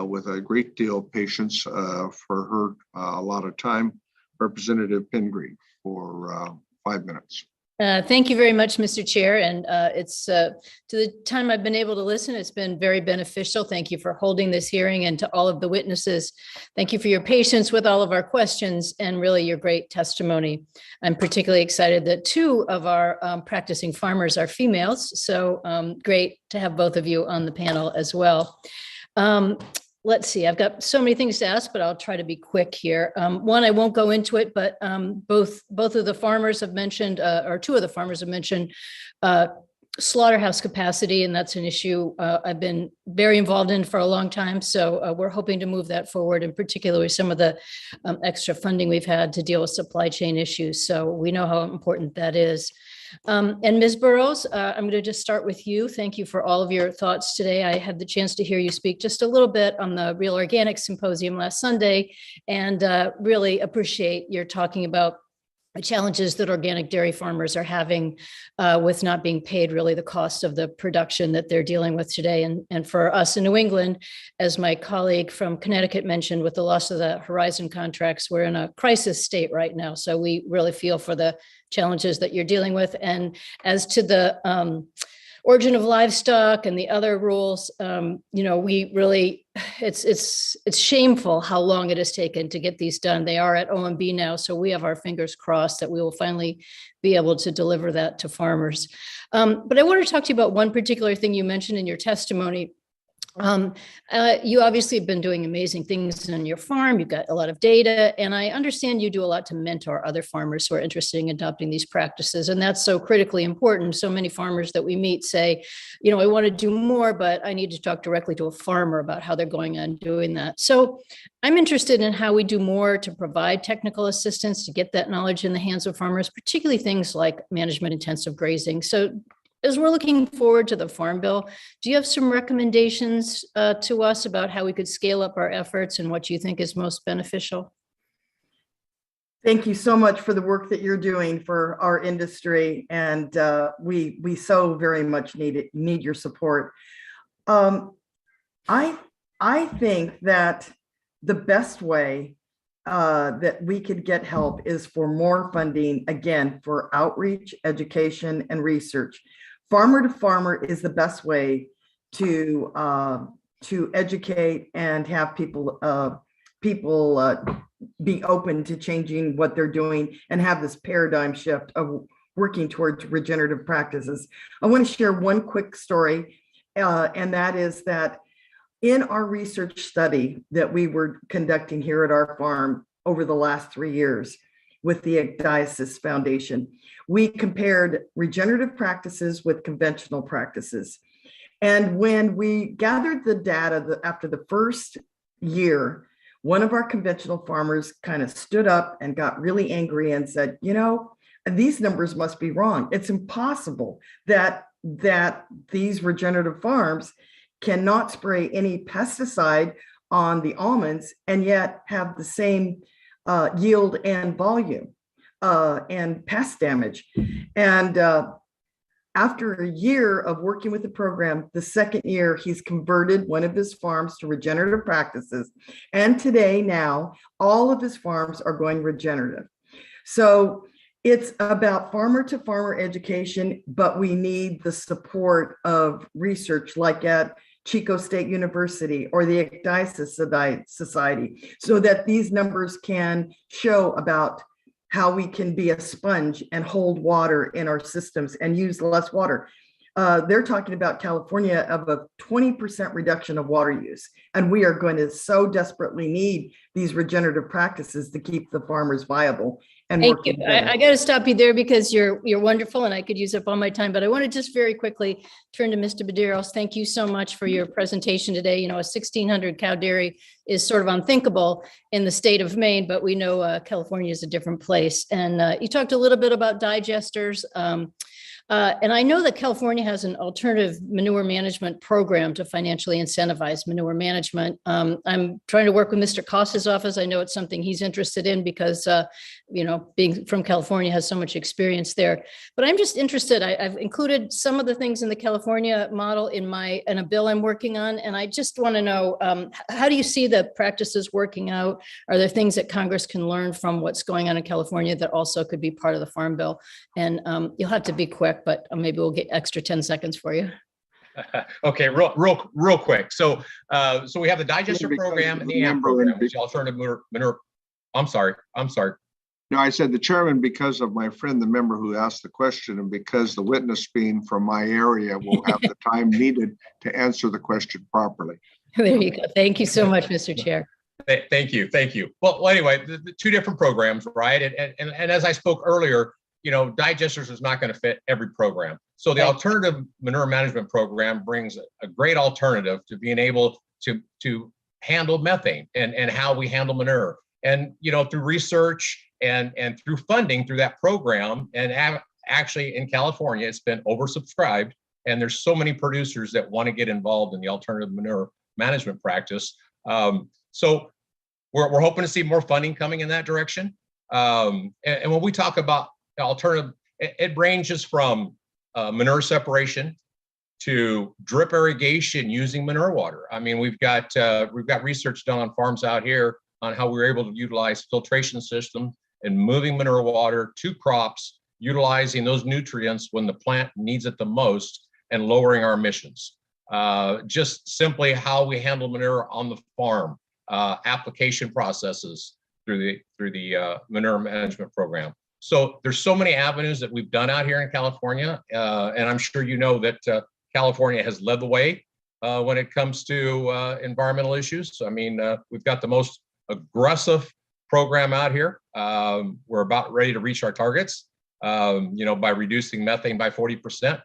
with a great deal of patience for her a lot of time, Representative Pingree, for 5 minutes. Thank you very much, Mr. Chair. And it's to the time I've been able to listen, it's been very beneficial. Thank you for holding this hearing, and to all of the witnesses. Thank you for your patience with all of our questions and really your great testimony. I'm particularly excited that two of our practicing farmers are females. So great to have both of you on the panel as well. Let's see, I've got so many things to ask, but I'll try to be quick here. One, I won't go into it, but both of the farmers have mentioned, or two of the farmers have mentioned slaughterhouse capacity, and that's an issue I've been very involved in for a long time. So we're hoping to move that forward, and particularly some of the extra funding we've had to deal with supply chain issues. So we know how important that is. And Ms. Burrows, I'm going to just start with you. Thank you for all of your thoughts today. I had the chance to hear you speak just a little bit on the Real Organic Symposium last Sunday, and really appreciate your talking about the challenges that organic dairy farmers are having with not being paid really the cost of the production that they're dealing with today. And for us in New England, as my colleague from Connecticut mentioned, with the loss of the Horizon contracts, we're in a crisis state right now. So we really feel for the challenges that you're dealing with. And as to the origin of livestock and the other rules, we really, it's shameful how long it has taken to get these done. They are at OMB now, so we have our fingers crossed that we will finally be able to deliver that to farmers. But I want to talk to you about one particular thing you mentioned in your testimony. You obviously have been doing amazing things on your farm. You've got a lot of data, and I understand you do a lot to mentor other farmers who are interested in adopting these practices. And that's so critically important. So many farmers that we meet say, I want to do more, but I need to talk directly to a farmer about how they're going on doing that. So I'm interested in how we do more to provide technical assistance to get that knowledge in the hands of farmers, particularly things like management intensive grazing. So as we're looking forward to the Farm Bill, do you have some recommendations to us about how we could scale up our efforts and what you think is most beneficial? Thank you so much for the work that you're doing for our industry, and we so very much need your support. I think that the best way that we could get help is for more funding, again, for outreach, education, and research. Farmer to farmer is the best way to educate and have people be open to changing what they're doing and have this paradigm shift of working towards regenerative practices. I want to share one quick story, and that is that in our research study that we were conducting here at our farm over the last 3 years with the Diocese Foundation, we compared regenerative practices with conventional practices. And when we gathered the data after the first year, one of our conventional farmers kind of stood up and got really angry and said, these numbers must be wrong. It's impossible that these regenerative farms cannot spray any pesticide on the almonds and yet have the same yield and volume and pest damage. And after a year of working with the program, the second year, he's converted one of his farms to regenerative practices. And today, now, all of his farms are going regenerative. So it's about farmer to farmer education, but we need the support of research like at Chico State University or the Diocese Society, so that these numbers can show about how we can be a sponge and hold water in our systems and use less water. They're talking about California of a 20% reduction of water use. And we are going to so desperately need these regenerative practices to keep the farmers viable. And thank you. I got to stop you there because you're wonderful and I could use up all my time, but I want to just very quickly turn to Mr. Medeiros. Thank you so much for your presentation today. A 1,600 cow dairy is sort of unthinkable in the state of Maine, but we know California is a different place. And you talked a little bit about digesters. And I know that California has an alternative manure management program to financially incentivize manure management. I'm trying to work with Mr. Costa's office. I know it's something he's interested in because, being from California, has so much experience there. But I'm just interested. I've included some of the things in the California model in a bill I'm working on, and I just want to know, how do you see the practices working out? Are there things that Congress can learn from what's going on in California that also could be part of the Farm Bill? And you'll have to be quick, but maybe we'll get extra 10 seconds for you. Okay, real quick. So we have the digester program and the AMP program, which is the alternative manure. I'm sorry. No, I said the chairman, because of my friend, the member who asked the question, and because the witness being from my area will have the time needed to answer the question properly. There you go. Thank you so much, Mr. Chair. Thank you. Well, anyway, the two different programs, right? And as I spoke earlier, digesters is not going to fit every program. So the alternative manure management program brings a great alternative to being able to handle methane and how we handle manure. And, through research and through funding through that program, and actually in California, it's been oversubscribed. And there's so many producers that want to get involved in the alternative manure management practice. So we're hoping to see more funding coming in that direction. And when we talk about alternative, it ranges from manure separation to drip irrigation using manure water. I mean, we've got research done on farms out here on how we were able to utilize filtration systems and moving manure water to crops, utilizing those nutrients when the plant needs it the most, and lowering our emissions. Just simply how we handle manure on the farm, application processes through the manure management program. So there's so many avenues that we've done out here in California, and I'm sure you know that California has led the way when it comes to environmental issues. I mean, we've got the most aggressive program out here. We're about ready to reach our targets, by reducing methane by 40%.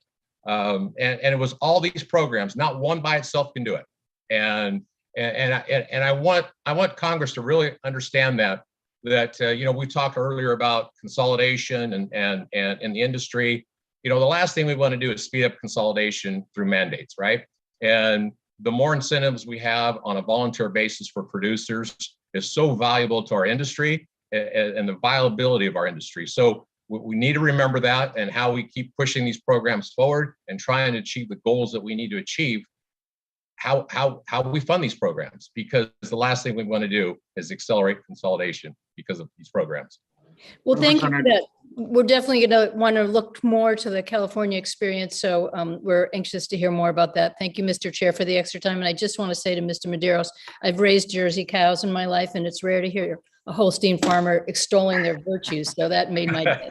And it was all these programs, not one by itself can do it. And I want Congress to really understand that we talked earlier about consolidation and in the industry. The last thing we want to do is speed up consolidation through mandates, right? And the more incentives we have on a volunteer basis for producers is so valuable to our industry and the viability of our industry. So we need to remember that, and how we keep pushing these programs forward and trying to achieve the goals that we need to achieve. How we fund these programs, because the last thing we want to do is accelerate consolidation because of these programs. Well, thank you for that. We're definitely going to want to look more to the California experience. So we're anxious to hear more about that. Thank you, Mr. Chair, for the extra time. And I just want to say to Mr. Medeiros, I've raised Jersey cows in my life, and it's rare to hear a Holstein farmer extolling their virtues. So that made my day.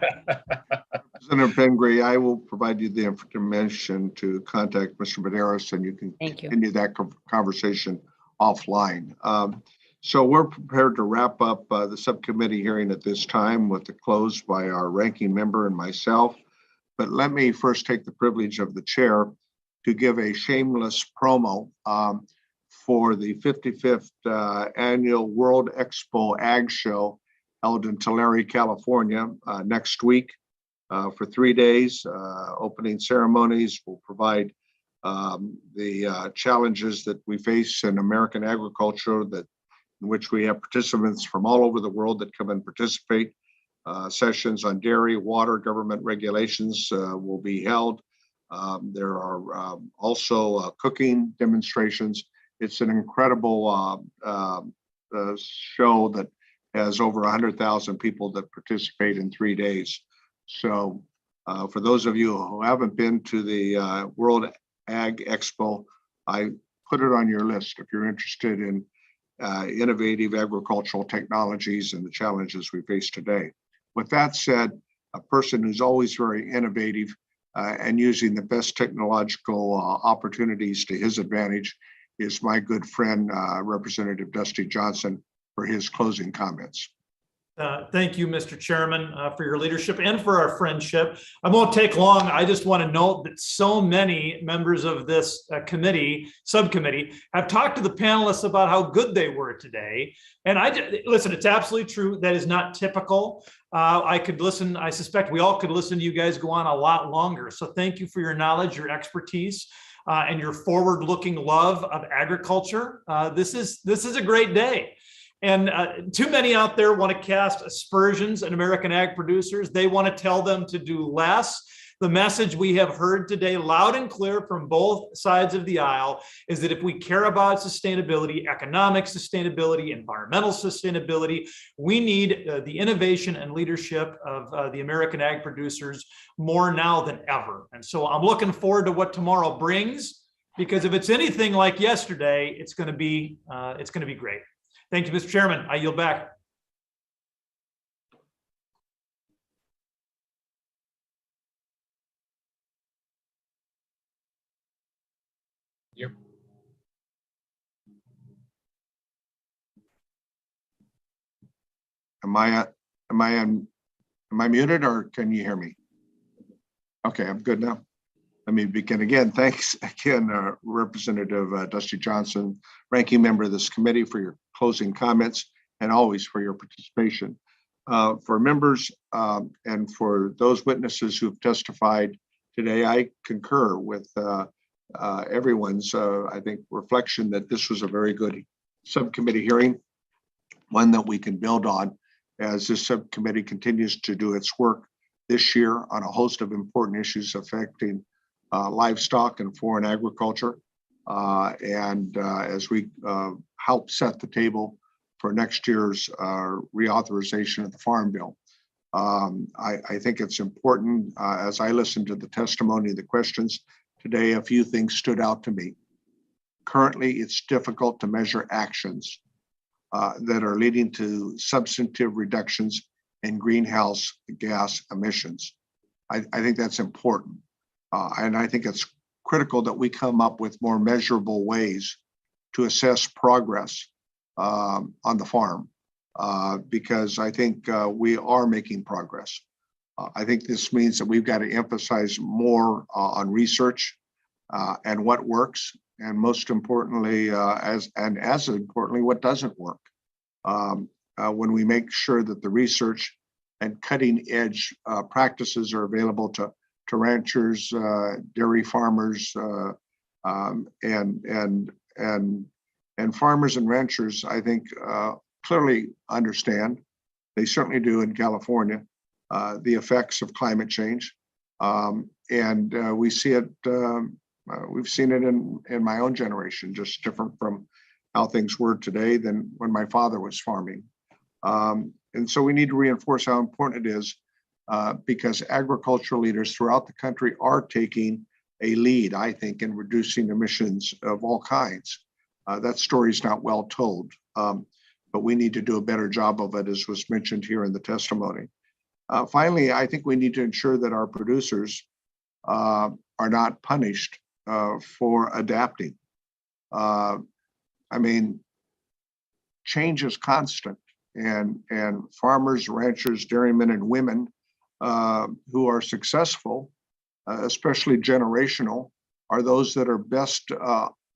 Representative Pingree, I will provide you the information to contact Mr. Medeiros, and you can continue that conversation offline. So we're prepared to wrap up the subcommittee hearing at this time with the close by our ranking member and myself. But let me first take the privilege of the chair to give a shameless promo for the 55th annual World Expo Ag Show held in Tulare, California next week for 3 days. Opening ceremonies will provide the challenges that we face in American agriculture, in which we have participants from all over the world that come and participate. Sessions on dairy, water, government regulations will be held. There are also cooking demonstrations. It's an incredible show that has over 100,000 people that participate in 3 days. So for those of you who haven't been to the World Ag Expo, I put it on your list if you're interested in innovative agricultural technologies and the challenges we face today. With that said, a person who's always very innovative and using the best technological opportunities to his advantage is my good friend, Representative Dusty Johnson, for his closing comments. Thank you, Mr. Chairman, for your leadership and for our friendship. I won't take long. I just want to note that so many members of this subcommittee, have talked to the panelists about how good they were today. And listen, it's absolutely true. That is not typical. I could listen. I suspect we all could listen to you guys go on a lot longer. So thank you for your knowledge, your expertise, and your forward-looking love of agriculture. This is a great day. And too many out there want to cast aspersions at American ag producers. They want to tell them to do less. The message we have heard today, loud and clear from both sides of the aisle, is that if we care about sustainability, economic sustainability, environmental sustainability, we need the innovation and leadership of the American ag producers more now than ever. And so I'm looking forward to what tomorrow brings, because if it's anything like yesterday, it's going to be great. Thank you, Mr. Chairman. I yield back. Yep. Am I muted, or can you hear me? Okay, I'm good now. Let me begin again. Thanks again, Representative Dusty Johnson, ranking member of this committee, for your closing comments and always for your participation. For members and for those witnesses who've testified today, I concur with everyone's, I think, reflection that this was a very good subcommittee hearing, one that we can build on as this subcommittee continues to do its work this year on a host of important issues affecting livestock and foreign agriculture. As we help set the table for next year's reauthorization of the Farm Bill. I think it's important, as I listened to the testimony, the questions today, a few things stood out to me. Currently, it's difficult to measure actions that are leading to substantive reductions in greenhouse gas emissions. I think that's important. And I think it's critical that we come up with more measurable ways to assess progress on the farm, because I think we are making progress. I think this means that we've got to emphasize more on research and what works, and most importantly, as importantly, what doesn't work. When we make sure that the research and cutting edge practices are available to ranchers, dairy farmers, and farmers and ranchers, I think clearly understand, they certainly do in California, the effects of climate change. We see it, we've seen it in my own generation, just different from how things were today than when my father was farming. And so we need to reinforce how important it is, because agricultural leaders throughout the country are taking a lead, I think, in reducing emissions of all kinds. That story is not well told, but we need to do a better job of it, as was mentioned here in the testimony. Finally, I think we need to ensure that our producers are not punished for adapting. I mean, change is constant, and farmers, ranchers, dairymen, and women who are successful, especially generational, are those that are best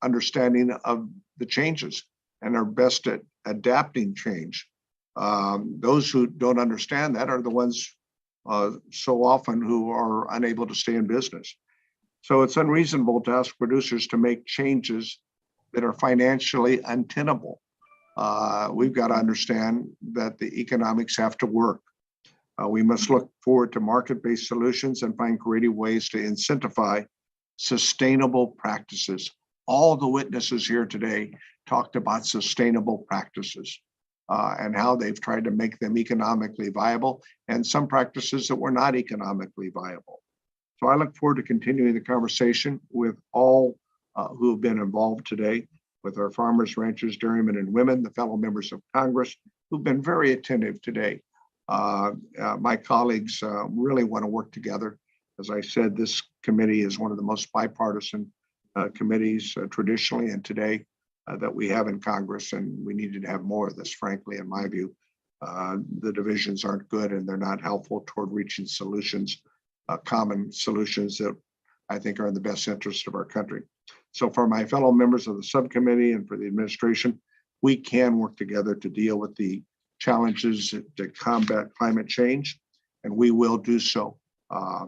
understanding of the changes and are best at adapting change. Those who don't understand that are the ones so often who are unable to stay in business. So it's unreasonable to ask producers to make changes that are financially untenable. We've got to understand that the economics have to work. We must look forward to market-based solutions and find creative ways to incentivize sustainable practices. All the witnesses here today talked about sustainable practices and how they've tried to make them economically viable, and some practices that were not economically viable. So I look forward to continuing the conversation with all who have been involved today, with our farmers, ranchers, dairymen, and women, the fellow members of Congress who've been very attentive today. My colleagues really want to work together. As I said, this committee is one of the most bipartisan committees traditionally and today that we have in Congress, and we needed to have more of this, frankly, in my view. the divisions aren't good and they're not helpful toward reaching solutions, common solutions that I think are in the best interest of our country. So for my fellow members of the subcommittee and for the administration, we can work together to deal with the challenges to combat climate change, and we will do so.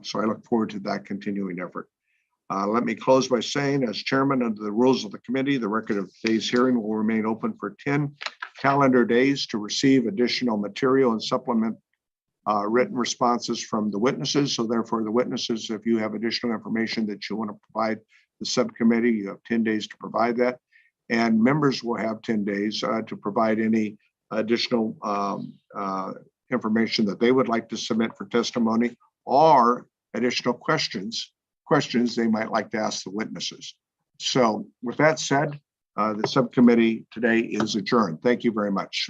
So I look forward to that continuing effort. Let me close by saying, as chairman, under the rules of the committee, the record of today's hearing will remain open for 10 calendar days to receive additional material and supplement written responses from the witnesses. So therefore, the witnesses, if you have additional information that you want to provide the subcommittee, you have 10 days to provide that. And members will have 10 days to provide any additional information that they would like to submit for testimony or additional questions they might like to ask the witnesses. So with that said, the subcommittee today is adjourned. Thank you very much.